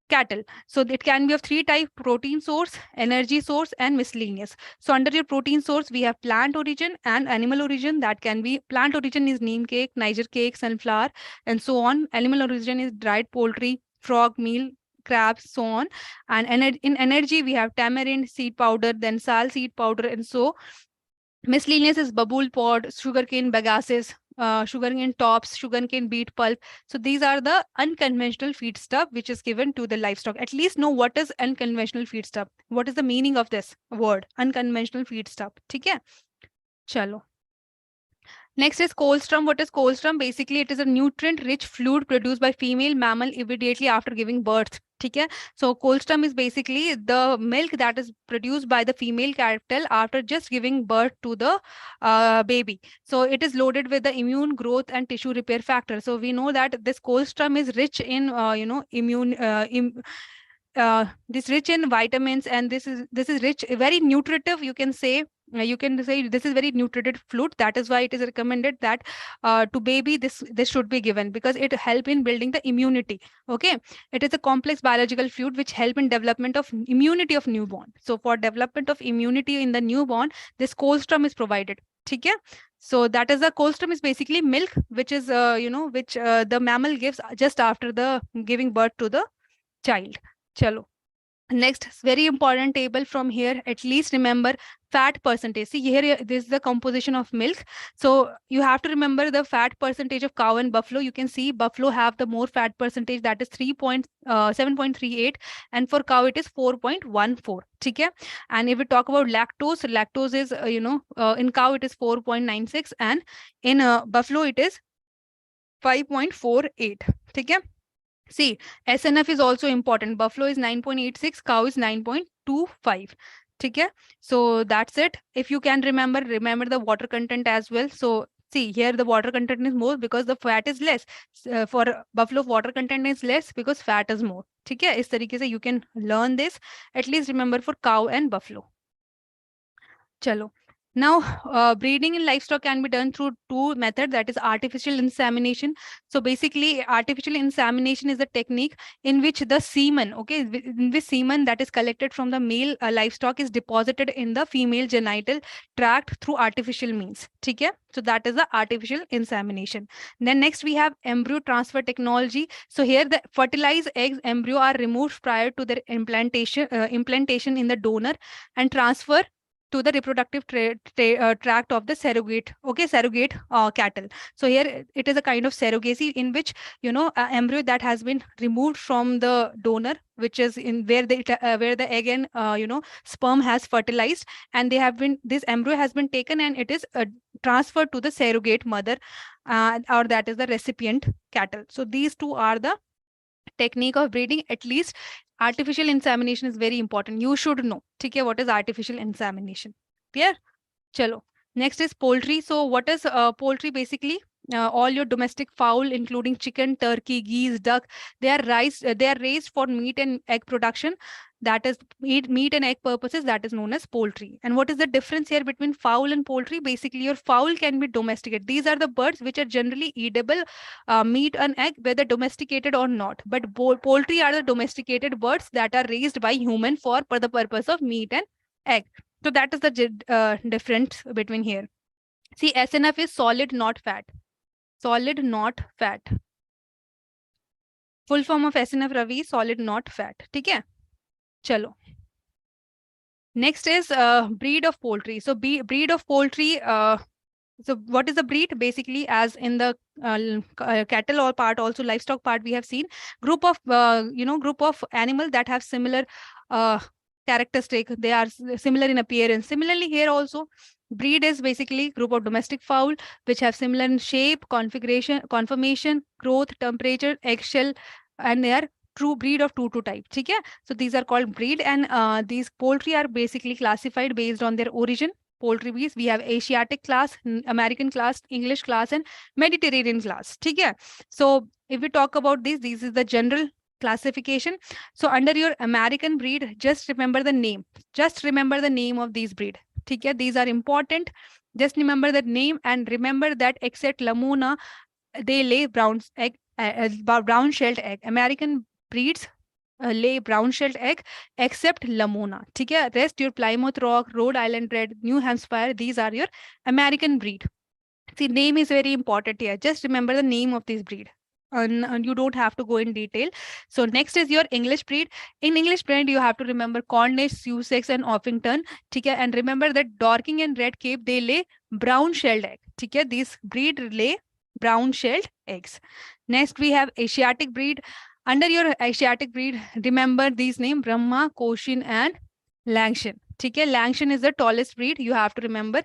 cattle. So it can be of three types: protein source, energy source, and miscellaneous. So under your protein source, we have plant origin and animal origin. That can be plant origin is neem cake, Niger cake, sunflower, and so on. Animal origin is dried poultry, frog meal, crabs, so on. And in energy, we have tamarind seed powder, then sal seed powder, and so miscellaneous is babul pod, sugarcane bagasse, sugarcane tops, sugarcane beet pulp. So these are the unconventional feed stuff which is given to the livestock. At least know what is unconventional feed stuff. What is the meaning of this word, unconventional feed stuff? Okay? Chalo. Next is colostrum. What is colostrum? Basically, it is a nutrient-rich fluid produced by female mammal immediately after giving birth. Okay? So colostrum is basically the milk that is produced by the female cattle after just giving birth to the baby. So it is loaded with the immune growth and tissue repair factor. So we know that this colostrum is rich in this rich in vitamins, and this is rich, very nutritive, you can say. You can say this is very nutritive fluid. That is why it is recommended that to baby this should be given, because it help in building the immunity. Okay, it is a complex biological fluid which help in development of immunity of newborn. So for development of immunity in the newborn, this colostrum is provided. Okay, so that is the colostrum is basically milk which is which the mammal gives just after the giving birth to the child. Chalo. Next, very important table from here. At least remember fat percentage. See here, this is the composition of milk. So you have to remember the fat percentage of cow and buffalo. You can see buffalo have the more fat percentage, that is 7.38, and for cow it is 4.14. Okay? And if we talk about lactose is in cow it is 4.96, and in buffalo it is 5.48. Okay? See, SNF is also important. Buffalo is 9.86, cow is 9.25. Okay, so that's it. If you can remember the water content as well. So see here the water content is more because the fat is less. For buffalo, water content is less because fat is more. Okay, इस तरीके से you can learn this. At least remember for cow and buffalo. Chalo. Now, breeding in livestock can be done through two methods, that is artificial insemination. So basically, artificial insemination is a technique in which the semen, okay, in which semen that is collected from the male livestock is deposited in the female genital tract through artificial means. Okay? So that is the artificial insemination. Then next we have embryo transfer technology. So here the fertilized eggs embryo are removed prior to their implantation in the donor and transfer to the reproductive tract of the surrogate cattle. So here it is a kind of surrogacy in which embryo that has been removed from the donor, which is in where the egg and sperm has fertilized, and this embryo has been taken and it is transferred to the surrogate mother, or that is the recipient cattle. So these two are the technique of breeding. At least artificial insemination is very important. You should know. Okay, what is artificial insemination? Clear? Chalo. Next is poultry. So what is poultry basically? all your domestic fowl, including chicken, turkey, geese, duck, they are raised for meat and egg production. That is meat and egg purposes. That is known as poultry. And what is the difference here between fowl and poultry? Basically, your fowl can be domesticated. These are the birds which are generally eatable, meat and egg, whether domesticated or not. But poultry are the domesticated birds that are raised by human for the purpose of meat and egg. So that is the difference between here. See, SNF is solid, not fat. Solid, not fat. Full form of SNF, Ravi, solid, not fat. ठीक है? चलो. Next is breed of poultry. So breed of poultry. So what is the breed? Basically, as in the cattle or part, also livestock part, we have seen group of group of animals that have similar characteristic. They are similar in appearance. Similarly, here also, breed is basically group of domestic fowl which have similar in shape, configuration, conformation, growth, temperature, eggshell, and they are true breed of two type. Okay? So these are called breed, and these poultry are basically classified based on their origin. Poultry bees, we have Asiatic class, American class, English class, and Mediterranean class. Okay? So if we talk about this is the general classification. So under your American breed, just remember the name. Just remember the name of these breed. Okay? These are important. Just remember that name, and remember that except Lamuna, they lay brown shelled egg. American breeds lay brown shelled egg except Lamona. ठीक है? Rest your Plymouth Rock, Rhode Island Red, New Hampshire, these are your American breed. See, name is very important here. Just remember the name of this breed. And you don't have to go in detail. So next is your English breed. In English breed, you have to remember Cornish, Sussex, and Orpington. Okay? And remember that Dorking and Red Cape, they lay brown shelled egg. Okay? These breed lay brown shelled eggs. Next, we have Asiatic breed. Under your Asiatic breed, remember these names: Brahma, Cochin, and Langshan. Okay? Langshan is the tallest breed. You have to remember.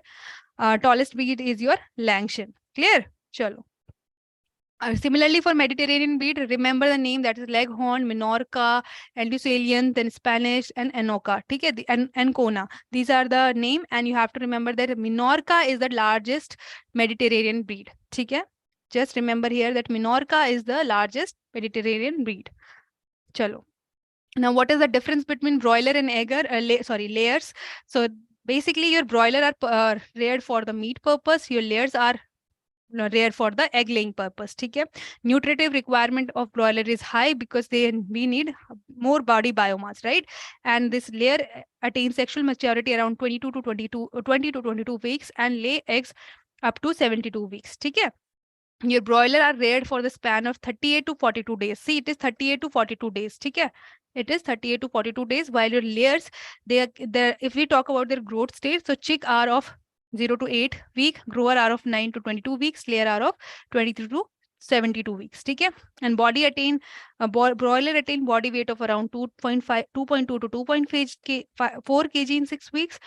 Tallest breed is your Langshan. Clear? Chalo. Similarly, for Mediterranean breed, remember the name, that is Leghorn, Minorca, Andalusian, then Spanish, and Enoca. Okay? And Ancona. These are the name, and you have to remember that Minorca is the largest Mediterranean breed. Okay? Just remember here that Minorca is the largest Mediterranean breed. Chalo. Now, what is the difference between broiler and layers? So basically, your broiler are reared for the meat purpose. Your layers are reared for the egg laying purpose. Okay? Nutritive requirement of broiler is high because we need more body biomass, right? And this layer attains sexual maturity around 20 to 22 weeks and lay eggs up to 72 weeks. Okay? Your broiler are reared for the span of 38 to 42 days. See, it is 38 to 42 days. Okay? It is 38 to 42 days, while your layers, if we talk about their growth stage, so chick are of 0 to 8 week, grower are of 9 to 22 weeks, layer are of 23 to 72 weeks. Okay? And broiler attain body weight of around 2.2 to 2.4 kg in 6 weeks,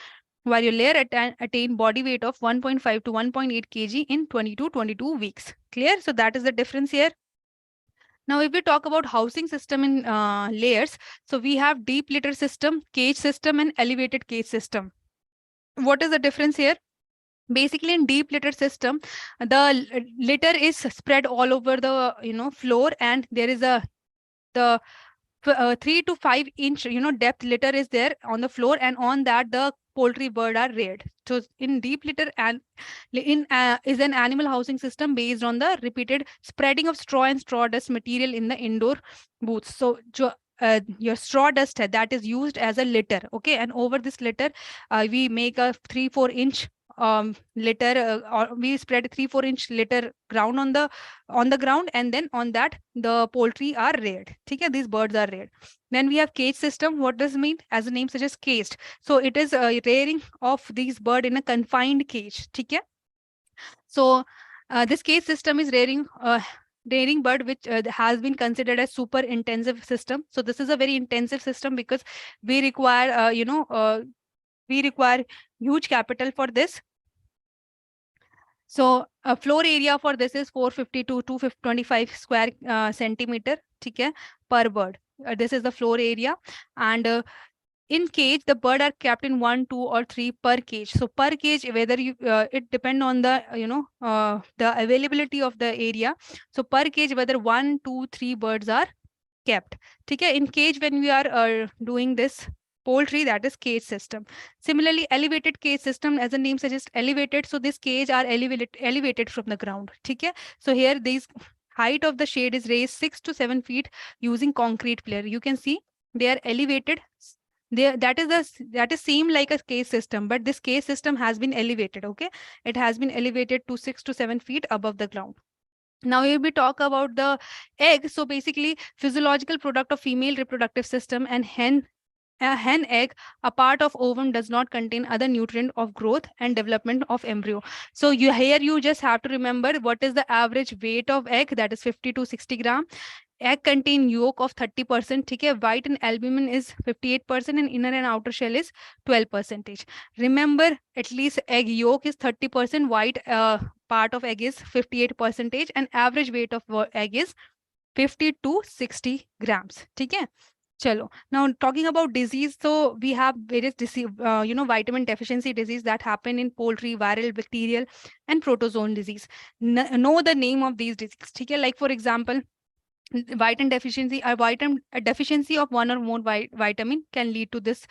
while your layer attain body weight of 1.5 to 1.8 kg in 20 to 22 weeks. Clear? So that is the difference here. Now, if we talk about housing system in layers, so we have deep litter system, cage system, and elevated cage system. What is the difference here? Basically, in deep litter system, the litter is spread all over the floor, and there is the 3 to 5 inch depth litter is there on the floor, and on that the poultry bird are reared. So in deep litter and is an animal housing system based on the repeated spreading of straw and straw dust material in the indoor booths. So your straw dust that is used as a litter. Okay? And over this litter, we make a 3-4 inch litter, or we spread 3-4 inch litter ground on the ground, and then on that the poultry are reared. Okay? These birds are reared. Then we have cage system. What does it mean? As the name suggests, caged. So it is rearing of these bird in a confined cage. Okay? So this cage system is rearing bird which has been considered as super intensive system. So this is a very intensive system because we require huge capital for this. So floor area for this is 450 to 225 square centimeter, okay, per bird. This is the floor area, and in cage, the bird are kept in 1, 2, or 3 per cage. So per cage, whether you it depend on the the availability of the area. So per cage, whether 1, 2, 3 birds are kept. Okay, in cage, when we are doing this poultry, that is cage system. Similarly, elevated cage system, as the name suggests, elevated. So this cage are elevated from the ground. Okay, so here these height of the shade is raised 6 to 7 feet using concrete pillar. You can see they are elevated. That is same like a cage system, but this cage system has been elevated. Okay, it has been elevated to 6 to 7 feet above the ground. Now, if we talk about the egg, so basically physiological product of female reproductive system, and a hen egg, a part of ovum, does not contain other nutrient of growth and development of embryo. So you just have to remember what is the average weight of egg, that is 50 to 60 gram. Egg contain yolk of 30%. Okay, white and albumin is 58%, and inner and outer shell is 12%. Remember, at least egg yolk is 30%, white part of egg is 58%, and average weight of egg is 50 to 60 grams. Okay. Chalo. Now talking about disease, so we have various disease, vitamin deficiency disease that happen in poultry, viral, bacterial, and protozoan disease. Know the name of these diseases. Okay, like for example, vitamin deficiency, a deficiency of one or more vitamin can lead to this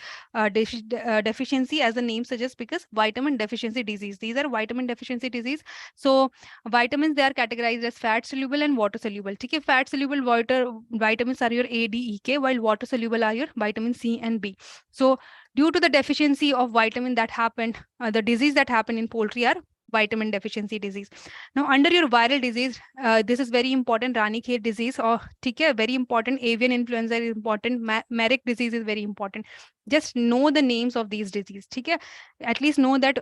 deficiency, as the name suggests, because vitamin deficiency disease, these are vitamin deficiency disease. So vitamins, they are categorized as fat soluble and water soluble. Okay, fat soluble vitamins are your A, D, E, K, while water soluble are your vitamin C and B. So due to the deficiency of vitamin that happened, the disease that happened in poultry are vitamin deficiency disease. Now, under your viral disease, this is very important. Ranikhet disease, or very important. Avian influenza is important. Merrick disease is very important. Just know the names of these diseases. At least know that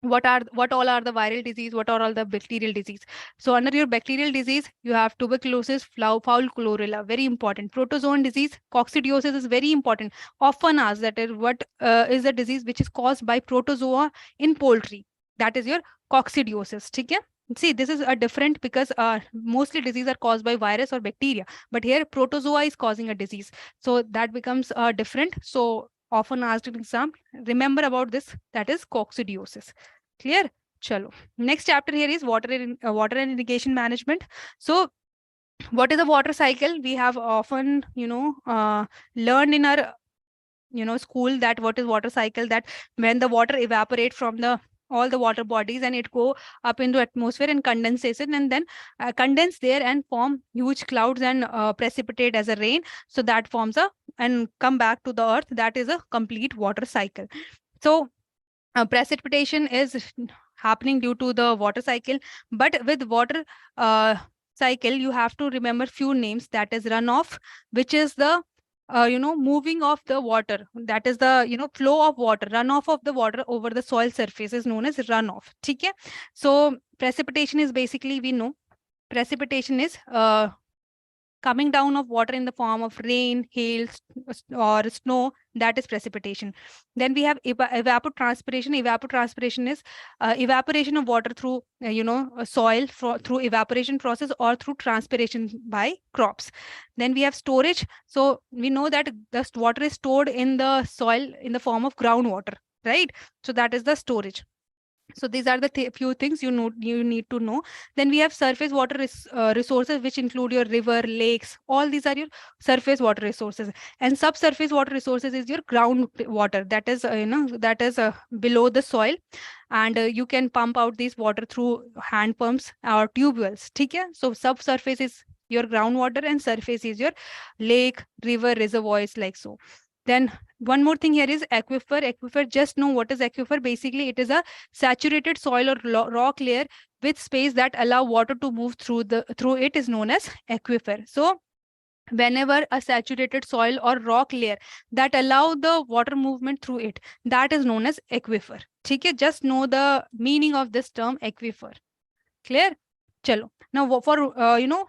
what all are the viral disease, what are all the bacterial disease. So under your bacterial disease, you have tuberculosis, fowl chlorella, very important. Protozoan disease, coccidiosis is very important. Often asked, that is what is the disease which is caused by protozoa in poultry. That is your coccidiosis. Okay. See, this is a different, because mostly disease are caused by virus or bacteria, but here protozoa is causing a disease. So that becomes different. So often asked in exam, remember about this, that is coccidiosis. Clear? Chalo. Next chapter here is water and irrigation management. So what is a water cycle? We have often, learned in our, school, that what is water cycle, that when the water evaporate from all the water bodies and it go up into atmosphere and condensation, and then condense there and form huge clouds and precipitate as a rain. So that forms and come back to the earth. That is a complete water cycle. So precipitation is happening due to the water cycle, but with water cycle, you have to remember few names. That is runoff, which is the moving of the water. That is the, flow of water. Runoff of the water over the soil surface is known as runoff. Okay. So precipitation is basically, we know, precipitation is coming down of water in the form of rain, hail, or snow. That is precipitation. Then we have evapotranspiration. Evapotranspiration is evaporation of water through soil through evaporation process or through transpiration by crops. Then we have storage. So we know that the water is stored in the soil in the form of groundwater, right? So that is the storage. So these are the few things you need to know. Then we have surface water resources, which include your river, lakes. All these are your surface water resources. And subsurface water resources is your ground water. That is below the soil, and you can pump out this water through hand pumps or tube wells. Okay? So subsurface is your groundwater, and surface is your lake, river, reservoirs, like so. Then one more thing here is aquifer. Aquifer, just know what is aquifer. Basically, it is a saturated soil or rock layer with space that allow water to move through it is known as aquifer. So whenever a saturated soil or rock layer that allow the water movement through it, that is known as aquifer. Okay? Just know the meaning of this term aquifer. Clear? Chalo. Now, for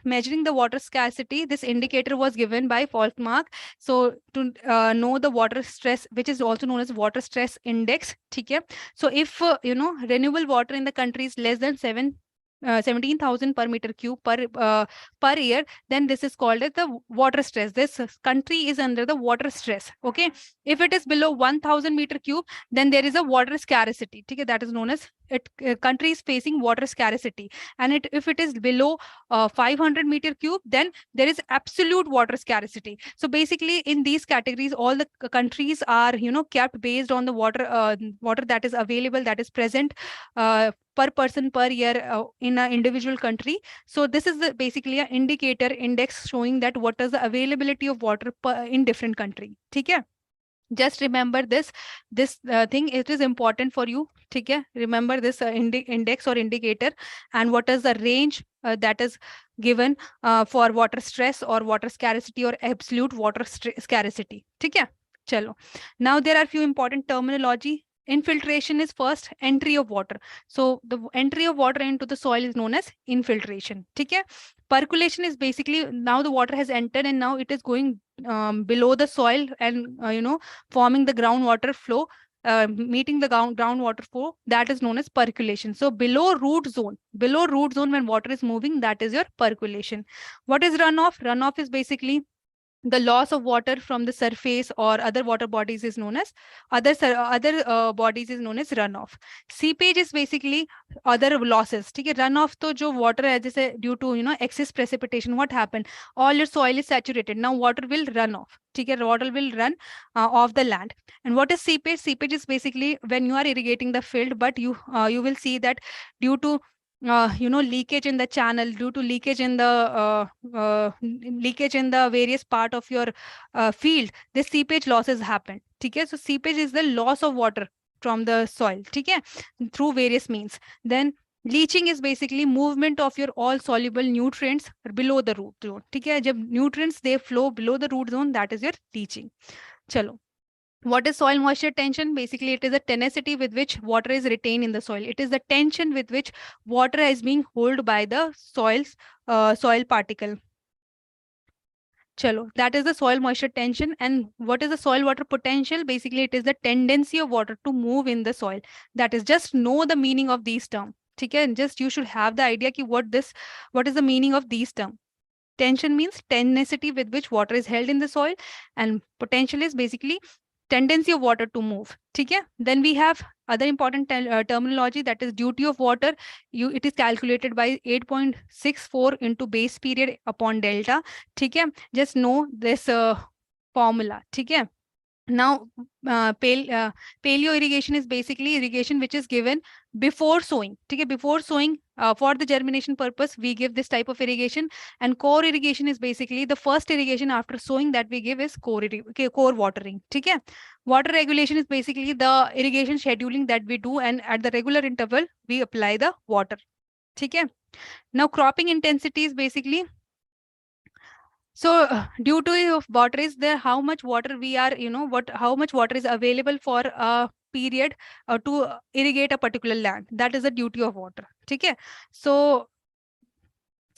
measuring the water scarcity, this indicator was given by Folkmark. So to know the water stress, which is also known as water stress index. Okay? So if renewable water in the country is less than 7 17,000 per meter cube per year, then this is called as the water stress. This country is under the water stress. Okay, if it is below 1,000 meter cube, then there is a water scarcity. Okay, that is known as it. Country is facing water scarcity, and if it is below 500 meter cube, then there is absolute water scarcity. So basically, in these categories, all the countries are kept based on the water that is available, that is present per person per year in an individual country. So this is basically an indicator index showing that what is the availability of water in different country. Okay, just remember this thing. It is important for you. Okay, remember this index or indicator, and what is the range that is given for water stress or water scarcity or absolute water scarcity. Okay, chalo. Now there are few important terminology. Infiltration is first, entry of water. So the entry of water into the soil is known as infiltration. Okay, percolation is basically now the water has entered and now it is going below the soil and forming the groundwater flow, meeting the groundwater flow, that is known as percolation. So below root zone when water is moving, that is your percolation. What is runoff? Runoff is basically the loss of water from the surface or other water bodies is known as other bodies is known as runoff. Seepage is basically other losses. ठीक है, runoff तो जो water है जैसे due to excess precipitation, what happened, all your soil is saturated, now water will run off. ठीक है, water will run off the land. And what is seepage? Seepage is basically when you are irrigating the field, but you will see that due to leakage in the channel, due to leakage in the various part of your field, this seepage losses happen. Okay, so seepage is the loss of water from the soil. Okay, through various means. Then leaching is basically movement of your all soluble nutrients below the root zone. Okay, जब nutrients they flow below the root zone, that is your leaching. चलो. What is soil moisture tension? Basically, it is the tenacity with which water is retained in the soil. It is the tension with which water is being held by the soil particle. Chalo, that is the soil moisture tension. And what is the soil water potential? Basically, it is the tendency of water to move in the soil. That is, just know the meaning of these terms. Okay, and just you should have the idea ki what is the meaning of these terms. Tension means tenacity with which water is held in the soil, and potential is basically tendency of water to move. Okay, then we have other important terminology, that is duty of water. It is calculated by 8.64 into base period upon delta. Okay, just know this formula. Okay, now paleo irrigation is basically irrigation which is given before sowing. Okay, before sowing, for the germination purpose we give this type of irrigation. And core irrigation is basically the first irrigation after sowing that we give is core watering. Okay, water regulation is basically the irrigation scheduling that we do, and at the regular interval we apply the water. Okay, now cropping intensity is basically, so due to water is there, how much water we are, how much water is available for a period to irrigate a particular land. That is the duty of water. Okay, so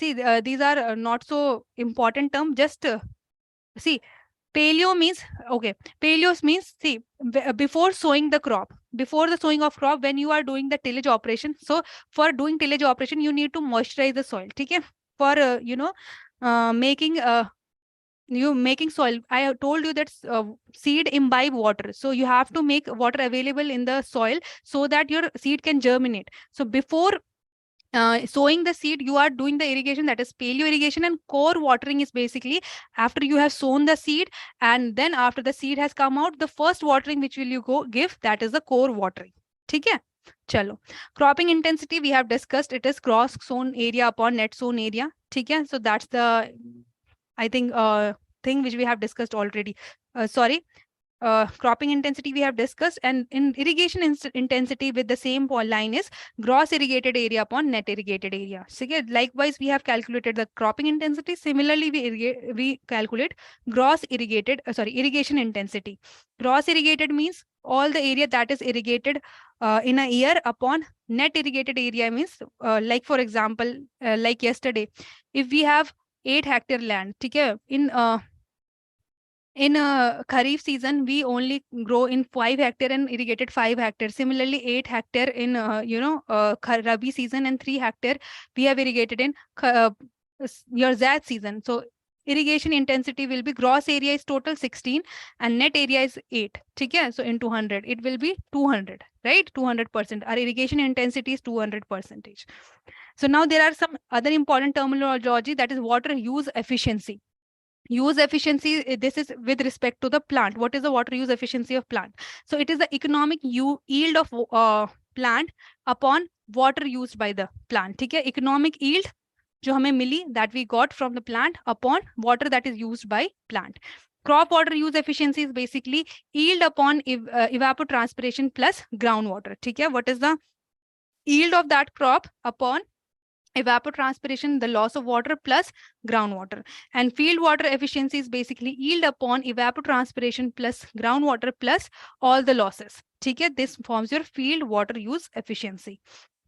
see, these are not so important term. Just see, paleo means, okay, paleos means, see, before sowing the crop, before the sowing of crop, when you are doing the tillage operation. So for doing tillage operation, you need to moisturize the soil. Okay, for making soil, I told you that seed imbibe water, so you have to make water available in the soil so that your seed can germinate. So before sowing the seed, you are doing the irrigation, that is paleo irrigation. And core watering is basically after you have sown the seed, and then after the seed has come out, the first watering which will you give, that is the core watering. Okay, chalo. Cropping intensity we have discussed, it is gross sown area upon net sown area. Okay, so that's the, I think, thing which we have discussed already. Cropping intensity we have discussed, and in irrigation intensity with the same line is gross irrigated area upon net irrigated area. So again, likewise, we have calculated the cropping intensity. Similarly, we calculate gross irrigation intensity. Gross irrigated means all the area that is irrigated in a year upon net irrigated area means, like for example, like yesterday, if we have 8 hectare land, okay, in In Kharif season, we only grow in 5 hectare and irrigated 5 hectare. Similarly, 8 hectare in Rabi season and 3 hectare we have irrigated in your Zat season. So irrigation intensity will be gross area is total 16 and net area is 8. Okay? So in 200, it will be 200, right? 200%. Our irrigation intensity is 200%. So now there are some other important terminology, that is water use efficiency. Use efficiency, this is with respect to the plant. What is the water use efficiency of plant? So it is the economic yield of plant upon water used by the plant. ठीक है? Economic yield जो हमें मिली, that we got from the plant upon water that is used by plant. Crop water use efficiency is basically yield upon evapotranspiration plus groundwater. ठीक है? What is the yield of that crop upon evapotranspiration, the loss of water plus groundwater? And field water efficiency is basically yield upon evapotranspiration plus groundwater plus all the losses. Okay, this forms your field water use efficiency.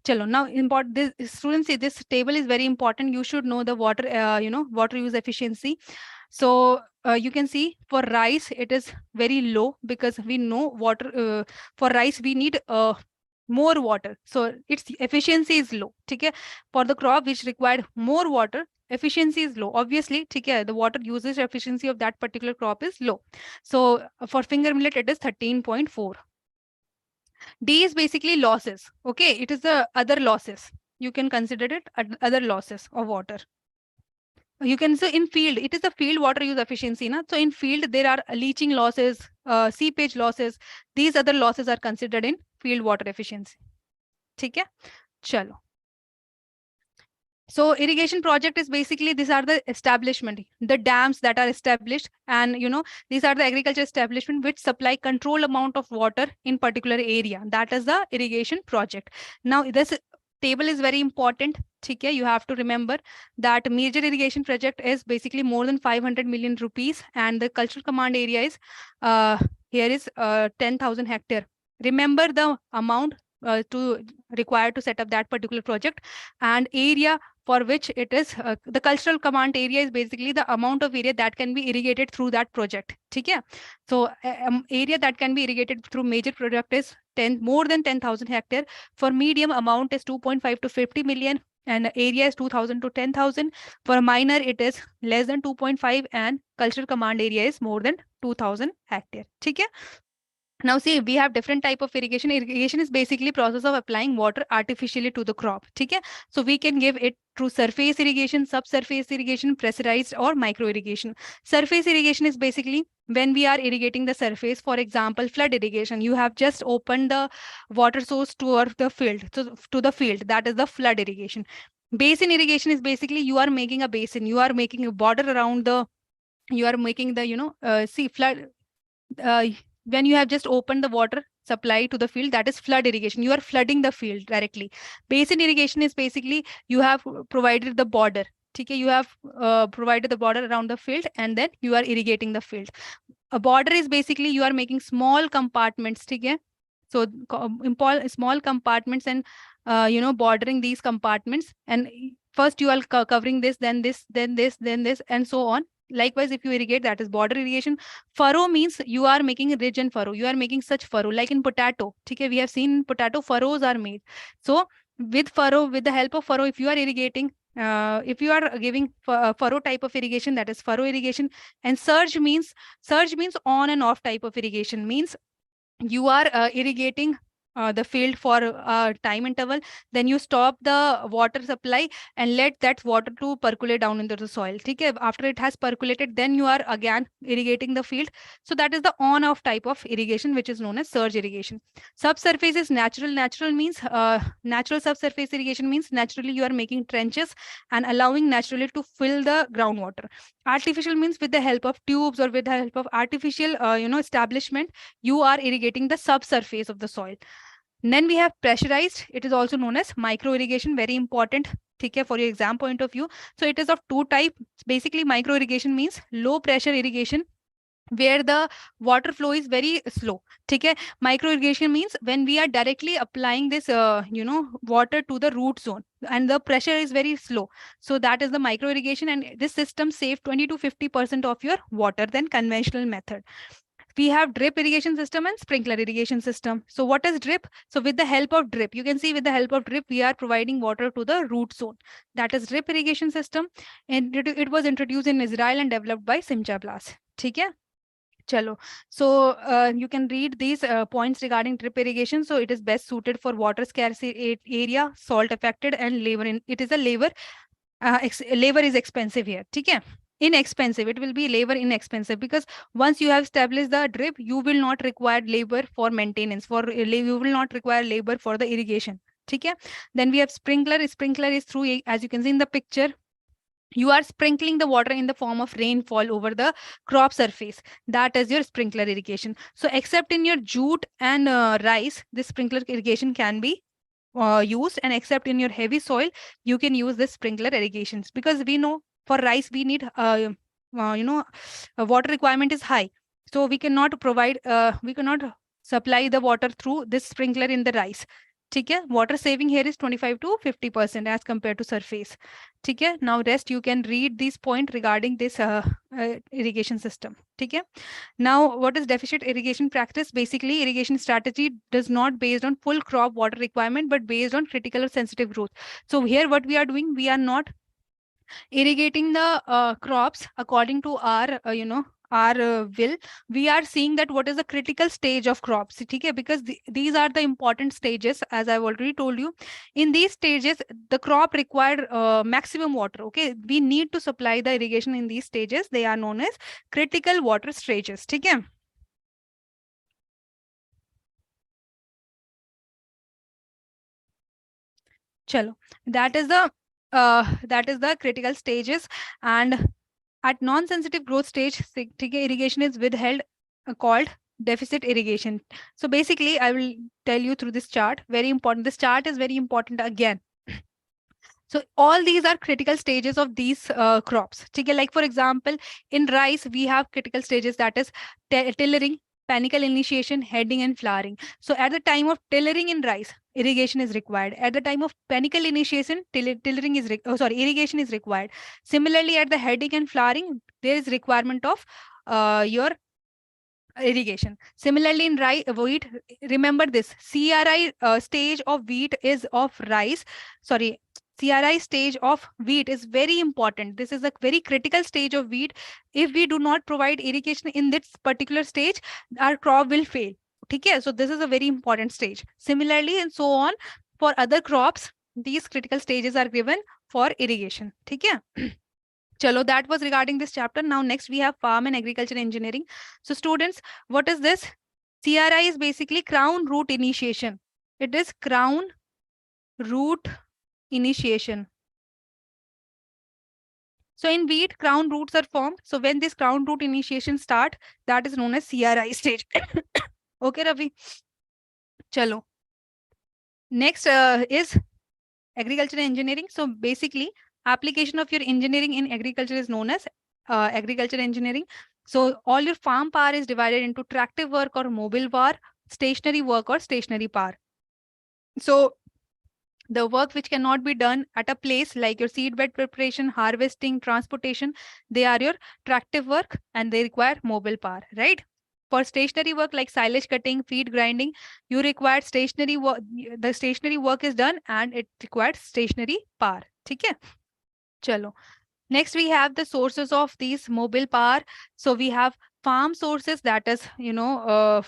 Chalo, now important, this students, see, this table is very important. You should know the water water use efficiency. So you can see for rice it is very low, because we know water for rice we need more water, so its efficiency is low. Okay, for the crop which required more water, efficiency is low, obviously. Okay, the water usage efficiency of that particular crop is low. So for finger millet it is 13.4. D is basically losses. Okay, it is the other losses, you can consider it other losses of water. You can say in field, it is the field water use efficiency. Na? So in field, there are leaching losses, seepage losses. These other losses are considered in field water efficiency. ठीक है? चलो. So irrigation project is basically, these are the establishment, the dams that are established, and these are the agriculture establishment which supply control amount of water in particular area. That is the irrigation project. Now this table is very important. Okay, you have to remember that major irrigation project is basically more than 500 million rupees, and the cultural command area is here is 10,000 hectare. Remember the amount to required to set up that particular project, and area for which it is the cultural command area is basically the amount of area that can be irrigated through that project. Okay, so area that can be irrigated through major project is more than 10,000 hectare. For medium, amount is 2.5 to 50 million, and area is 2,000 to 10,000. For minor, it is less than 2.5, and cultural command area is more than 2,000 hectare. Okay. Now see, we have different type of irrigation. Irrigation is basically process of applying water artificially to the crop. Okay? So we can give it through surface irrigation, subsurface irrigation, pressurized, or micro irrigation. Surface irrigation is basically when we are irrigating the surface. For example, flood irrigation. You have just opened the water source toward the field, to the field. That is the flood irrigation. Basin irrigation is basically you are making a basin. You are making a border around the, you are making the, see, flood, when you have just opened the water supply to the field, that is flood irrigation. You are flooding the field directly. Basin irrigation is basically you have provided the border. Okay, you have provided the border around the field, and then you are irrigating the field. A border is basically you are making small compartments. Okay, so small compartments, and bordering these compartments, and first you are covering this, then this, then this, then this, and so on. Likewise, if you irrigate, that is border irrigation. Furrow means you are making a ridge and furrow. You are making such furrow, like in potato. Okay, we have seen potato furrows are made. So with furrow, with the help of furrow, if you are irrigating, if you are giving furrow type of irrigation, that is furrow irrigation. And surge means on and off type of irrigation, means you are irrigating the field for a time interval, then you stop the water supply and let that water to percolate down into the soil. Okay? After it has percolated, then you are again irrigating the field. So that is the on-off type of irrigation, which is known as surge irrigation. Subsurface is natural. Natural means natural subsurface irrigation means naturally you are making trenches and allowing naturally to fill the groundwater. Artificial means with the help of tubes or with the help of artificial establishment, you are irrigating the subsurface of the soil. And then we have pressurized. It is also known as micro irrigation, very important for your exam point of view. So it is of two types. Basically, micro irrigation means low pressure irrigation where the water flow is very slow. Okay, micro irrigation means when we are directly applying this water to the root zone and the pressure is very slow, so that is the micro irrigation, and this system save 20 to 50% of your water than conventional method. We have drip irrigation system and sprinkler irrigation system. So what is drip? So with the help of drip, you can see with the help of drip we are providing water to the root zone. That is drip irrigation system, and it was introduced in Israel and developed by Simcha Blas. ठीक है, Chalo. So you can read these points regarding drip irrigation. So it is best suited for water scarce area, salt affected, and labor. It is a labor. Labor is expensive here. Okay. Inexpensive. It will be labor inexpensive because once you have established the drip, you will not require labor for maintenance. You will not require labor for the irrigation. Okay. Then we have sprinkler. Sprinkler is through, as you can see in the picture, you are sprinkling the water in the form of rainfall over the crop surface. That is your sprinkler irrigation. So except in your jute and rice, this sprinkler irrigation can be used, and except in your heavy soil, you can use this sprinkler irrigations, because we know for rice we need water requirement is high, so we cannot supply the water through this sprinkler in the rice. ठीक है, water saving here is 25 to 50% as compared to surface. ठीक है, now rest you can read these point regarding this irrigation system. ठीक है, now what is deficit irrigation practice? Basically, irrigation strategy does not based on full crop water requirement but based on critical or sensitive growth. So here what we are doing, we are not irrigating the crops according to our our will. We are seeing that what is the critical stage of crops. Okay, because these are the important stages, as I've already told you. In these stages the crop require maximum water. Okay, we need to supply the irrigation in these stages. They are known as critical water stages. Okay. Chalo, that is the critical stages. And at non-sensitive growth stage, irrigation is withheld, called deficit irrigation. So basically, I will tell you through this chart. Very important. This chart is very important again. So all these are critical stages of these crops. Like for example, in rice, we have critical stages, that is tillering, panicle initiation, heading, and flowering. So at the time of tillering in rice, irrigation is required. At the time of panicle initiation, irrigation is required. Similarly, at the heading and flowering, there is requirement of your irrigation. Similarly, in wheat, remember this CRI stage of wheat is of rice. Sorry, CRI stage of wheat is very important. This is a very critical stage of wheat. If we do not provide irrigation in this particular stage, our crop will fail. Okay, so this is a very important stage. Similarly, and so on for other crops, these critical stages are given for irrigation. Okay. Chalo, that was regarding this chapter. Now next we have farm and agriculture engineering. So students, what is this? CRI is basically crown root initiation. It is crown root initiation. So in wheat, crown roots are formed. So when this crown root initiation start, that is known as CRI stage. Okay, Ravi. Chalo. Next is agriculture engineering. So basically, application of your engineering in agriculture is known as agriculture engineering. So all your farm power is divided into tractive work or mobile power, stationary work or stationary power. So the work which cannot be done at a place like your seedbed preparation, harvesting, transportation, they are your tractive work and they require mobile power, right? For stationary work like silage cutting, feed grinding, you require stationary work. The stationary work is done and it requires stationary power. Okay? Chalo. Next, we have the sources of these mobile power. So we have farm sources, that is, that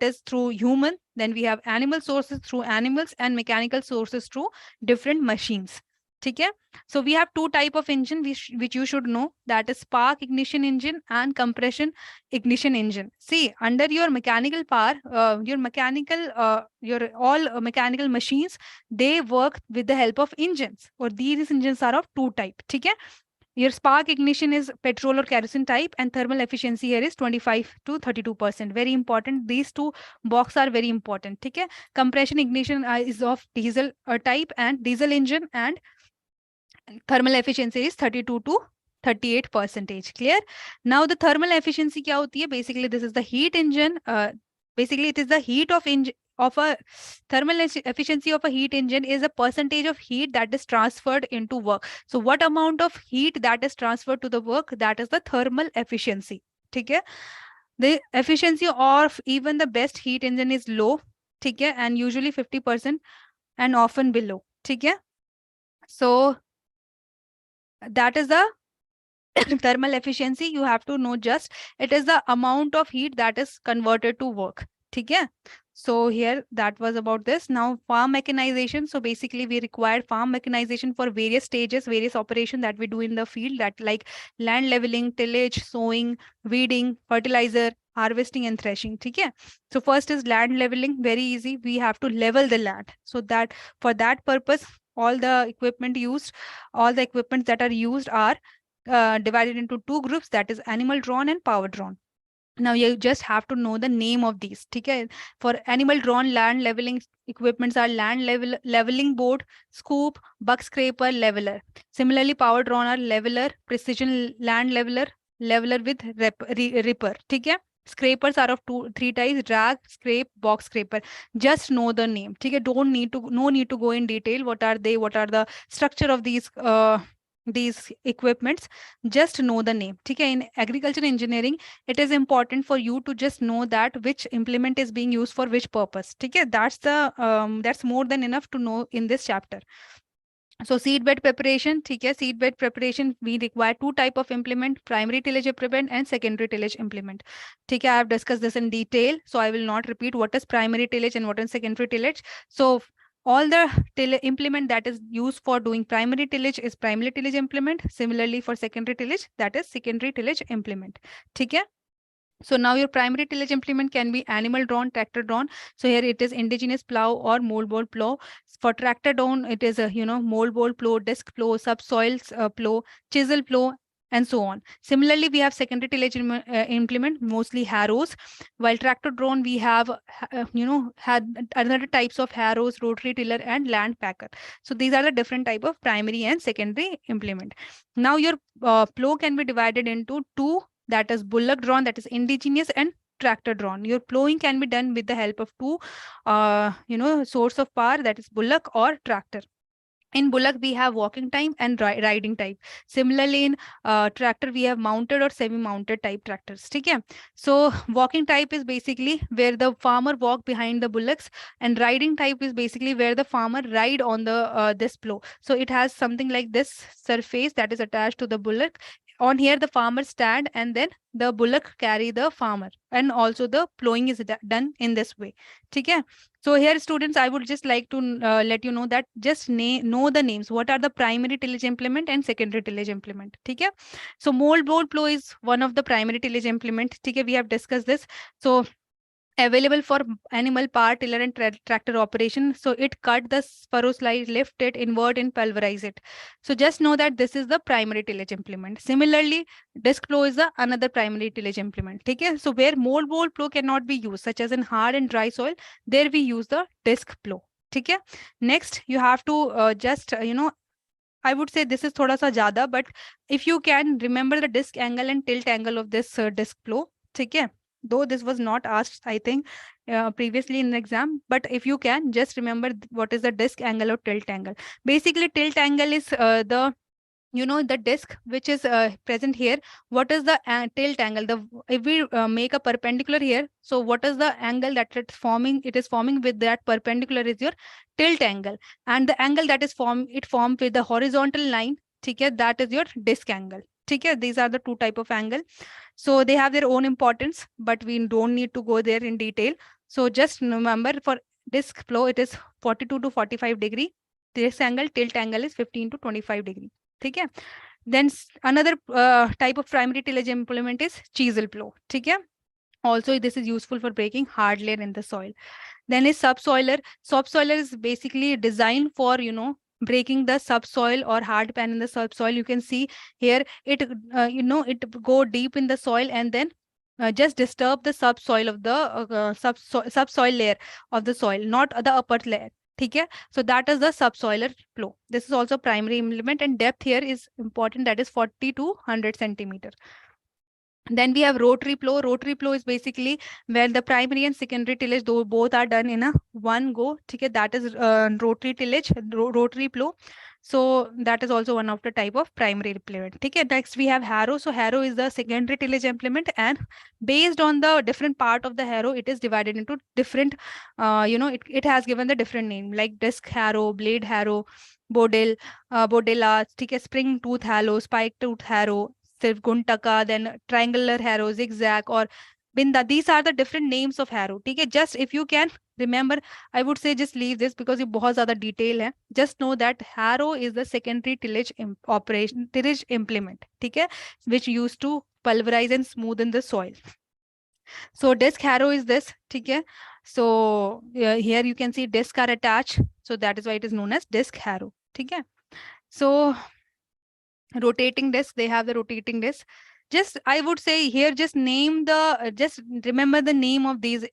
is through human. Then we have animal sources through animals and mechanical sources through different machines. Okay? So we have two type of engine which you should know, that is spark ignition engine and compression ignition engine. See, under your mechanical power, your all mechanical machines, they work with the help of engines, or these engines are of two type. Okay? Your spark ignition is petrol or kerosene type, and thermal efficiency here is 25 to 32%. Very important. These two box are very important. Okay? Compression ignition is of diesel type and diesel engine, and thermal efficiency is 32 to 38%. Clear? Now the thermal efficiency क्या होती है? Basically this is the heat engine. Basically it is the heat of engine of a thermal efficiency of a heat engine is a percentage of heat that is transferred into work. So what amount of heat that is transferred to the work, that is the thermal efficiency. ठीक है? The efficiency of even the best heat engine is low, ठीक है, and usually 50% and often below. ठीक है? So that is the thermal efficiency. You have to know just it is the amount of heat that is converted to work. Okay. So here that was about this. Now farm mechanization. So basically we require farm mechanization for various stages, various operations that we do in the field, that like land leveling, tillage, sowing, weeding, fertilizer, harvesting and threshing. Okay. So first is land leveling. Very easy. We have to level the land. So that for that purpose, all the equipment that are used are divided into two groups, that is animal drawn and power drawn. Now you just have to know the name of these. Okay. For animal drawn land leveling equipments are leveling board, scoop, buck scraper, leveler. Similarly, power drawn are leveler, precision land leveler, leveler with ripper. Okay. Scrapers are of three types: drag, scrape, box scraper. Just know the name. Okay. No need to go in detail. What are they? What are the structure of these equipments? Just know the name. Okay. In agriculture engineering, it is important for you to just know that which implement is being used for which purpose. Okay. That's more than enough to know in this chapter. So seed bed preparation, okay, seed bed preparation, we require two type of implement: primary tillage implement and secondary tillage implement. Okay, I have discussed this in detail, so I will not repeat what is primary tillage and what is secondary tillage. So all the implement that is used for doing primary tillage is primary tillage implement. Similarly, for secondary tillage, that is secondary tillage implement. Okay. So now your primary tillage implement can be animal drawn, tractor drawn. So here it is indigenous plow or moldboard plow. For tractor drawn, it is a moldboard plow, disc plow, subsoil plow, chisel plow, and so on. Similarly, we have secondary tillage implement, mostly harrows. While tractor drawn, we have had other types of harrows, rotary tiller, and land packer. So these are the different type of primary and secondary implement. Now your plow can be divided into two, that is bullock drawn, that is indigenous, and tractor drawn. Your plowing can be done with the help of two source of power, that is bullock or tractor. In bullock, we have walking time and riding type. Similarly, in tractor, we have mounted or semi-mounted type tractors. Okay? So walking type is basically where the farmer walk behind the bullocks, and riding type is basically where the farmer ride on the this plow. So it has something like this surface that is attached to the bullock. On here, the farmer stand and then the bullock carry the farmer, and also the plowing is done in this way. Okay? So here, students, I would just like to let you know that just know the names. What are the primary tillage implement and secondary tillage implement? Okay? So moldboard plow is one of the primary tillage implement. Okay? We have discussed this. So available for animal power tiller and tractor operation. So it cut the furrow slide, lift it, invert and pulverize it. So just know that this is the primary tillage implement. Similarly, disc plow is the another primary tillage implement. Okay? So where moldboard plow cannot be used, such as in hard and dry soil, there we use the disc plow. Okay? Next, you have to I would say this is thoda sa jada, but if you can remember the disc angle and tilt angle of this disc plow. Okay? Though this was not asked, I think, previously in the exam, but if you can just remember what is the disc angle or tilt angle. Basically, tilt angle is the disc which is present here. What is the tilt angle? If we make a perpendicular here, so what is the angle that it's forming? It is forming with that perpendicular is your tilt angle, and the angle that is formed with the horizontal line. Okay, that is your disc angle. Okay, these are the two type of angle. So they have their own importance, but we don't need to go there in detail. So just remember, for disc plow, it is 42 to 45 degree. This angle, tilt angle, is 15 to 25 degree. Okay. Then another type of primary tillage implement is chisel plow. Okay. Also, this is useful for breaking hard layer in the soil. Then is subsoiler. Subsoiler is basically designed for breaking the subsoil or hard pan in the subsoil. You can see here it it go deep in the soil and then just disturb the subsoil of the subsoil layer of the soil, not the upper layer. ठीक है. So that is the subsoiler flow. This is also primary implement, and depth here is important, that is 40 to 100 centimeter. Then we have rotary flow. Rotary flow is basically where the primary and secondary tillage though both are done in a one go. Okay, that is rotary tillage, rotary flow. So that is also one of the type of primary implement. Okay, next we have harrow. So harrow is the secondary tillage implement, and based on the different part of the harrow, it is divided into different. It has given the different name like disc harrow, blade harrow, bodil, bodilla, ठीक है, spring tooth harrow, spike tooth harrow, सिर्फ गुंटका, then triangular harrow, zigzag or binda. These are the different names of harrow. ठीक है, just if you can remember, I would say just leave this because ये बहुत ज़्यादा detail है. Just know that harrow is the secondary tillage operation, tillage implement. ठीक है, which used to pulverize and smoothen the soil. So disc harrow is this. ठीक है, so here you can see disc are attached, so that is why it is known as disc harrow. ठीक है, so rotating disc, they have the rotating disc. Just I would say here, just name the just remember the name of these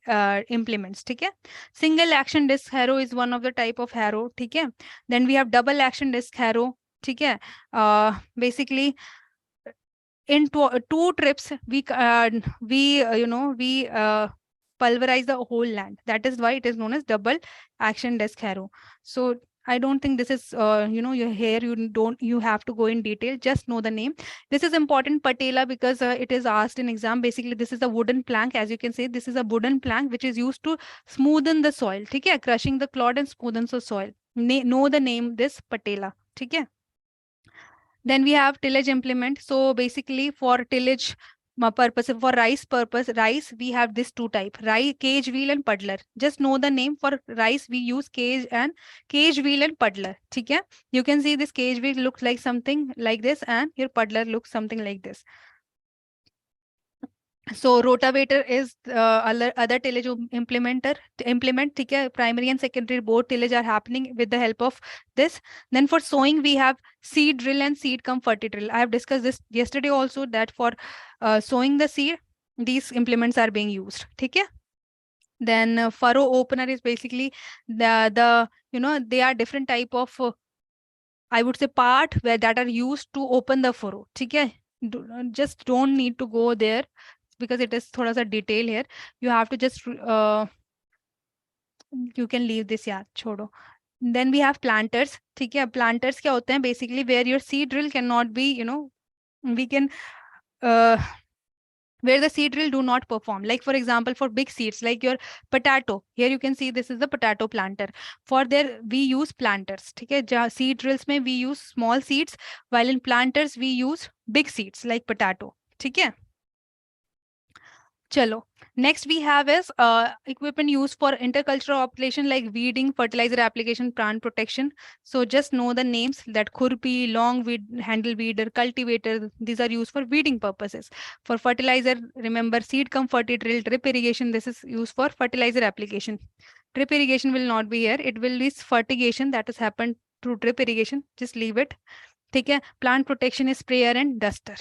implements. ठीक है, single action disc harrow is one of the type of harrow. ठीक है, then we have double action disc harrow. ठीक है, basically in two trips we pulverize the whole land. That is why it is known as double action disc harrow. So I don't think this is, here you have to go in detail, just know the name. This is important, patela, because it is asked in exam. Basically, this is a wooden plank. As you can see, this is a wooden plank which is used to smoothen the soil. ठीक है, crushing the clod and smoothens the soil. Know the name, this patela. ठीक है. Then we have tillage implement. So basically for tillage purpose, for rice purpose, rice, we have this two type, rice, cage wheel and puddler. Just know the name. For rice, we use cage wheel and puddler. Okay? You can see this cage wheel looks like something like this, and your puddler looks something like this. So rotavator is other tillage implement. ठीक है, primary and secondary both tillage are happening with the help of this. Then for sowing we have seed drill and seed cum fertility drill. I have discussed this yesterday also, that for sowing the seed, these implements are being used. ठीक है. Then furrow opener is basically the they are different type of I would say part where that are used to open the furrow. ठीक है, just don't need to go there because it is thoda sa detail here. You have to just you can leave this, yeah, chodo. Then we have planters. ठीक है, planters क्या होते हैं? Basically where your seed drill cannot be, we can where the seed drill do not perform. Like for example, for big seeds like your potato, here you can see this is the potato planter. For there we use planters. ठीक है, seed drills में we use small seeds, while in planters we use big seeds like potato. ठीक है, चलो. Next we have is equipment used for intercultural operation like weeding, fertilizer application, plant protection. So just know the names, that khurpi, long weed handle weeder, cultivator. These are used for weeding purposes. For fertilizer, remember seed cum fertility drill, drip irrigation. This is used for fertilizer application. Drip irrigation will not be here. It will be fertigation that has happened through drip irrigation. Just leave it. ठीक है, plant protection is sprayer and duster.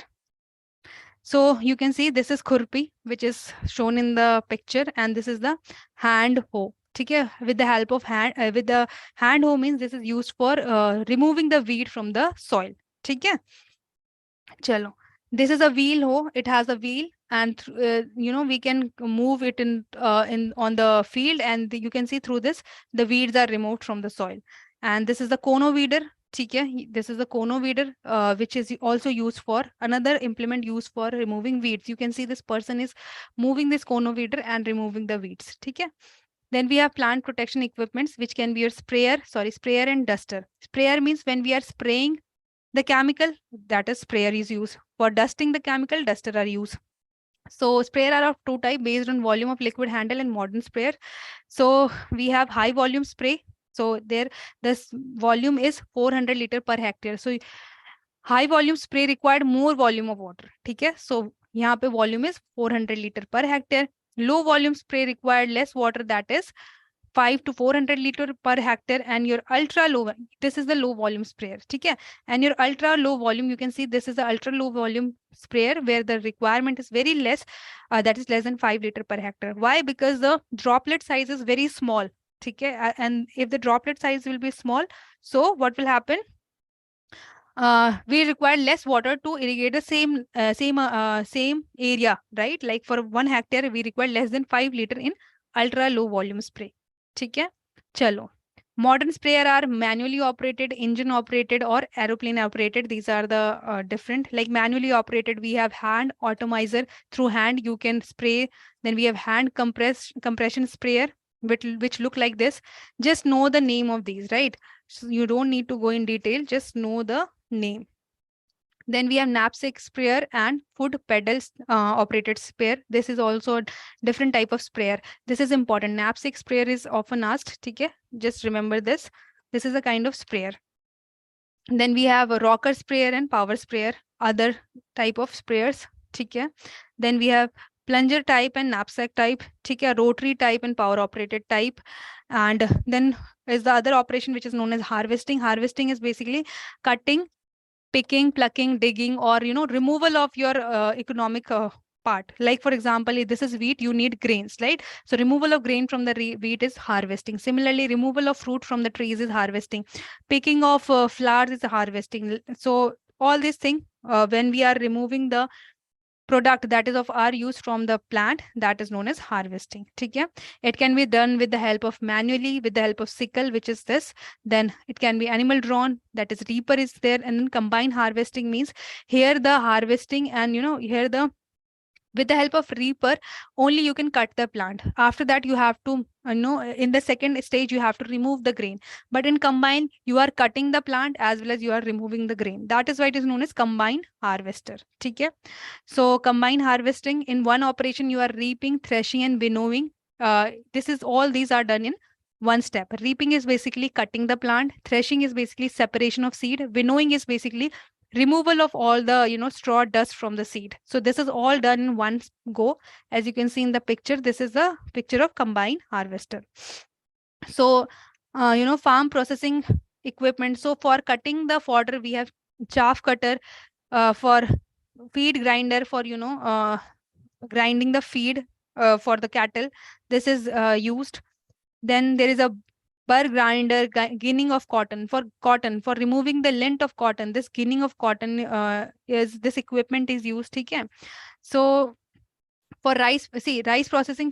So you can see this is khurpi, which is shown in the picture, and this is the hand hoe. Okay, with the help of with the hand hoe means this is used for removing the weed from the soil. Okay, chalo. This is a wheel hoe. It has a wheel, and we can move it in on the field, and you can see through this the weeds are removed from the soil. And this is the cono weeder. This is the cono weeder, which is also used for another implement used for removing weeds. You can see this person is moving this cono weeder and removing the weeds. Okay. Then we have plant protection equipments, which can be your sprayer and duster. Sprayer means when we are spraying the chemical, that is sprayer is used. For dusting the chemical, duster are used. So sprayer are of two types based on volume of liquid handle and modern sprayer. So we have high volume spray. So there, this volume is 400 liter per hectare. So high volume spray required more volume of water. Okay, so यहाँ पे volume is 400 liter per hectare. Low volume spray required less water, that is 5 to 400 liter per hectare. And your ultra low, this is the low volume sprayer. Okay, and your ultra low volume, you can see this is the ultra low volume sprayer where the requirement is very less, that is less than 5 liter per hectare. Why? Because the droplet size is very small. ठीक है, and if the droplet size will be small, so what will happen? We require less water to irrigate the same area, right? Like for 1 hectare, we require less than 5 liter in ultra low volume spray. ठीक है, चलो. Modern sprayer are manually operated, engine operated, or aeroplane operated. These are the different. Like manually operated, we have hand atomizer. Through hand, you can spray. Then we have hand compression sprayer, which look like this. Just know the name of these, right? So you don't need to go in detail. Just know the name. Then we have knapsack sprayer and foot pedals operated sprayer. This is also a different type of sprayer. This is important. Knapsack sprayer is often asked. Okay, just remember this. This is a kind of sprayer. Then we have a rocker sprayer and power sprayer, other type of sprayers. Okay. Then we have plunger type and knapsack type. Okay, rotary type and power operated type. And then is the other operation which is known as harvesting. Harvesting is basically cutting, picking, plucking, digging, or removal of your economic part. Like for example, if this is wheat, you need grains, right? So removal of grain from the wheat is harvesting. Similarly, removal of fruit from the trees is harvesting. Picking of flowers is harvesting. So all these things, when we are removing the product that is of our use from the plant, that is known as harvesting. Okay, it can be done with the help of manually, with the help of sickle, which is this. Then it can be animal drawn, that is reaper is there. And then combined harvesting means here the harvesting and here the with the help of reaper only you can cut the plant. After that you have to in the second stage you have to remove the grain, but in combine you are cutting the plant as well as you are removing the grain. That is why it is known as combined harvester. Okay, so combined harvesting, in one operation you are reaping, threshing, and winnowing. These are done in one step. Reaping is basically cutting the plant, threshing is basically separation of seed, winnowing is basically removal of all the straw dust from the seed. So this is all done in one go. As you can see in the picture, this is a picture of combined harvester. So farm processing equipment. So for cutting the fodder, we have chaff cutter. For feed grinder, for grinding the feed for the cattle, this is used. Then there is a burr grinder, ginning of cotton. For removing the lint of cotton, this ginning of cotton is this equipment is used. Okay, so for rice processing,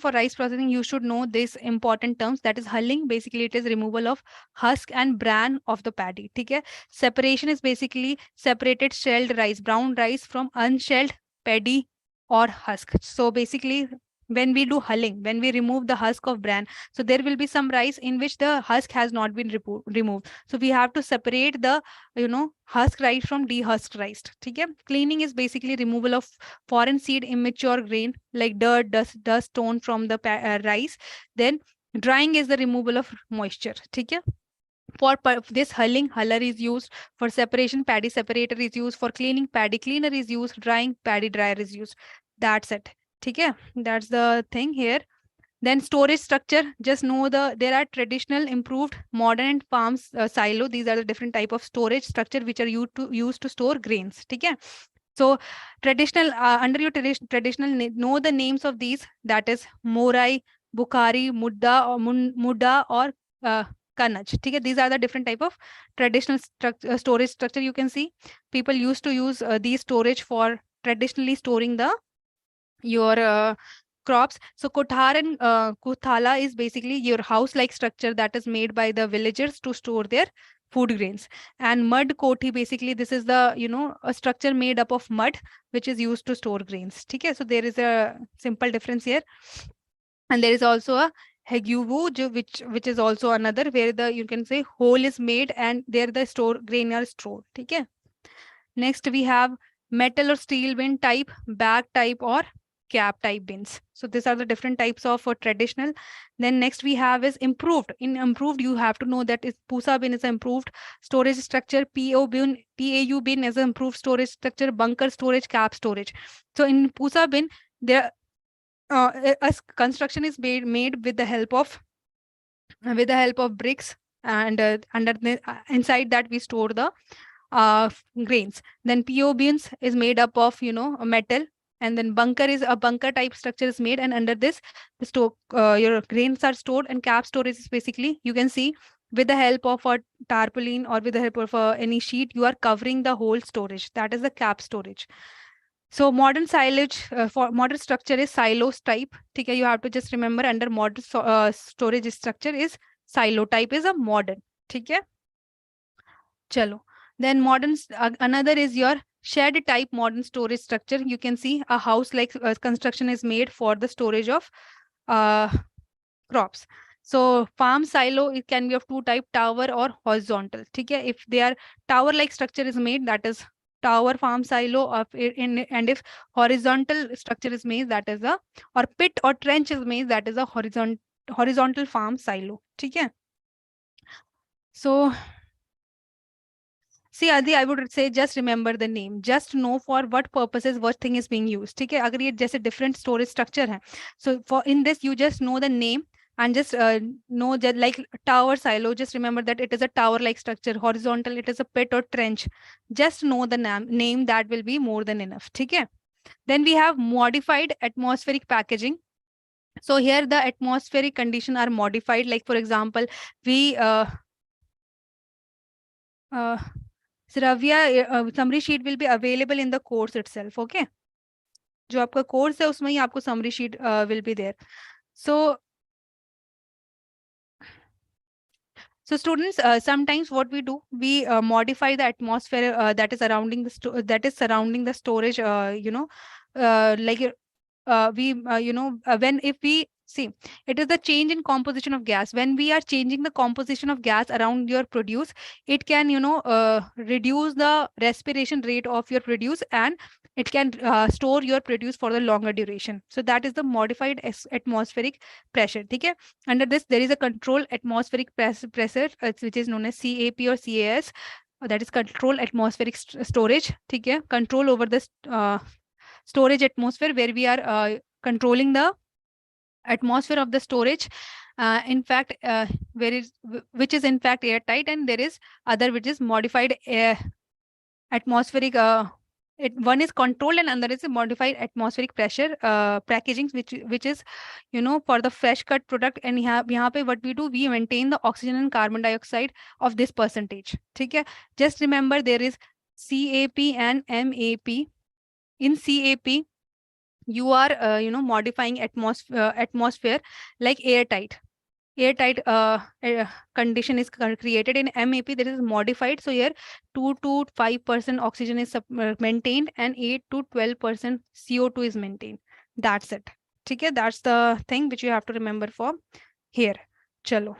you should know these important terms. That is hulling, basically it is removal of husk and bran of the paddy. Okay, separation is basically separated shelled rice, brown rice, from unshelled paddy or husk. So basically when we do hulling, when we remove the husk of bran, so there will be some rice in which the husk has not been removed. So we have to separate the husk rice from dehusked rice. Okay, cleaning is basically removal of foreign seed, immature grain like dirt, dust, stone from the rice. Then drying is the removal of moisture. Okay, for this hulling, huller is used. For separation, paddy separator is used. For cleaning, paddy cleaner is used. Drying, paddy dryer is used. That's it. Okay, that's the thing here. Then storage structure, just know there are traditional, improved, modern, and farm silo. These are the different type of storage structure which are used to store grains. Okay, so traditional, under your traditional, know the names of these. That is morai, bukhari, mudda, or kanaj. Okay, these are the different type of traditional storage structure. You can see people used to use these storage for traditionally storing your crops. So kothar and kuthala is basically your house-like structure that is made by the villagers to store their food grains. And mud koti, basically this is the a structure made up of mud which is used to store grains. Okay, so there is a simple difference here. And there is also a heguvu, which is also another where you can say hole is made and there the grain are stored. Okay. Next we have metal or steel bin type, bag type, or cap type bins. So these are the different types of traditional. Then next we have is improved. In improved, you have to know that is Pusa bin is improved storage structure, PAU bin is an improved storage structure, bunker storage, cap storage. So in Pusa bin, there a construction is made with the help of bricks, and inside that we store the grains. Then PO bins is made up of metal, And then bunker is a bunker type structure is made, and under this the store your grains are stored, and cap storage is basically, you can see, with the help of a tarpaulin or with the help of any sheet, you are covering the whole storage. That is the cap storage. So modern silage for modern structure is silos type. Okay, you have to just remember under modern storage structure is silo type is a modern. Okay. Chalo. Then modern, another is your shed type modern storage structure. You can see a house like construction is made for the storage of uh, crops. So farm silo, it can be of two type, tower or horizontal. Okay? If they are tower like structure is made, that is tower farm silo of and if horizontal structure is made, that is a, or pit or trench is made, that is a horizontal farm silo. Okay? So see Adi, I would say just remember the name. Just know for what purposes what thing is being used. ठीक है? अगर ये जैसे different storage structure है, so for in this you just know the name and just know that like tower silo. Just remember that it is a tower-like structure. Horizontal, it is a pit or trench. Just know the name. That will be more than enough. ठीक है? Then we have modified atmospheric packaging. So here the atmospheric condition are modified. Like for example, we Sravya, summary sheet will be available in the course itself. Okay, जो आपका course है उसमें ही आपको summary sheet will be there. So students, sometimes what we do, we modify the atmosphere that is surrounding the storage. Like when if we see, it is the change in composition of gas. When we are changing the composition of gas around your produce, it can reduce the respiration rate of your produce, and it can store your produce for the longer duration. So that is the modified atmospheric pressure. Okay? Under this there is a control atmospheric pressure, which is known as CAP or CAS. That is control atmospheric storage. Okay? Control over the storage atmosphere, where we are controlling the atmosphere of the storage. In fact, which is in fact airtight, and there is other which is modified atmospheric. One is controlled and another is a modified atmospheric pressure packaging, which is for the fresh cut product. And यहाँ पे what we do, we maintain the oxygen and carbon dioxide of this percentage. ठीक है? Just remember there is CAP and MAP. In CAP, you are modifying atmosphere like airtight condition is created. In MAP that is modified, so here 2 to 5% oxygen is maintained, and 8 to 12% CO2 is maintained. That's it. Okay, that's the thing which you have to remember for here. Chalo.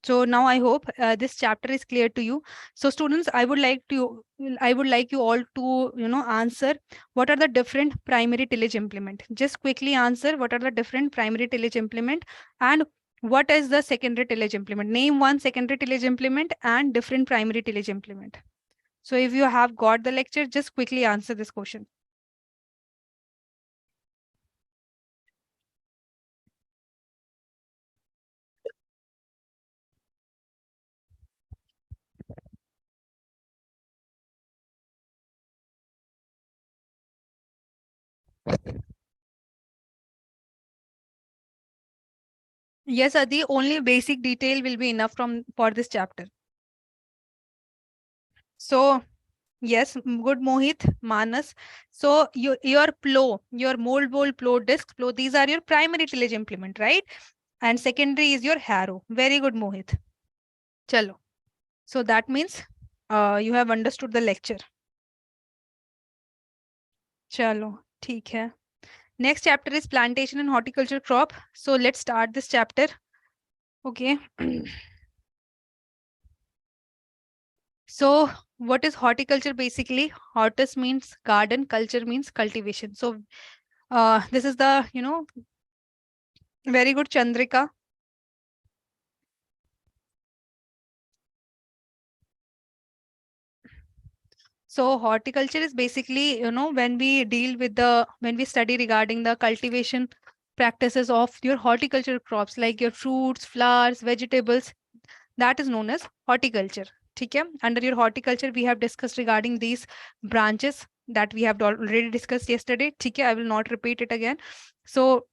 So now I hope this chapter is clear to you. So students, I would like you all to answer what are the different primary tillage implement. Just quickly answer what are the different primary tillage implement and what is the secondary tillage implement. Name one secondary tillage implement and different primary tillage implement. So if you have got the lecture, just quickly answer this question. Yes, Adi, only basic detail will be enough for this chapter. So yes, good Mohit, Manas. So your plow, your mold bowl plow, disc plow, these are your primary tillage implement, right? And secondary is your harrow. Very good, Mohit. Chalo. So that means you have understood the lecture. Chalo, ठीक है. Next chapter is plantation and horticulture crop. So let's start this chapter. Okay. So what is horticulture basically? Hortus means garden, culture means cultivation. So this is the, very good Chandrika. So horticulture is basically, when we study regarding the cultivation practices of your horticulture crops, like your fruits, flowers, vegetables, that is known as horticulture. Okay? Under your horticulture, we have discussed regarding these branches. that we have already discussed yesterday. Okay, I will not repeat it again. So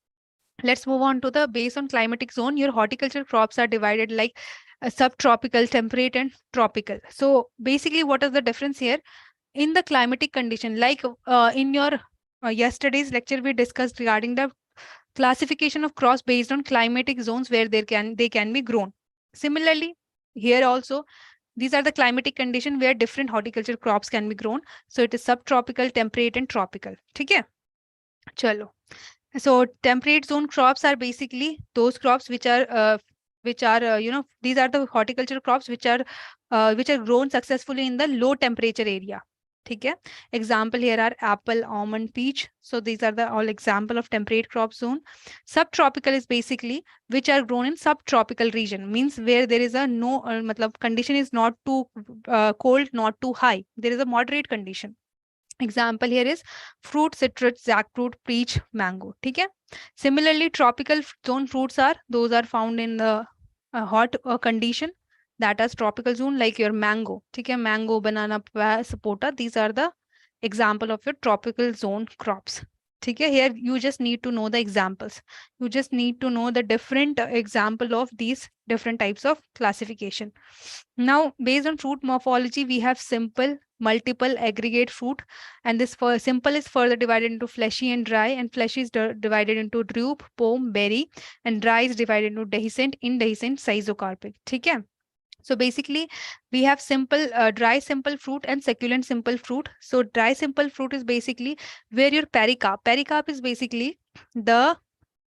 let's move on to the based on climatic zone. Your horticulture crops are divided like subtropical, temperate, and tropical. So basically, what is the difference here? In the climatic condition, like in your yesterday's lecture, we discussed regarding the classification of crops based on climatic zones where they can be grown. Similarly, here also these are the climatic condition where different horticulture crops can be grown. So it is subtropical, temperate, and tropical. Okay, chalo. So temperate zone crops are basically those crops which are these are the horticultural crops which are grown successfully in the low temperature area. Okay. Example here are apple, almond, peach. So these are the all example of temperate crop zone. Subtropical is basically which are grown in subtropical region, means where there is a no matlab condition is not too cold, not too high. There is a moderate condition. Example here is fruit, citrus, jackfruit, peach, mango. Okay. Similarly, tropical zone fruits are those are found in the hot condition, that is tropical zone, like your mango. Okay. Mango, banana, sapota. These are the example of your tropical zone crops. Okay. Here you just need to know the examples. You just need to know the different example of these different types of classification. Now, based on fruit morphology, we have simple, multiple, aggregate fruit, and this for simple is further divided into fleshy and dry, and fleshy is divided into drupe, pome, berry, and dry is divided into dehiscent, indehiscent, schizocarpic. Okay. So basically, we have simple, dry simple fruit and succulent simple fruit. So dry simple fruit is basically where your pericarp. Pericarp is basically the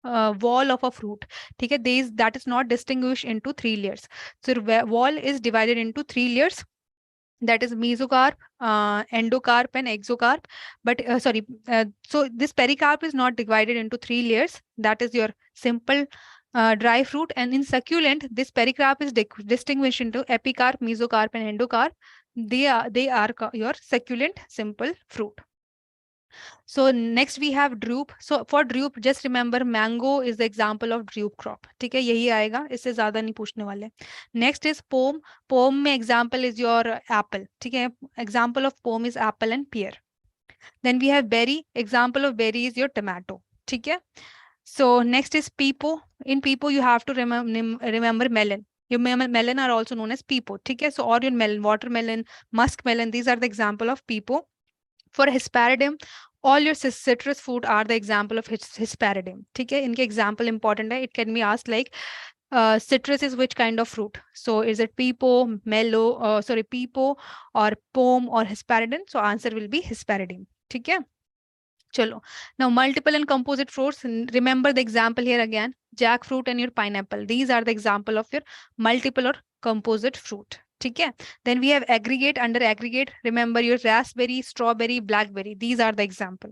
wall of a fruit. Okay, that is not distinguished into three layers. So wall is divided into three layers, that is mesocarp, endocarp, and exocarp. But so this pericarp is not divided into three layers. That is your simple dry fruit. And in succulent, this pericarp is distinguished into epicarp, mesocarp, and endocarp. They are your succulent simple fruit. So next we have drupe. So for drupe, just remember mango is the example of drupe crop. ठीक है, यही आएगा, इससे ज्यादा नहीं पूछने वाले. Next is pome. Pome में example is your apple. ठीक है, example of pome is apple and pear. Then we have berry. Example of berry is your tomato. ठीक है. So next is peepo. In peepo you have to remember melon. Your melon are also known as peepo. ठीक है. So or your melon, watermelon, muskmelon. These are the example of peepo. For hesperidum, all your citrus fruit are the example of hesperidum. ठीक है, इनके example important है. It can be asked like citrus is which kind of fruit? So is it peepo, peepo, or pome, or hesperidum? So answer will be hesperidum. ठीक है. Chalo. Now multiple and composite fruits. Remember the example here again. Jackfruit and your pineapple. These are the example of your multiple or composite fruit. Okay. Then we have aggregate. Under aggregate, remember your raspberry, strawberry, blackberry. These are the example.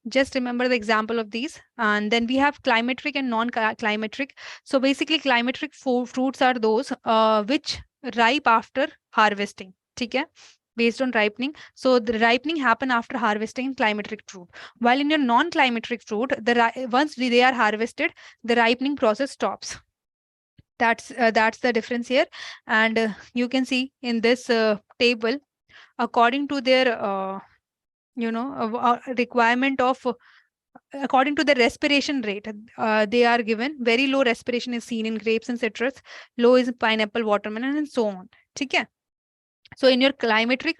Just remember the example of these. And then we have climatic and non-climatic. So basically climatic fruits are those which ripe after harvesting. Okay. Based on ripening. So the ripening happen after harvesting in climatic fruit. While in your non-climatic fruit, once they are harvested, the ripening process stops. That's the difference here. And you can see in this table, according to their requirement of according to the respiration rate, they are given. Very low respiration is seen in grapes and citrus, low is pineapple, watermelon, and so on. Okay. So in your climatic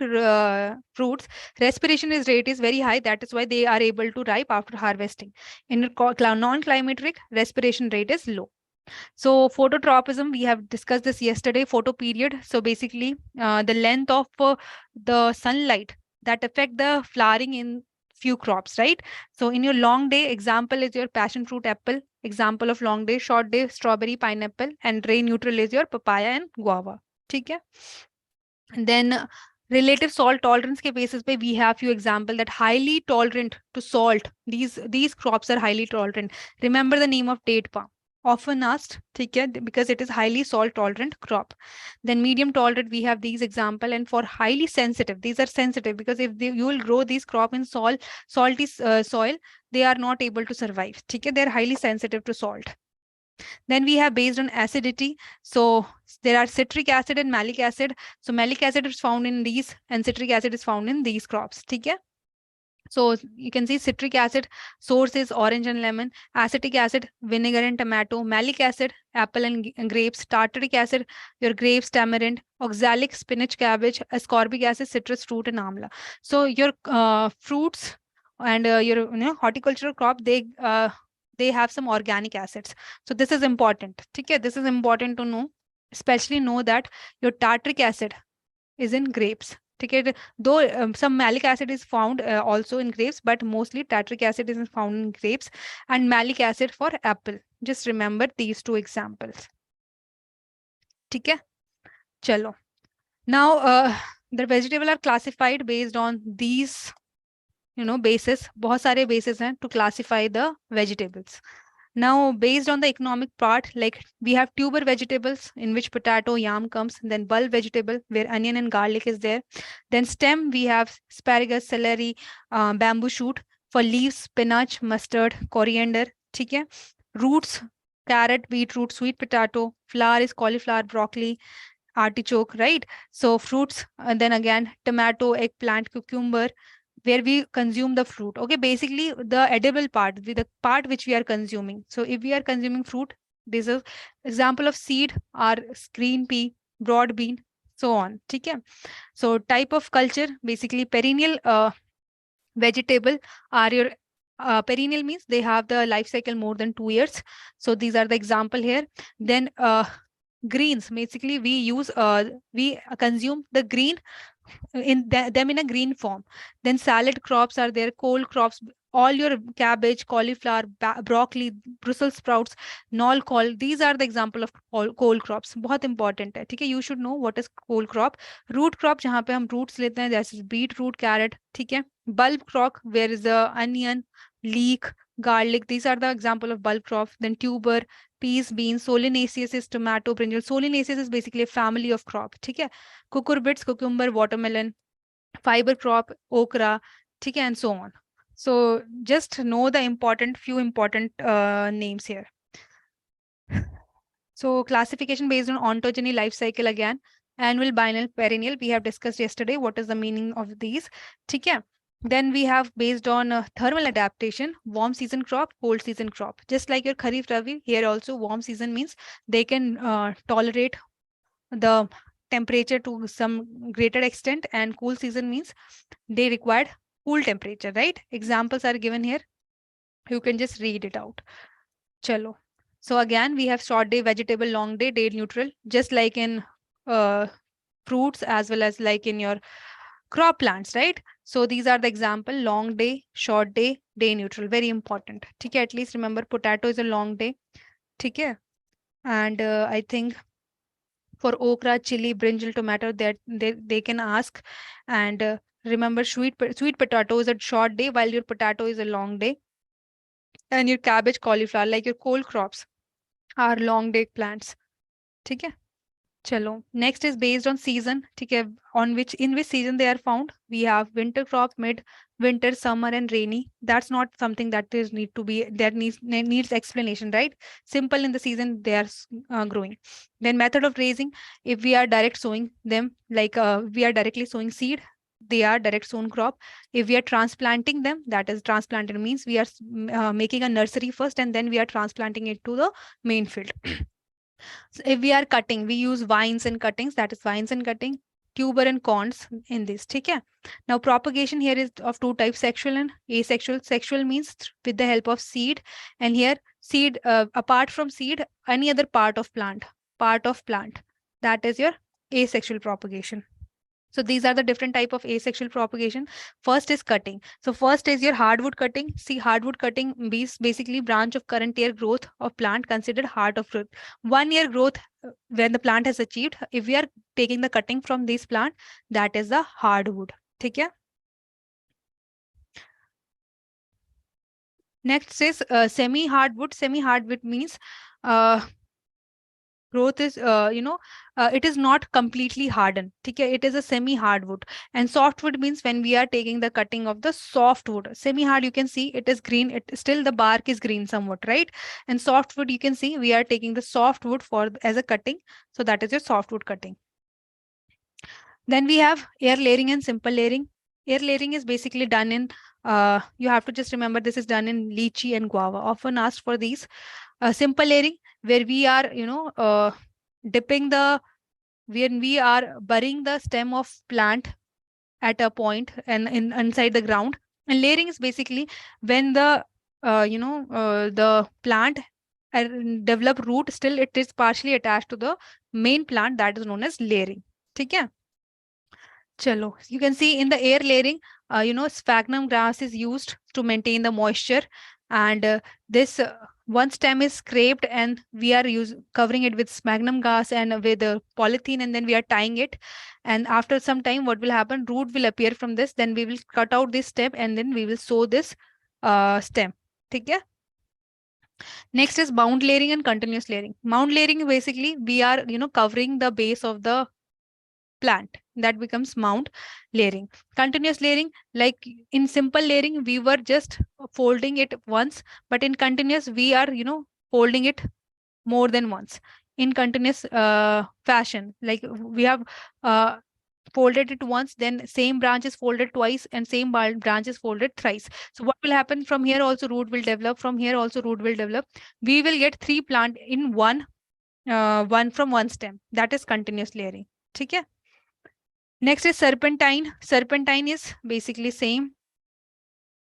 fruits, respiration rate is very high. That is why they are able to ripe after harvesting. In your non-climatic, respiration rate is low. So phototropism, we have discussed this yesterday, photoperiod. So basically the length of the sunlight that affect the flowering in few crops, right? So in your long day, example is your passion fruit, apple. Example of long day, short day, strawberry, pineapple, and rain neutral is your papaya and guava. Okay. And then relative salt tolerance ke basis pe we have few example that highly tolerant to salt. These crops are highly tolerant. Remember the name of date palm. Often asked, because it is highly salt tolerant crop. Then medium tolerant, we have these example. And for highly sensitive, these are sensitive because if you will grow these crop in salty soil, they are not able to survive. They are highly sensitive to salt. Then we have based on acidity. So there are citric acid and malic acid. So malic acid is found in these and citric acid is found in these crops. Okay? So you can see citric acid, source is orange and lemon, acetic acid, vinegar and tomato, malic acid, apple and grapes, tartaric acid, your grapes, tamarind, oxalic, spinach, cabbage, ascorbic acid, citrus fruit, and amla. So your fruits and your horticultural crop, they have some organic acids. So this is important. Okay, this is important to know. Especially know that your tartaric acid is in grapes. Okay, though some malic acid is found also in grapes, but mostly tartaric acid is found in grapes and malic acid for apple. Just remember these two examples. Okay, chalo. Now, the vegetable are classified based on these, bases. बहुत सारे bases हैं to classify the vegetables. Now, based on the economic part, like we have tuber vegetables in which potato, yam comes, then bulb vegetable where onion and garlic is there. Then stem, we have asparagus, celery, bamboo shoot. For leaves, spinach, mustard, coriander. ठीक है? Roots, carrot, beetroot, sweet potato. Flower is cauliflower, broccoli, artichoke, right? So fruits, and then again, tomato, eggplant, cucumber, where we consume the fruit. Okay, basically the edible part, the part which we are consuming. So if we are consuming fruit, this is example of seed are green pea, broad bean, so on. Okay. So type of culture, basically perennial vegetable are your perennial means they have the life cycle more than 2 years. So these are the example here. Then greens, basically we consume the green them in a green form. Then salad crops are there, cold crops, all your cabbage, cauliflower, broccoli, Brussels sprouts, nol col. These are the example of cold crops. बहुत important है, ठीक है? You should know what is cold crop. Root crop जहाँ पे हम roots लेते हैं, जैसे beetroot, carrot, ठीक है? Bulb crop, where is the onion, leek, garlic. These are the example of bulb crop. Then tuber, peas, beans. Solanaceous is tomato, brinjal. Solanaceous is basically a family of crop. ठीक है? Cucurbits, cucumber, watermelon, fiber crop, okra, ठीक है, and so on. So just know the few important names here. So classification based on ontogeny, life cycle again, annual, biennial, perennial. We have discussed yesterday what is the meaning of these. ठीक है? Then we have based on thermal adaptation, warm season crop, cold season crop. Just like your Kharif Rabi, here also warm season means they can tolerate the temperature to some greater extent, and cool season means they required cool temperature, right? Examples are given here. You can just read it out. Chalo. So again, we have short day, vegetable, long day, day neutral, just like in fruits as well as like in your crop plants, right? So these are the example: long day, short day, day neutral. Very important. Okay, at least remember potato is a long day. Okay, and I think for okra, chili, brinjal, tomato, that they can ask. And remember, sweet potato is a short day, while your potato is a long day. And your cabbage, cauliflower, like your cold crops, are long day plants. Okay. Chalo. Next is based on season. Okay, on in which season they are found. We have winter crop, mid winter, summer, and rainy. That's not something that is needs explanation, right? Simple in the season they are growing. Then method of raising. If we are direct sowing them, like we are directly sowing seed, they are direct sown crop. If we are transplanting them, that is transplanted means we are making a nursery first and then we are transplanting it to the main field. So if we are cutting, we use vines and cuttings, that is vines and cutting, tuber and corns in this. Okay. Now propagation here is of two types, sexual and asexual. Sexual means with the help of seed, and here seed apart from seed, any other part of plant, that is your asexual propagation. So these are the different type of asexual propagation. First is cutting. So first is your hardwood cutting. See, hardwood cutting is basically branch of current year growth of plant considered heart of growth. 1 year growth when the plant has achieved. If we are taking the cutting from this plant, that is the hardwood. Okay. Next is semi-hardwood. Semi-hardwood means growth is it is not completely hardened. Okay, it is a semi hardwood. And softwood means when we are taking the cutting of the softwood. Semi hard, you can see it is green, it still the bark is green somewhat, right? And softwood, you can see we are taking the softwood for as a cutting, so that is your softwood cutting. Then we have air layering and simple layering. Air layering is basically done in You have to just remember this is done in lychee and guava. Often asked for these. Simple layering, where we are, dipping the, when we are burying the stem of plant at a point and in inside the ground. And layering is basically when the plant develop root, still it is partially attached to the main plant, that is known as layering. Okay. Chalo, you can see in the air layering, sphagnum grass is used to maintain the moisture, and this one stem is scraped, and we are covering it with sphagnum grass and with polythene, and then we are tying it. And after some time, what will happen? Root will appear from this. Then we will cut out this stem, and then we will sow this stem. Okay. Next is mound layering and continuous layering. Mound layering, basically we are covering the base of the plant, that becomes mound layering. Continuous layering, like in simple layering we were just folding it once, but in continuous we are folding it more than once in continuous fashion. Like we have folded it once, then same branch is folded twice, and same branch is folded thrice. So what will happen? From here also root will develop, from here also root will develop. We will get 3 plant in one from one stem. That is continuous layering. Okay. Next is serpentine. Serpentine is basically same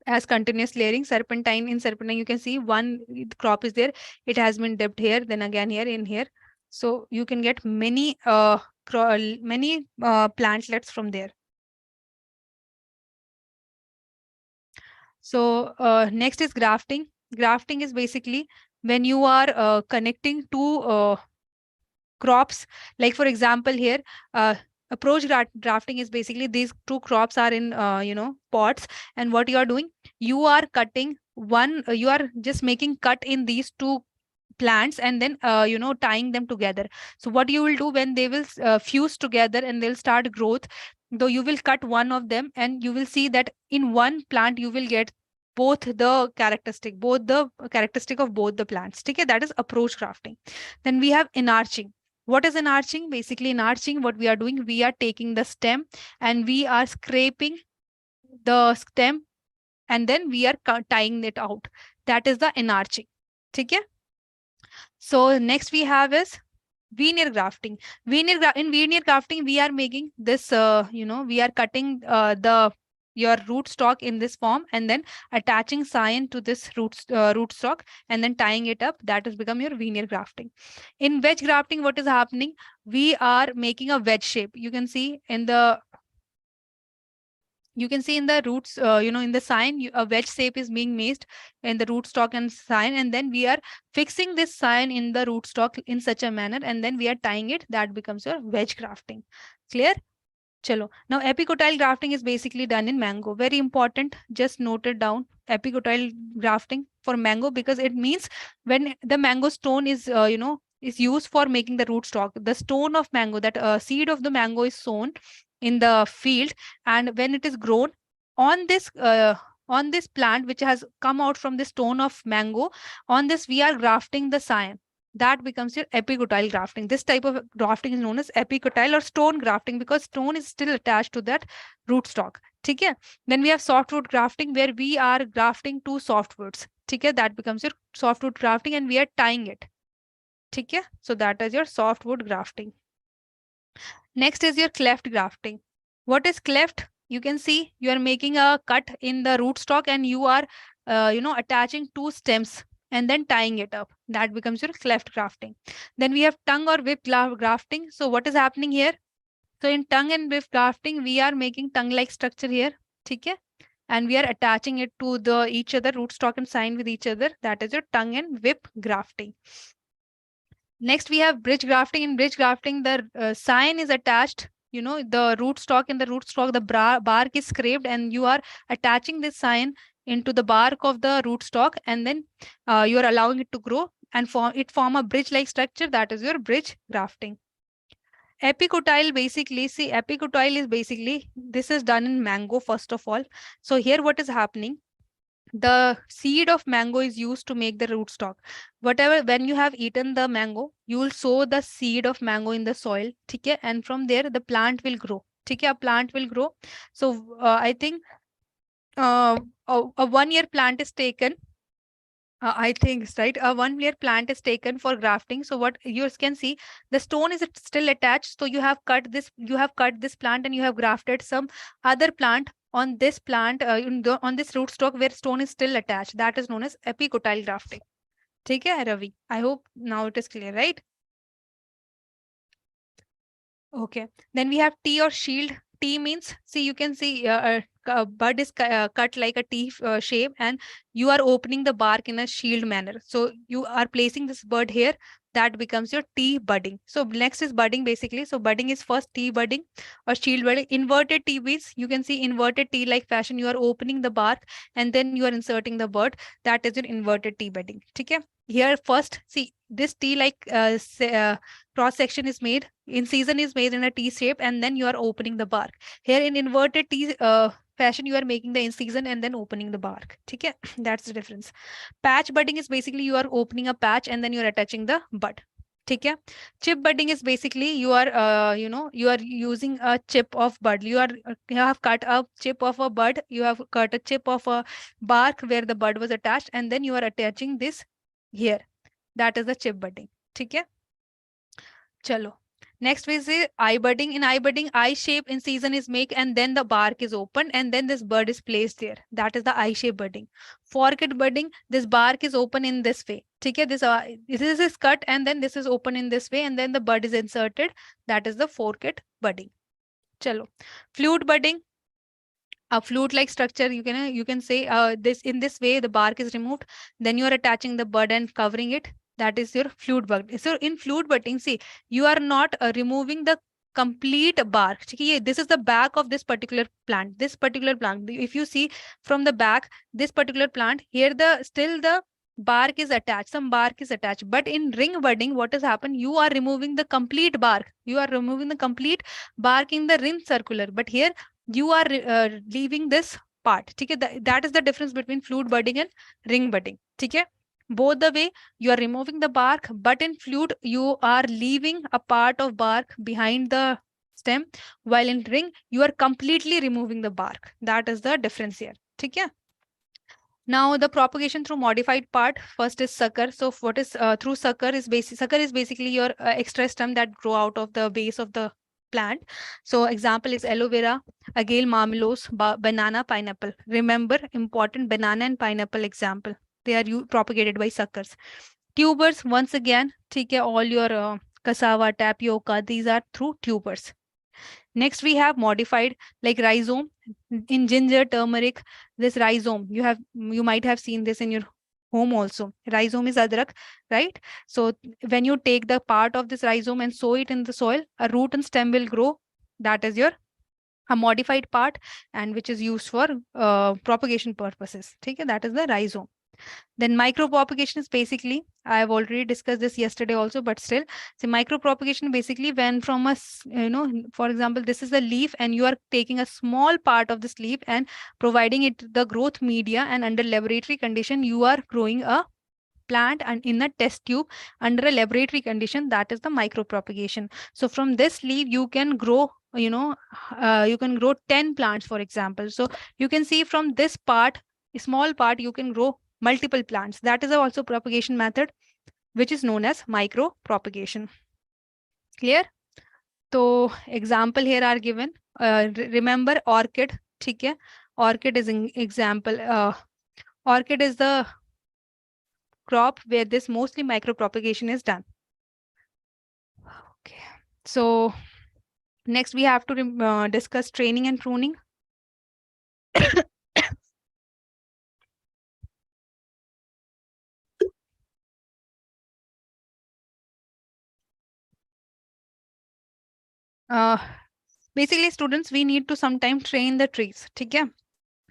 as continuous layering. Serpentine, in serpentine you can see one crop is there, it has been dipped here, then again here, in here. So you can get many plantlets from there. So next is grafting. Grafting is basically when you are connecting two crops. Like for example here, approach grafting is basically these two crops are in pots, and what you are doing, you are cutting one, you are just making cut in these two plants, and then tying them together. So what you will do, when they will fuse together and they'll start growth, though you will cut one of them, and you will see that in one plant you will get both the characteristic of both the plants. Okay, that is approach grafting. Then we have enarching. What is enarching? Basically enarching, what we are doing, we are taking the stem and we are scraping the stem, and then we are tying it out. That is the enarching. Okay. So next we have is veneer grafting. In veneer grafting, we are making this, we are cutting your root stock in this form, and then attaching scion to this root stock, and then tying it up. That has become your veneer grafting. In wedge grafting, what is happening? We are making a wedge shape. You can see in the roots, in the scion, a wedge shape is being made in the rootstock and scion, and then we are fixing this scion in the rootstock in such a manner, and then we are tying it. That becomes your wedge grafting. Clear? Chalo. Now epicotyle grafting is basically done in mango. Very important. Just note it down. Epicotyle grafting for mango, because it means when the mango stone is, is used for making the rootstock. The stone of mango, that seed of the mango is sown in the field, and when it is grown on this plant which has come out from the stone of mango, on this we are grafting the scion. That becomes your epicotyle grafting. This type of grafting is known as epicotyle or stone grafting, because stone is still attached to that rootstock. Okay. Then we have softwood grafting, where we are grafting two softwoods. Okay. That becomes your softwood grafting, and we are tying it. Okay. So that is your softwood grafting. Next is your cleft grafting. What is cleft? You can see you are making a cut in the rootstock, and you are attaching two stems and then tying it up. That becomes your cleft grafting. Then we have tongue or whip grafting. So what is happening here? So in tongue and whip grafting, we are making tongue-like structure here. Okay? And we are attaching it to each other, rootstock and scion with each other. That is your tongue and whip grafting. Next, we have bridge grafting. In bridge grafting, the scion is attached, the rootstock. In the rootstock, the bark is scraped, and you are attaching this scion into the bark of the rootstock, and then you are allowing it to grow and form a bridge-like structure. That is your bridge grafting. Epicotyle, basically, epicotyle is basically, this is done in mango first of all. So here what is happening? The seed of mango is used to make the rootstock. When you have eaten the mango, you will sow the seed of mango in the soil. Okay? And from there, the plant will grow. Okay? A plant will grow. So I think a 1 year plant is taken. I think it's right. A 1 year plant is taken for grafting. So what you can see, the stone is still attached. So you have cut this plant and you have grafted some other plant on this plant, on this rootstock where stone is still attached. That is known as epicotyle grafting. ठीक है, Ravi? I hope now it is clear, right? Okay. Then we have T or shield. T means, see, you can see bud is cut like a T shape, and you are opening the bark in a shield manner. So you are placing this bud here. That becomes your T budding. So next is budding basically. So budding is first T budding or shield budding. Inverted T means you can see inverted T like fashion. You are opening the bark and then you are inserting the bud. That is your inverted T budding. Okay. Here first, see this T like cross section is made in season is made in a T shape and then you are opening the bark. Here in inverted T fashion you are making the incision and then opening the bark. Okay, that's the difference. Patch budding is basically you are opening a patch and then you are attaching the bud. Okay, chip budding is basically you are you are using a chip of bud. You have cut a chip of a bud, you have cut a chip of a bark where the bud was attached and then you are attaching this here. That is the chip budding. Okay. Chalo. Next is the eye budding. In eye budding, eye shape in season is made and then the bark is opened and then this bud is placed there. That is the eye shape budding. Forked budding, this bark is open in this way. Okay, this is cut and then this is open in this way and then the bud is inserted. That is the forked budding. Chalo. Flute budding, a flute like structure, you can say this in this way the bark is removed, then you are attaching the bud and covering it. That is your flute bud. So in flute budding, see, you are not removing the complete bark. This is the back of this particular plant. If you see from the back, this particular plant here, the still the bark is attached, some bark is attached. But in ring budding, what has happened, you are removing the complete bark, you are removing the complete bark in the ring circular, but here you are leaving this part. Okay, that is the difference between flute budding and ring budding. Okay, both the way you are removing the bark, but in flute you are leaving a part of bark behind the stem, while in ring you are completely removing the bark. That is the difference here. Okay. Now the propagation through modified part, first is sucker. So what is through sucker is basically your extra stem that grow out of the base of the plant. So example is aloe vera, agale, marmelos, banana, pineapple. Remember, important banana and pineapple example. They are propagated by suckers. Tubers, once again, all your cassava, tapioca, these are through tubers. Next, we have modified like rhizome. In ginger, turmeric, this rhizome, you might have seen this in your home also. Rhizome is adrak, right? So when you take the part of this rhizome and sow it in the soil, a root and stem will grow. That is your a modified part and which is used for propagation purposes. Okay, that is the rhizome. Then micropropagation is basically, I have already discussed this yesterday also, but still, so micropropagation basically when from a, for example, this is the leaf and you are taking a small part of this leaf and providing it the growth media, and under laboratory condition, you are growing a plant and in a test tube under a laboratory condition. That is the micropropagation. So from this leaf, you can grow, you can grow 10 plants, for example. So you can see from this part, a small part, you can grow multiple plants. That is also propagation method, which is known as micro propagation. Clear? So example here are given. Remember orchid. Okay? Orchid is an example. Orchid is the crop where this mostly micro propagation is done. Okay. So next we have to discuss training and pruning. Basically, students, we need to sometimes train the trees. Okay?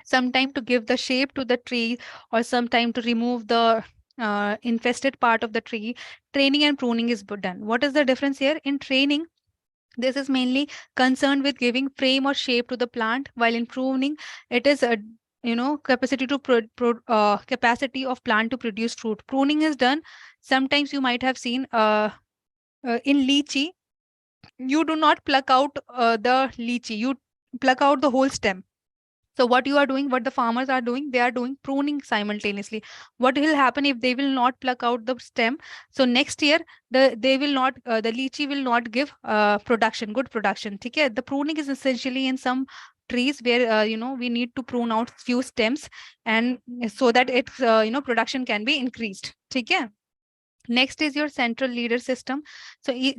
Sometime to give the shape to the tree or sometime to remove the infested part of the tree. Training and pruning is done. What is the difference here? In training, this is mainly concerned with giving frame or shape to the plant, while in pruning, it is a capacity to capacity of plant to produce fruit. Pruning is done. Sometimes you might have seen in lychee, you do not pluck out the lychee, you pluck out the whole stem. So what you are doing, what the farmers are doing, they are doing pruning simultaneously. What will happen if they will not pluck out the stem? So next year, they will not, the lychee will not give production, good production. Okay? The pruning is essentially in some trees where we need to prune out few stems, and so that its production can be increased. Okay? Next is your central leader system. So in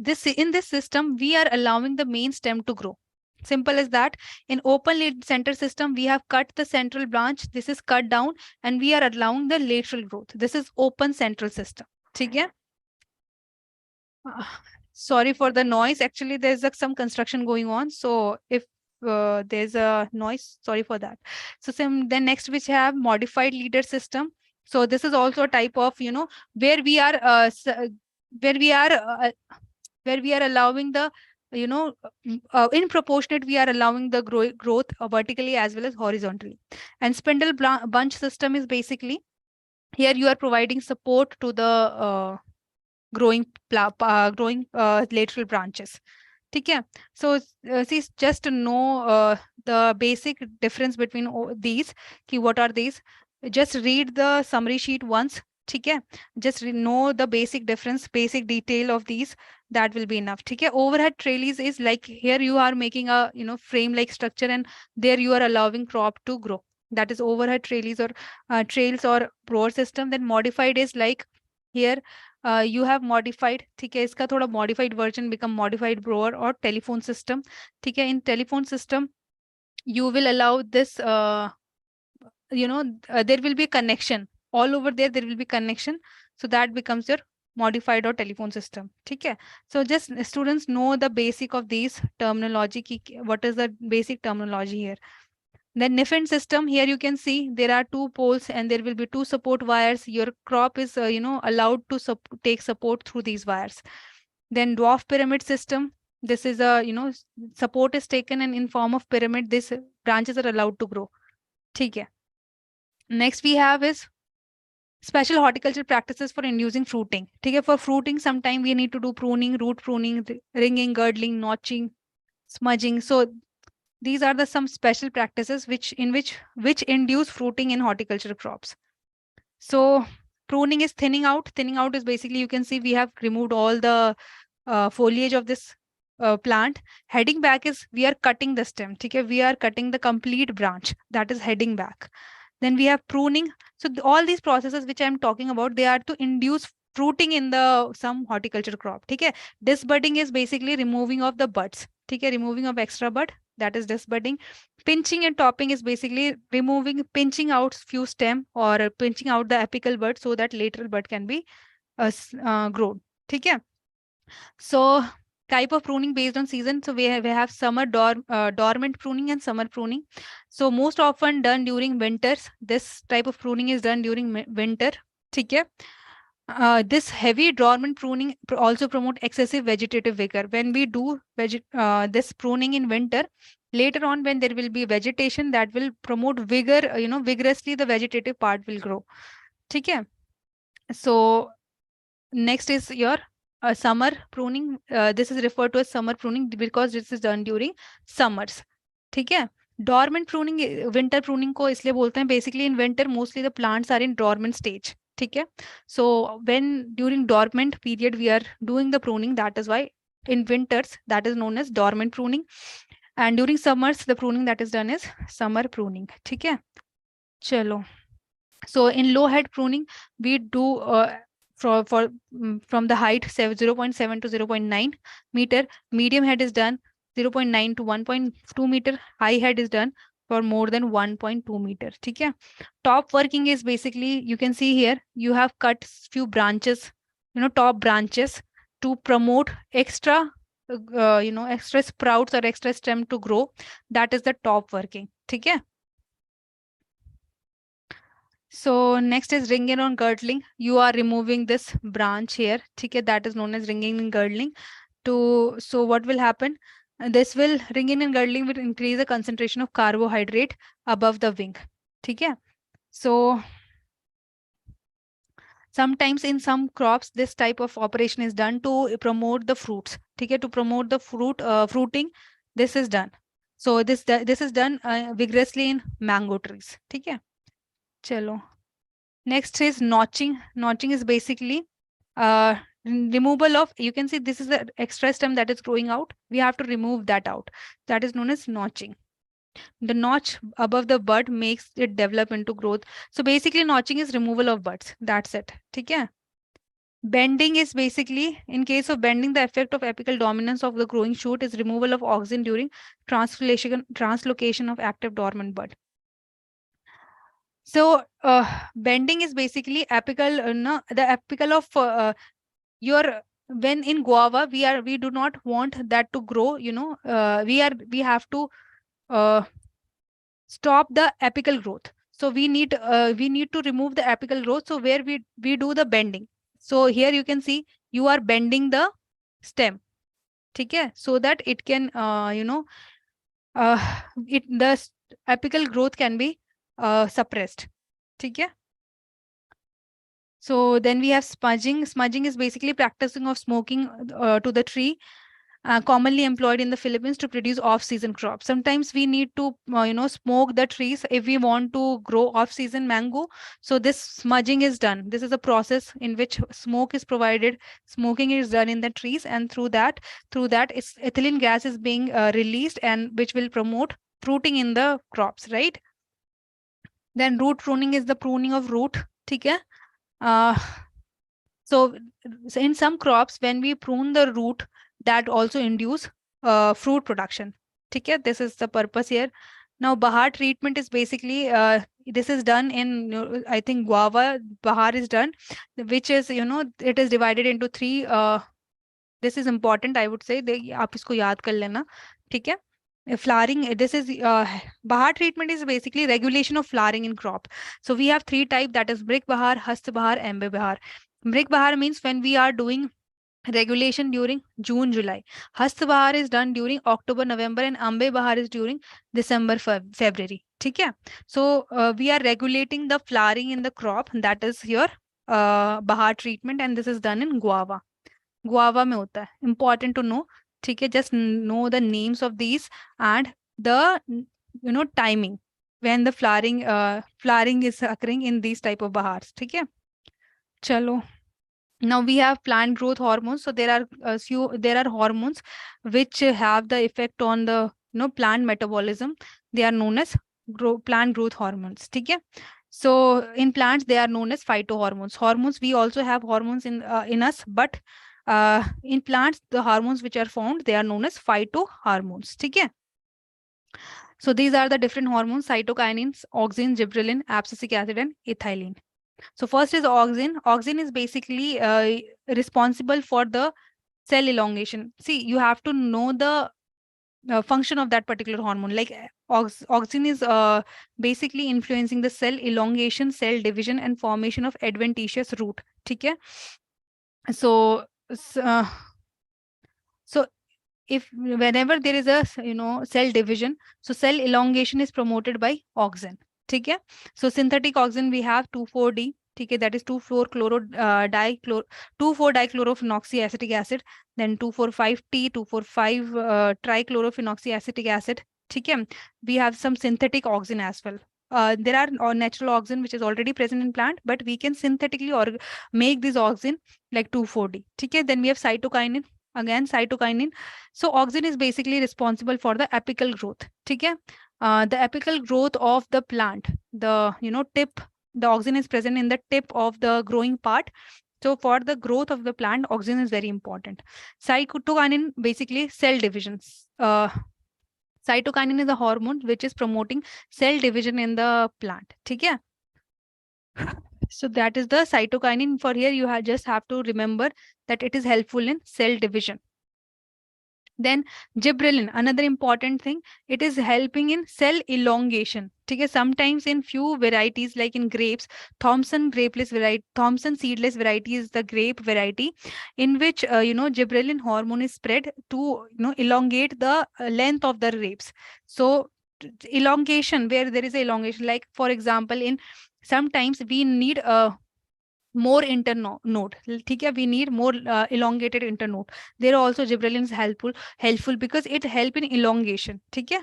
this system, we are allowing the main stem to grow. Simple as that. In open lead center system, we have cut the central branch. This is cut down, and we are allowing the lateral growth. This is open central system. Okay? Sorry for the noise. Actually, there's some construction going on. So if there's a noise, sorry for that. So then next we have modified leader system. So this is also a type of, where we are where we are where we are allowing the, in proportionate, we are allowing the growth vertically as well as horizontally. And spindle bunch system is basically, here you are providing support to the growing lateral branches. Okay? So see, just to know the basic difference between these, what are these? Just read the summary sheet once. Okay? Just know the basic difference, basic detail of these. That will be enough. Okay? Overhead trellis is like, here you are making a frame like structure, and there you are allowing crop to grow. That is overhead trellis or trails or rower system. Then modified is like, here you have modified, ठीक है, इसका थोड़ा modified version become modified blower or telephone system. ठीक है, in telephone system you will allow this there will be a connection all over there, there will be connection, so that becomes your modified or telephone system. ठीक है, so just students know the basic of these terminology ki, what is the basic terminology here. Then Niffen system, here you can see there are two poles and there will be two support wires. Your crop is allowed to take support through these wires. Then dwarf pyramid system, this is a support is taken, and in form of pyramid this branches are allowed to grow. ठीक है. Next we have is special horticulture practices for inducing fruiting. ठीक है, for fruiting sometime we need to do pruning, root pruning, ringing, girdling, notching, smudging. So these are the some special practices which induce fruiting in horticultural crops. So pruning is thinning out. Thinning out is basically, you can see we have removed all the foliage of this plant. Heading back is we are cutting the stem. Okay? We are cutting the complete branch. That is heading back. Then we have pruning. So all these processes which I am talking about, they are to induce fruiting in the some horticulture crop. Okay? Disbudding is basically removing of the buds. Okay? Removing of extra bud. That is disbudding. Pinching and topping is basically pinching out few stem or pinching out the apical bud so that lateral bud can be grown. Okay? So type of pruning based on season. So we have summer dormant pruning and summer pruning. So most often done during winters. This type of pruning is done during winter. Okay? This heavy dormant pruning also promote excessive vegetative vigor. When we do this pruning in winter, later on when there will be vegetation, that will promote vigor, vigorously the vegetative part will grow. Okay? So next is your summer pruning. This is referred to as summer pruning because this is done during summers. Okay? Dormant pruning, winter pruning को इसलिए बोलते हैं, basically in winter mostly the plants are in dormant stage. Okay? So when during dormant period we are doing the pruning, that is why in winters that is known as dormant pruning, and during summers the pruning that is done is summer pruning. Okay? Chalo. So in low head pruning we do from the height 0.7 to 0.9 meter. Medium head is done 0.9 to 1.2 meter. High head is done for more than 1.2 meter. Okay? Top working is basically, you can see here, you have cut few branches, top branches to promote extra, extra sprouts or extra stem to grow. That is the top working. Okay? So next is ringing or girdling. You are removing this branch here. Okay? That is known as ringing and girdling. So what will happen? This will, ringing and girdling will increase the concentration of carbohydrate above the wing. Okay? So sometimes in some crops, this type of operation is done to promote the fruits. Okay? To promote the fruiting, this is done. So this is done vigorously in mango trees. ठीक है, चलो. Next is notching. Notching is basically removal of, you can see this is the extra stem that is growing out. We have to remove that out. That is known as notching. The notch above the bud makes it develop into growth. So basically notching is removal of buds. That's it. ठीक है. Bending is basically, in case of bending, the effect of apical dominance of the growing shoot is removal of auxin during translocation of active dormant bud. So bending is basically apical, no, the apical of your, when in guava we do not want that to grow, we have to stop the apical growth. So we need to remove the apical growth. So where we do the bending. So here you can see you are bending the stem, ठीक है, so that it can the apical growth can be suppressed, ठीक है. So then we have smudging. Smudging is basically practicing of smoking to the tree, commonly employed in the Philippines to produce off-season crops. Sometimes we need to, smoke the trees if we want to grow off-season mango. So this smudging is done. This is a process in which smoke is provided. Smoking is done in the trees, and through that, ethylene gas is being released, and which will promote fruiting in the crops, right? Then root pruning is the pruning of root. ठीक है. So in some crops, when we prune the root, that also induce fruit production. Okay, this is the purpose here. Now, Bahar treatment is basically, this is done in, I think guava, Bahar is done, which is, it is divided into three. This is important, I would say. आप इसको याद कर लेना, ठीक है? Flowering, this is Bahar treatment is basically regulation of flowering in crop. So we have three types, that is Brick Bahar, Hast Bahar, Amber Bahar. Brick Bahar means when we are doing regulation during June, July. Hast Bahar is done during October, November, and Ambe Bahar is during December, February. ठीक है? So we are regulating the flowering in the crop. That is your Bahar treatment, and this is done in guava. Guava में होता है. Important to know. ठीक है, just know the names of these and the timing when the flowering is occurring in these type of bahars. ठीक है, चलो. Now we have plant growth hormones. So there are hormones which have the effect on the plant metabolism. They are known as plant growth hormones. ठीक है. So in plants they are known as phytohormones. Hormones, we also have hormones in us, but in plants, the hormones which are found, they are known as phytohormones. ठीक है. So these are the different hormones: cytokinins, auxin, gibberellin, abscisic acid, and ethylene. So first is auxin. Auxin is basically responsible for the cell elongation. See, you have to know the function of that particular hormone. Like auxin is basically influencing the cell elongation, cell division, and formation of adventitious root. ठीक है. So if whenever there is a cell division, so cell elongation is promoted by auxin. ठीक है. So synthetic auxin we have 2,4-D. ठीक है, that is 2,4-dichlorophenoxyacetic acid, then 2,4,5-T, 2,4,5 trichlorophenoliacetic acid. ठीक है. We have some synthetic auxin as well. There are natural auxin which is already present in plant, but we can synthetically or make this auxin like 2,4-D. ठीक है. Then we have cytokinin. Again, cytokinin. So auxin is basically responsible for the apical growth. ठीक है. The apical growth of the plant, the tip, the auxin is present in the tip of the growing part. So for the growth of the plant, auxin is very important. Cytokinin, basically cell divisions. Cytokinin is a hormone which is promoting cell division in the plant. ठीक है. So that is the cytokinin. For here, you just have to remember that it is helpful in cell division. Then gibberellin, another important thing, it is helping in cell elongation. Okay, sometimes in few varieties, like in grapes, Thompson seedless variety is the grape variety in which gibberellin hormone is spread to elongate the length of the grapes. So elongation, where there is a elongation, like for example, in sometimes we need a more internode. ठीक है, we need more elongated internode. There also gibberellin is helpful because it help in elongation. ठीक है.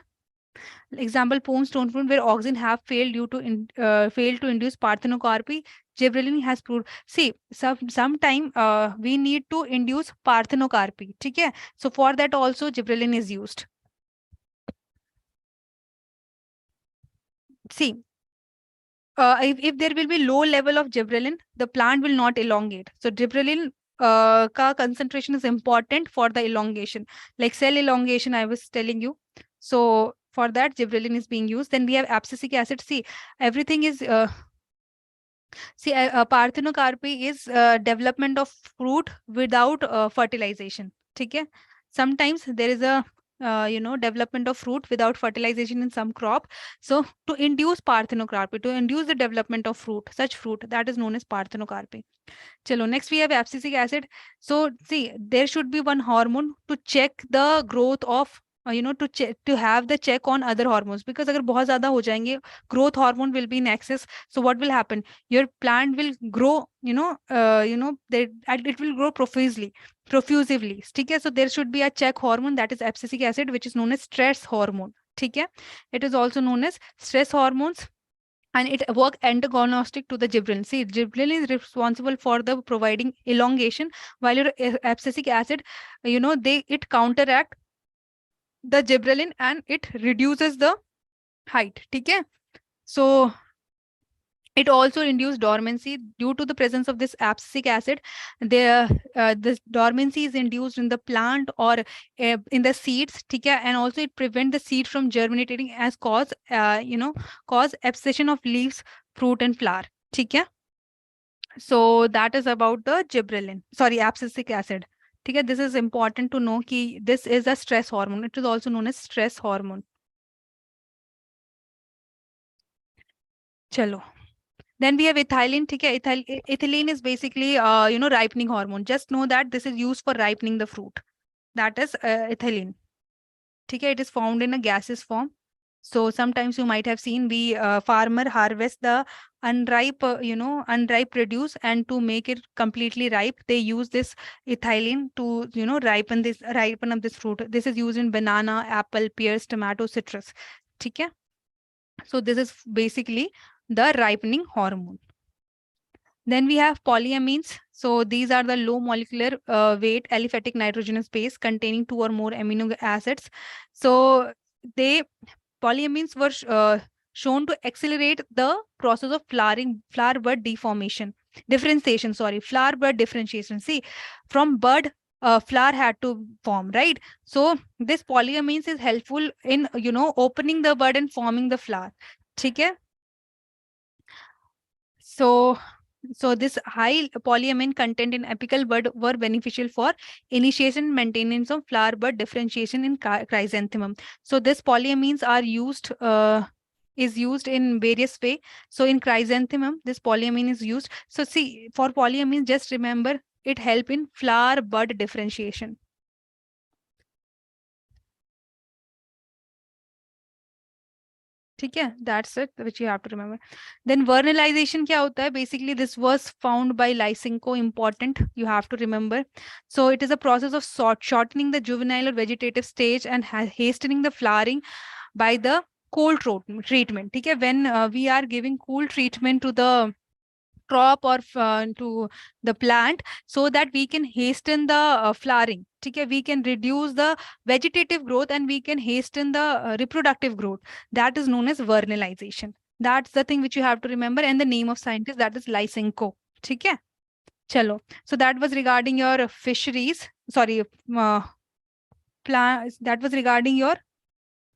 Example, pome stone fruit where oxen have failed due to failed to induce parthenocarpy. Gibberellin has proved. See, sometime we need to induce parthenocarpy. Okay, so for that also gibberellin is used. See, if there will be low level of gibberellin, the plant will not elongate. So gibberellin ka concentration is important for the elongation, like cell elongation I was telling you. So for that gibberellin is being used. Then we have abscisic acid. See, everything is parthenocarpy is development of fruit without fertilization. Okay, sometimes there is a development of fruit without fertilization in some crop. So to induce parthenocarpy, to induce the development of fruit, such fruit, that is known as parthenocarpy. Chalo, next we have abscisic acid. So see, there should be one hormone to check the growth of to have the check on other hormones, because अगर बहुत ज़्यादा हो जाएंगे, growth hormone will be in excess. So what will happen? Your plant will grow, it will grow profusely. ठीक है? So there should be a check hormone, that is abscisic acid, which is known as stress hormone. ठीक है? It is also known as stress hormones, and it work antagonistic to the gibberellin. See, gibberellin is responsible for the providing elongation, while your abscisic acid, it counteract the gibberellin and it reduces the height. Okay, so it also induces dormancy due to the presence of this abscisic acid. This dormancy is induced in the plant or in the seeds. Okay, and also it prevents the seed from germinating, as cause abscission of leaves, fruit and flower. Okay, so that is about the gibberellin, sorry, abscisic acid. Okay, this is important to know कि this is a stress hormone. It is also known as stress hormone. चलो, then we have ethylene. Okay, ethylene is basically ripening hormone. Just know that this is used for ripening the fruit. That is ethylene. Okay, it is found in a gaseous form. So sometimes you might have seen we farmer harvest the unripe produce, and to make it completely ripe, they use this ethylene to ripen up this fruit. This is used in banana, apple, pears, tomato, citrus. Okay, so this is basically the ripening hormone. Then we have polyamines. So these are the low molecular weight aliphatic nitrogenous base containing 2 or more amino acids. So polyamines were shown to accelerate the process of flower bud differentiation. Flower bud differentiation. See, from bud, flower had to form, right? So this polyamines is helpful in opening the bud and forming the flower. Okay. So this high polyamine content in apical bud were beneficial for initiation and maintenance of flower bud differentiation in chrysanthemum. So this polyamines are is used in various way. So in chrysanthemum, this polyamine is used. So see, for polyamines, just remember it help in flower bud differentiation. ठीक है, that's it which you have to remember. Then vernalization क्या होता है? Basically this was found by Lysenko, important, you have to remember. So it is a process of shortening the juvenile or vegetative stage and hastening the flowering by the cold treatment. ठीक है, when we are giving cool treatment to the crop or to the plant, so that we can hasten the flowering. Okay, we can reduce the vegetative growth and we can hasten the reproductive growth. That is known as vernalization. That's the thing which you have to remember, and the name of scientist, that is Lysenko. Okay, chalo. So that was regarding your fisheries. Sorry, that was regarding your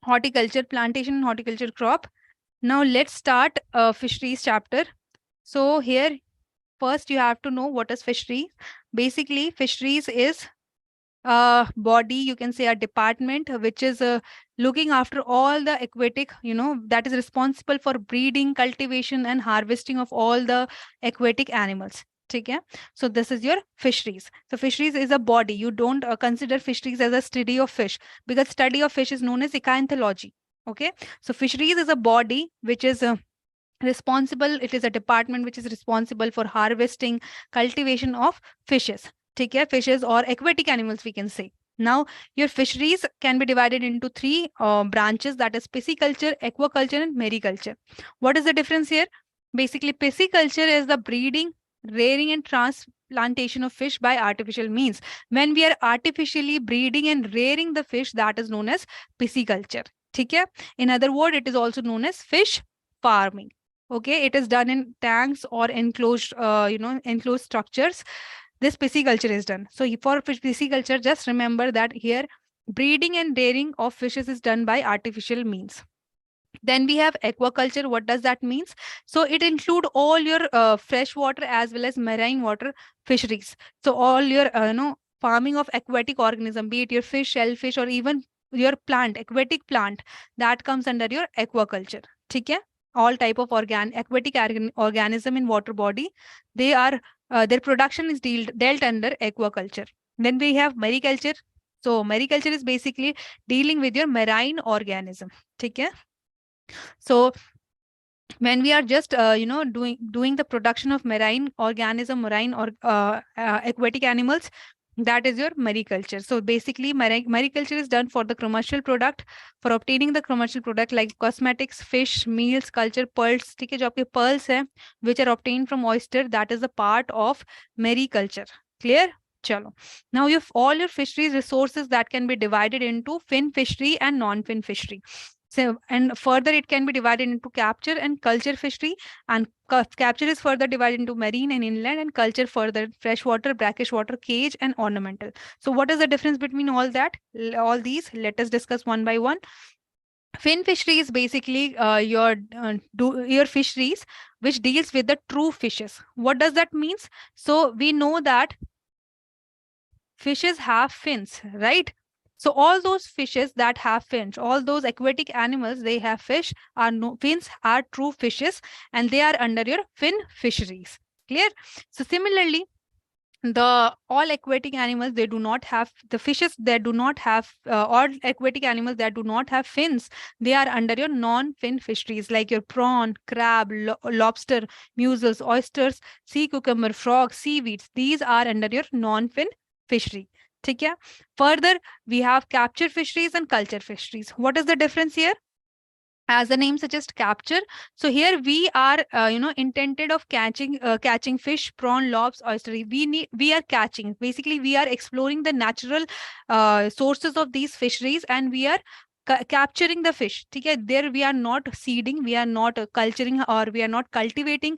horticulture, plantation and horticulture crop. Now let's start fisheries chapter. So here, first you have to know what is fisheries. Basically, fisheries is a body, you can say a department, which is looking after all the aquatic, that is responsible for breeding, cultivation and harvesting of all the aquatic animals. Okay? So this is your fisheries. So fisheries is a body. You don't consider fisheries as a study of fish, because study of fish is known as echinthology. Okay, so fisheries is a body which is responsible, it is a department which is responsible for harvesting, cultivation of fishes. ठीक है, fishes or aquatic animals we can say. Now, your fisheries can be divided into three branches, that is pisciculture, aquaculture, and mariculture. What is the difference here? Basically, pisciculture is the breeding, rearing, and transplantation of fish by artificial means. When we are artificially breeding and rearing the fish, that is known as pisciculture. Okay? In other words, it is also known as fish farming. Okay, it is done in tanks or enclosed, enclosed structures. This pisciculture is done. So for pisciculture, just remember that here breeding and rearing of fishes is done by artificial means. Then we have aquaculture. What does that means? So it include all your fresh water as well as marine water fisheries. So all your farming of aquatic organism, be it your fish, shellfish, or even your plant, aquatic plant, that comes under your aquaculture. Okay? All type of aquatic organism in water body, they are their production is dealt under aquaculture. Then we have mariculture. So mariculture is basically dealing with your marine organism. Okay? So when we are just doing the production of marine organism, marine or aquatic animals, that is your mariculture. So basically mariculture is done for the commercial product, for obtaining the commercial product like cosmetics, fish meals, culture, pearls. ठीक है, जो आपके pearls हैं which are obtained from oyster, that is a part of mariculture. Clear? Chalo. Now all your fisheries resources that can be divided into fin fishery and non-fin fishery. So, and further it can be divided into capture and culture fishery, and capture is further divided into marine and inland, and culture further freshwater, brackish water, cage, and ornamental. So what is the difference between all that, all these? Let us discuss one by one. Fin fishery is basically your fisheries which deals with the true fishes. What does that means? So we know that fishes have fins, right? So all those fishes that have fins, all those aquatic animals, they have fish, are no fins, are true fishes, and they are under your fin fisheries. Clear? So similarly, the all aquatic animals, they do not have the fishes that do not have all aquatic animals that do not have fins, they are under your non-fin fisheries like your prawn, crab, lobster, mussels, oysters, sea cucumber, frog, seaweeds. These are under your non-fin fishery. ठीक है? Further, we have capture fisheries and culture fisheries. What is the difference here? As the name suggests, capture. So here we are, intended of catching fish, prawn, lobs, oyster. We are catching. Basically, we are exploring the natural sources of these fisheries, and we are capturing the fish. Okay? There we are not seeding, we are not culturing, or we are not cultivating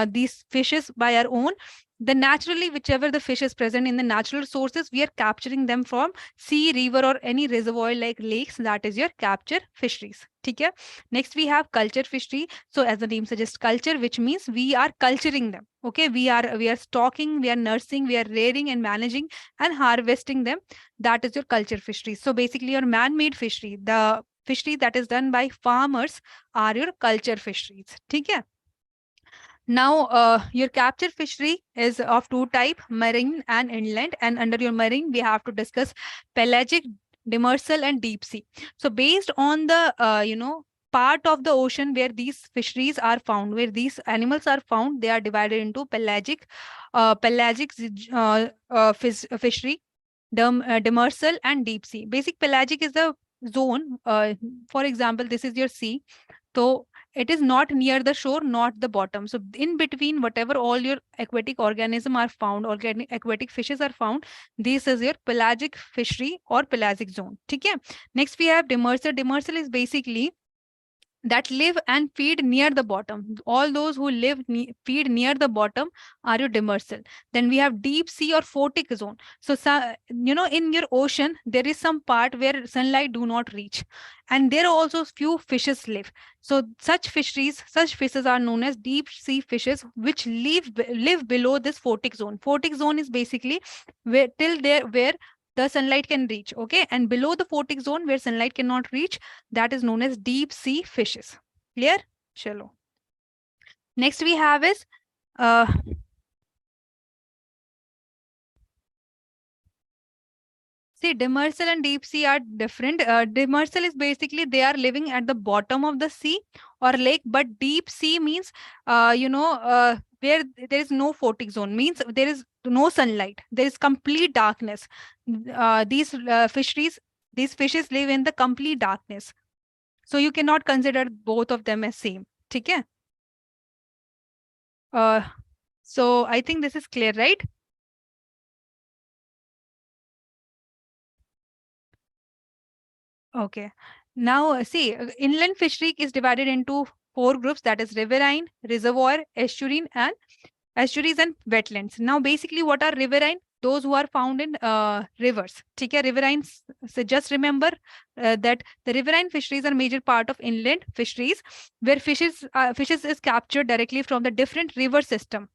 these fishes by our own. The naturally, whichever the fish is present in the natural sources, we are capturing them from sea, river, or any reservoir like lakes. That is your capture fisheries. Okay? Next, we have culture fishery. So as the name suggests, culture, which means we are culturing them. Okay, we are stocking, we are nursing, we are rearing and managing and harvesting them. That is your culture fishery. So basically, your man-made fishery, the fishery that is done by farmers, are your culture fisheries. Okay? Now, your capture fishery is of two type, marine and inland. And under your marine, we have to discuss pelagic, demersal, and deep sea. So based on the, part of the ocean where these fisheries are found, where these animals are found, they are divided into pelagic, fishery, demersal, and deep sea. Basic pelagic is the zone. For example, this is your sea. So it is not near the shore, not the bottom. So in between, whatever all your aquatic organism are found, organic aquatic fishes are found, this is your pelagic fishery or pelagic zone. Okay? Next, we have demersal. Demersal is basically that live and feed near the bottom. All those who feed near the bottom are your demersal. Then we have deep sea or photic zone. So, in your ocean, there is some part where sunlight do not reach. And there are also few fishes live. So such fishes are known as deep sea fishes, which live below this photic zone. Photic zone is basically where the sunlight can reach. Okay, and below the photic zone where sunlight cannot reach, that is known as deep sea fishes. Clear? Chalo. Next we have is see, demersal and deep sea are different. Demersal is basically they are living at the bottom of the sea or lake, but deep sea means where there is no photic zone, means there is no sunlight, there is complete darkness. These fisheries, these fishes live in the complete darkness. So you cannot consider both of them as same. Okay? So I think this is clear, right? Okay. Now, see, inland fishery is divided into four groups, that is riverine, reservoir, estuarine, and estuaries and wetlands. Now, basically, what are riverine? Those who are found in rivers. Okay, riverines. So just remember that the riverine fisheries are major part of inland fisheries, where fishes is captured directly from the different river system.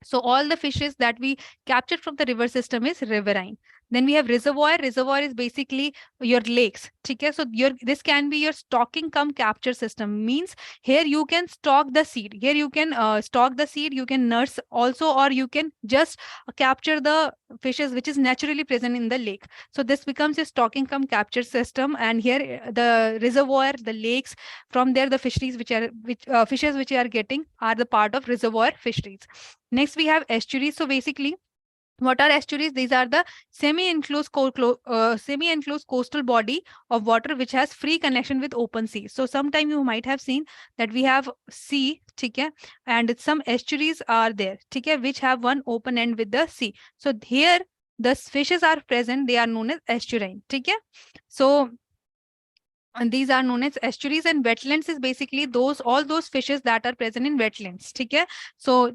So all the fishes that we captured from the river system is riverine. Then we have reservoir. Reservoir is basically your lakes. Okay? So this can be your stocking cum capture system. Means here you can stock the seed. Here you can stock the seed. You can nurse also, or you can just capture the fishes which is naturally present in the lake. So this becomes a stocking cum capture system. And here the reservoir, the lakes, from there the fisheries which fishes which are getting are the part of reservoir fisheries. Next, we have estuaries. So basically, what are estuaries? These are the semi-enclosed coastal body of water which has free connection with open sea. So sometime you might have seen that we have sea, okay, and some estuaries are there, okay, which have one open end with the sea. So here the fishes are present. They are known as estuarine, okay. So and these are known as estuaries, and wetlands is basically all those fishes that are present in wetlands. Okay, so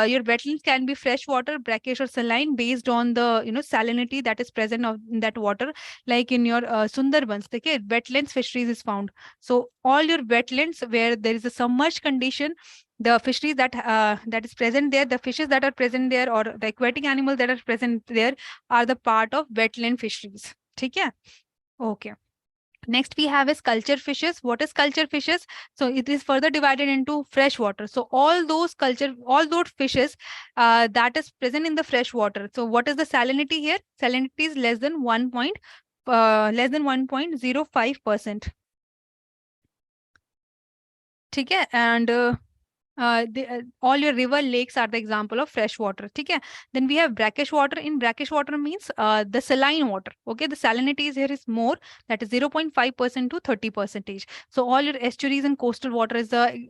your wetlands can be fresh water, brackish, or saline based on the salinity that is present in that water. Like in your Sundarbans, okay, wetlands fisheries is found. So all your wetlands where there is a submerged condition, the fisheries that is present there, the fishes that are present there, or the aquatic animals that are present there are the part of wetland fisheries. Okay. Okay. Next we have is culture fishes. What is culture fishes? So it is further divided into fresh water. So all those fishes that is present in the fresh water. So what is the salinity here? Salinity is less than 1.05%. Okay, and all your river lakes are the example of fresh water. Okay, then we have brackish water. In brackish water means the saline water. Okay, the salinity is here is more, that is 0.5% to 30%. So all your estuaries and coastal water is the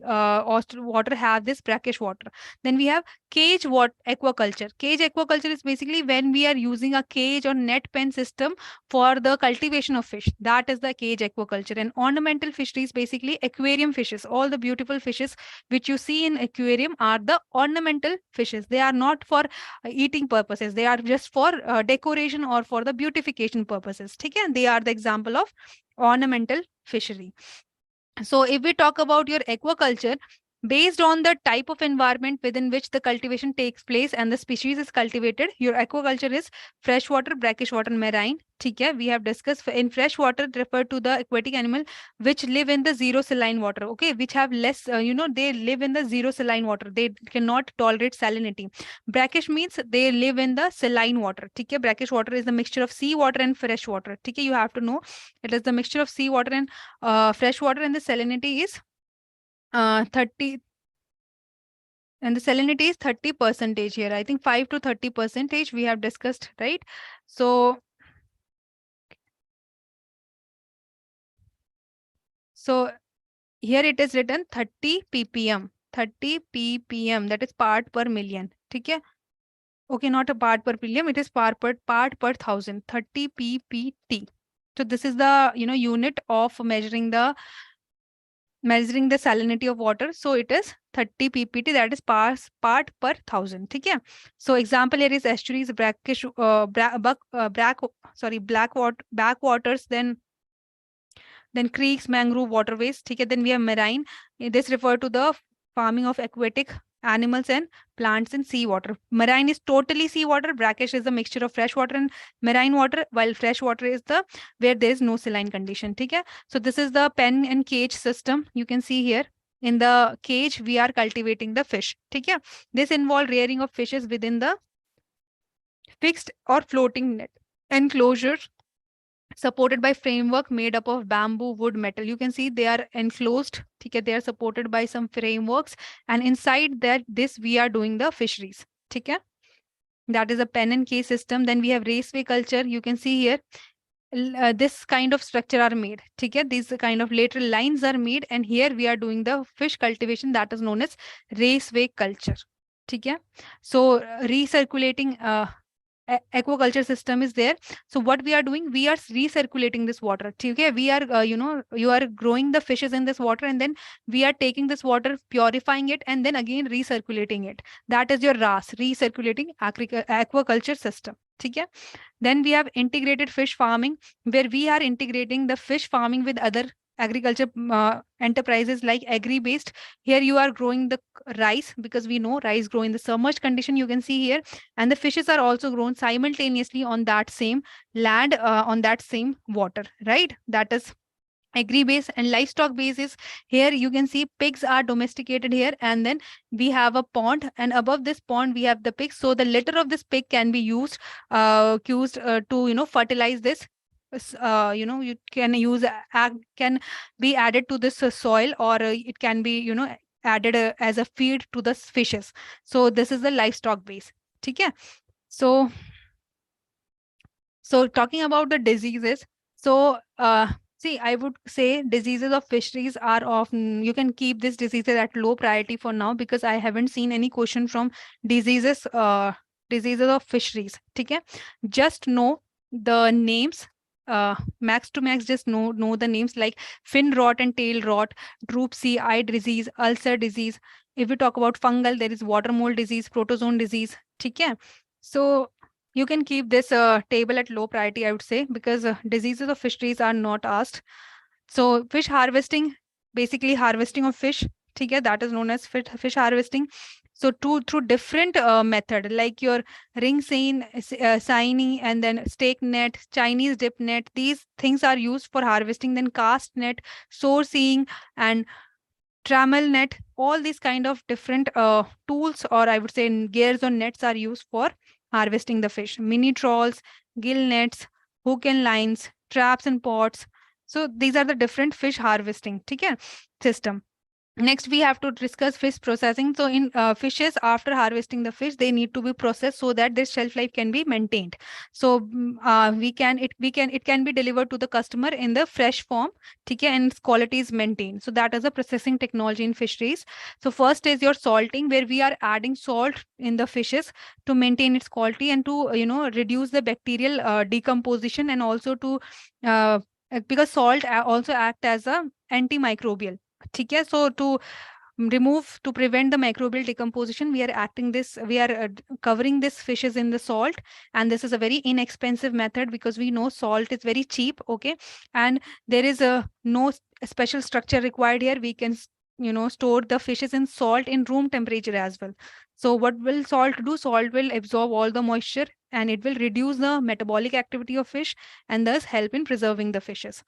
water have this brackish water. Then we have cage aquaculture. Cage aquaculture is basically when we are using a cage or net pen system for the cultivation of fish. That is the cage aquaculture. And ornamental fisheries, basically aquarium fishes. All the beautiful fishes which you see in aquarium are the ornamental fishes. They are not for eating purposes. They are just for decoration or for the beautification purposes. Okay? And they are the example of ornamental fishery. So if we talk about your aquaculture, based on the type of environment within which the cultivation takes place and the species is cultivated, your aquaculture is freshwater, brackish water, marine. Okay, we have discussed in freshwater refer to the aquatic animal which live in the zero saline water. Okay, which have less, they live in the zero saline water. They cannot tolerate salinity. Brackish means they live in the saline water. Okay, brackish water is the mixture of sea water and fresh water. Okay, you have to know it is the mixture of sea water and fresh water, and the salinity is 30, and the salinity is 30 percentage here. I think 5 to 30 percentage we have discussed, right? So here it is written 30 ppm, 30 ppm, that is part per million. Okay, okay, not a part per billion, it is part per 1,000, 30 ppt. So this is the unit of measuring the salinity of water. So it is 30 ppt, that is part per 1,000. Okay, so example here is estuaries, brackish backwaters, then creeks, mangrove waterways. Okay, then we have marine. This refer to the farming of aquatic animals and plants in seawater. Marine is totally seawater. Brackish is a mixture of fresh water and marine water, while fresh water is the where there is no saline condition. Okay, so this is the pen and cage system. You can see here in the cage we are cultivating the fish. Okay, this involves rearing of fishes within the fixed or floating net enclosure supported by framework made up of bamboo, wood, metal. You can see they are enclosed. Okay, they are supported by some frameworks, and inside that this we are doing the fisheries. Okay, that is a pen and case system. Then we have raceway culture. You can see here this kind of structure are made. Okay, these kind of lateral lines are made, and here we are doing the fish cultivation that is known as raceway culture. Okay, so recirculating aquaculture system is there. So what we are doing, we are recirculating this water. Okay, we are you are growing the fishes in this water, and then we are taking this water, purifying it, and then again recirculating it. That is your RAS, recirculating aquaculture system. Okay, then we have integrated fish farming, where we are integrating the fish farming with other agriculture enterprises like agri-based. Here you are growing the rice, because we know rice grow in the submerged condition. You can see here, and the fishes are also grown simultaneously on that same land, on that same water, right? That is agri base. And livestock basis, here you can see pigs are domesticated here, and then we have a pond, and above this pond we have the pigs. So the litter of this pig can be used to fertilize this. You can use can be added to this soil, or it can be added as a feed to the fishes. So this is the livestock base. Okay, so talking about the diseases, so see, I would say diseases of fisheries are often, you can keep these diseases at low priority for now, because I haven't seen any question from diseases of fisheries. Okay, just know the names. Max to max, just know the names like fin rot and tail rot, droop sea, eye disease, ulcer disease. If we talk about fungal, there is water mold disease, protozoan disease. Okay, so you can keep this table at low priority, I would say, because diseases of fisheries are not asked. So fish harvesting, basically harvesting of fish. Okay, that is known as fish harvesting. So through different method, like your ring seine, seine, and then stake net, Chinese dip net. These things are used for harvesting. Then cast net, sourcing, and trammel net. All these kind of different tools, or I would say gears or nets, are used for harvesting the fish. Mini trawls, gill nets, hook and lines, traps and pots. So these are the different fish harvesting system. Next, we have to discuss fish processing. So in fishes, after harvesting the fish, they need to be processed so that their shelf life can be maintained. So it can be delivered to the customer in the fresh form, and its quality is maintained. So that is a processing technology in fisheries. So first is your salting, where we are adding salt in the fishes to maintain its quality, and to reduce the bacterial decomposition, and also to because salt also act as a antimicrobial. Okay, so to prevent the microbial decomposition, we are covering this fishes in the salt, and this is a very inexpensive method, because we know salt is very cheap. Okay, and there is a no special structure required here. We can store the fishes in salt in room temperature as well. So what will salt do? Salt will absorb all the moisture, and it will reduce the metabolic activity of fish, and thus help in preserving the fishes.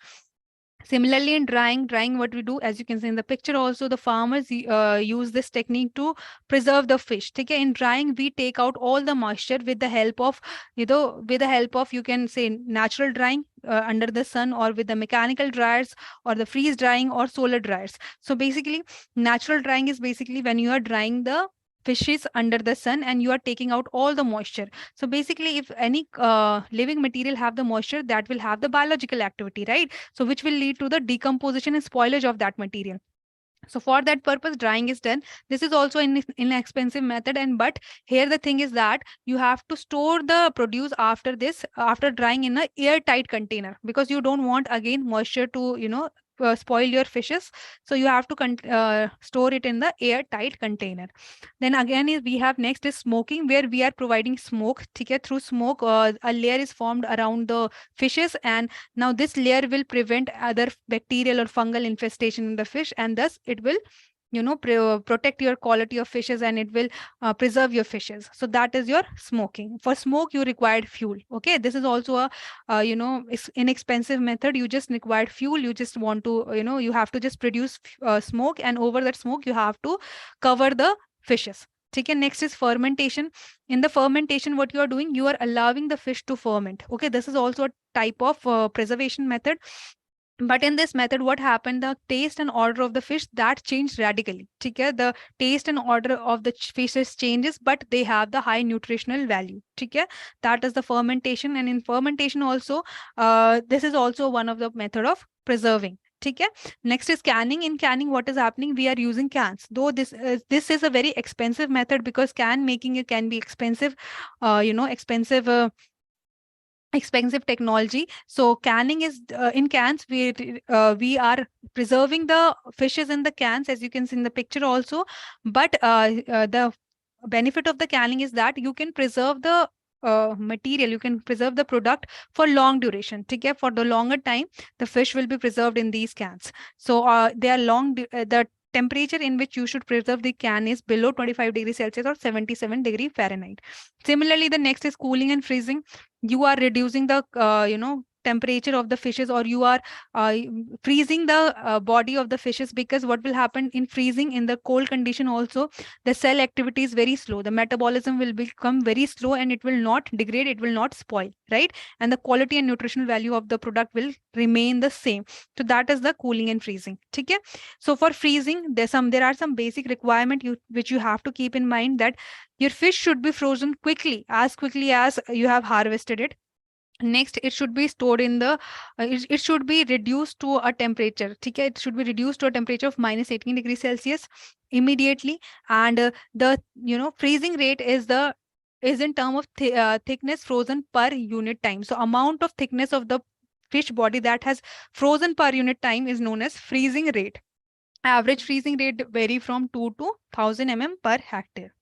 Similarly, in drying, what we do, as you can see in the picture also, the farmers use this technique to preserve the fish. Okay, in drying, we take out all the moisture with the help of, you can say, natural drying under the sun, or with the mechanical dryers, or the freeze drying, or solar dryers. So basically, natural drying is basically when you are drying the fishes under the sun, and you are taking out all the moisture. So basically, if any living material have the moisture, that will have the biological activity, right? So which will lead to the decomposition and spoilage of that material. So for that purpose, drying is done. This is also an inexpensive method, and but here the thing is that you have to store the produce after drying in a airtight container, because you don't want again moisture to spoil your fishes. So you have to store it in the airtight container. Then again, we have next is smoking, where we are providing smoke. Through smoke, a layer is formed around the fishes, and now this layer will prevent other bacterial or fungal infestation in the fish, and thus it will protect your quality of fishes, and it will preserve your fishes. So that is your smoking. For smoke, you required fuel. Okay, this is also a inexpensive method. You just required fuel. You just want to you have to just produce smoke, and over that smoke you have to cover the fishes. ठीक है. Next is fermentation. In the fermentation, what you are doing, you are allowing the fish to ferment. Okay, this is also a type of preservation method. But in this method, what happened, the taste and odor of the fish that changed radically. ठीक है. The taste and odor of the fishes changes, but they have the high nutritional value. ठीक है. That is the fermentation. And in fermentation also, this is also one of the method of preserving. ठीक है. Next is canning. In canning, what is happening, we are using cans, though this is a very expensive method, because can making it can be expensive, expensive technology. So canning is in cans. We are preserving the fishes in the cans, as you can see in the picture also. But the benefit of the canning is that you can preserve the material, you can preserve the product for long duration. Okay, for the longer time, the fish will be preserved in these cans. So they are the temperature in which you should preserve the can is below 25 degrees Celsius or 77 degree Fahrenheit. Similarly, the next is cooling and freezing. You are reducing the temperature of the fishes, or you are freezing the body of the fishes, because what will happen in freezing, in the cold condition also, the cell activity is very slow, the metabolism will become very slow, and it will not degrade, it will not spoil, right? And the quality and nutritional value of the product will remain the same. So that is the cooling and freezing. Okay, so for freezing, there are some basic requirement which you have to keep in mind, that your fish should be frozen quickly, as quickly as you have harvested it. Next, it should be stored in the it should be reduced to a temperature. Okay, it should be reduced to a temperature of minus 18 degrees Celsius immediately. And the freezing rate is in term of thickness frozen per unit time. So amount of thickness of the fish body that has frozen per unit time is known as freezing rate. Average freezing rate vary from 2 to 1000 per hectare.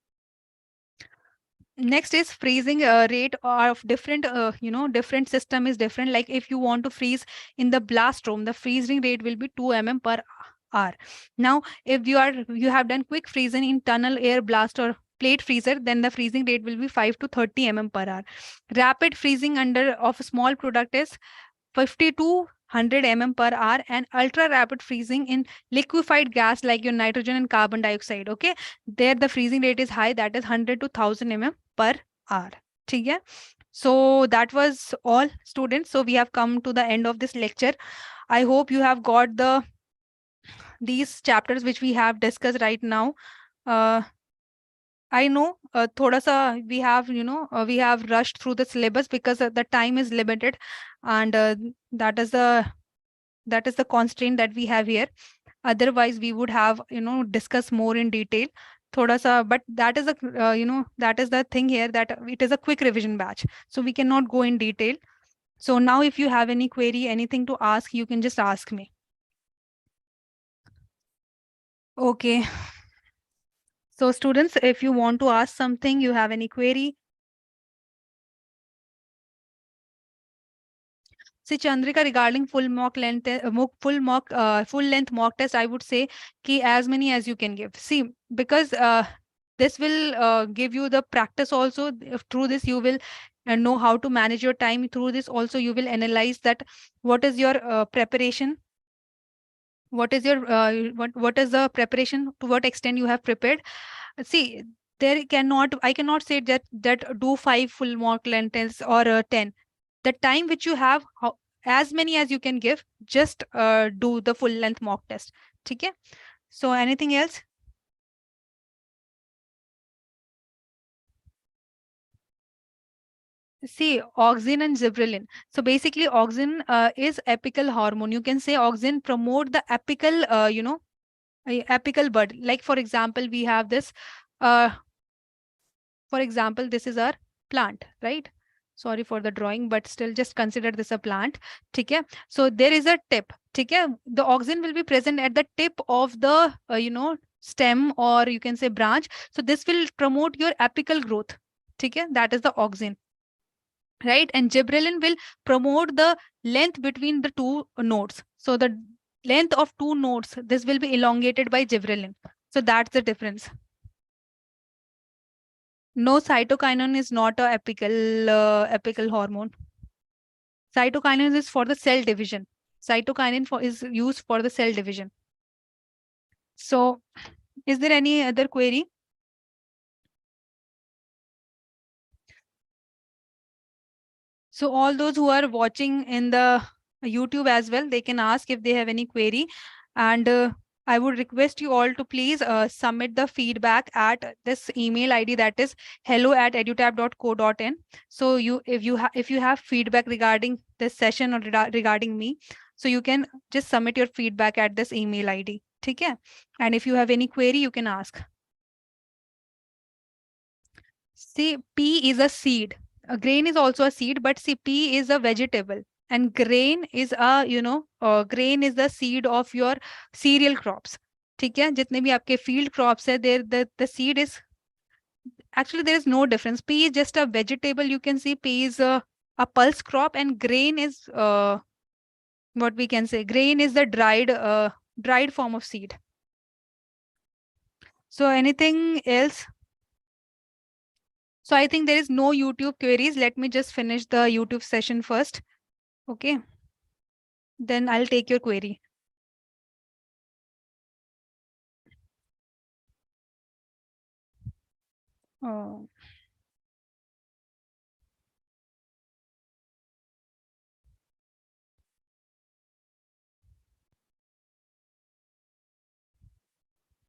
Next is freezing rate of different different system is different. Like if you want to freeze in the blast room, the freezing rate will be 2 per hour. Now if you have done quick freezing in tunnel, air blast, or plate freezer, then the freezing rate will be 5 to 30 per hour. Rapid freezing under of a small product is 50 to 100 per hour, and ultra rapid freezing in liquefied gas like your nitrogen and carbon dioxide. Okay, there the freezing rate is high, that is 100 to 1000 per hour. Okay, so that was all, students. So we have come to the end of this lecture. I hope you have got these chapters which we have discussed right now. I know thoda sa we have rushed through the syllabus because the time is limited, and that is the constraint that we have here. Otherwise, we would have discussed more in detail. Thoda sa, but that is that is the thing here, that it is a quick revision batch, so we cannot go in detail. So now, if you have any query, anything to ask, you can just ask me. Okay. So students, if you want to ask something, you have any query. See, Chandrika, regarding full length mock test, I would say ki as many as you can give. See, because this will give you the practice also. Through this, you will know how to manage your time. Through this, also you will analyze that what is your preparation, what is your what is the preparation, to what extent you have prepared. See, I cannot say that do 5 full mock length tests or 10. The time which you have, as many as you can give, just do the full length mock test. Okay, so anything else? See, auxin and gibberellin. So basically, auxin is apical hormone. You can say auxin promote the apical apical bud. Like for example, we have this for example, this is our plant, right? Sorry for the drawing, but still just consider this a plant. Okay, so there is a tip. Okay, the auxin will be present at the tip of the stem, or you can say branch. So this will promote your apical growth. Okay, that is the auxin, right? And gibberellin will promote the length between the two nodes. So the length of two nodes, this will be elongated by gibberellin. So that's the difference. No, cytokinin is not a apical hormone. Cytokinin is for the cell division. Cytokinin is used for the cell division. So, is there any other query? So all those who are watching in the YouTube as well, they can ask if they have any query. And I would request you all to please submit the feedback at this email ID, that is hello@edutap.co.in. So if you have feedback regarding this session or regarding me, so you can just submit your feedback at this email ID. ठीक है? And if you have any query, you can ask. See, pea is a seed. A grain is also a seed, but see, pea is a vegetable, and grain is a, grain is the seed of your cereal crops. ठीक है? जितने भी आपके field crops है, there the seed is actually, there is no difference. Pea is just a vegetable. You can see pea is a pulse crop, and grain is what we can say. Grain is the dried form of seed. So anything else? So I think there is no YouTube queries. Let me just finish the YouTube session first. Okay. Then I'll take your query. Oh.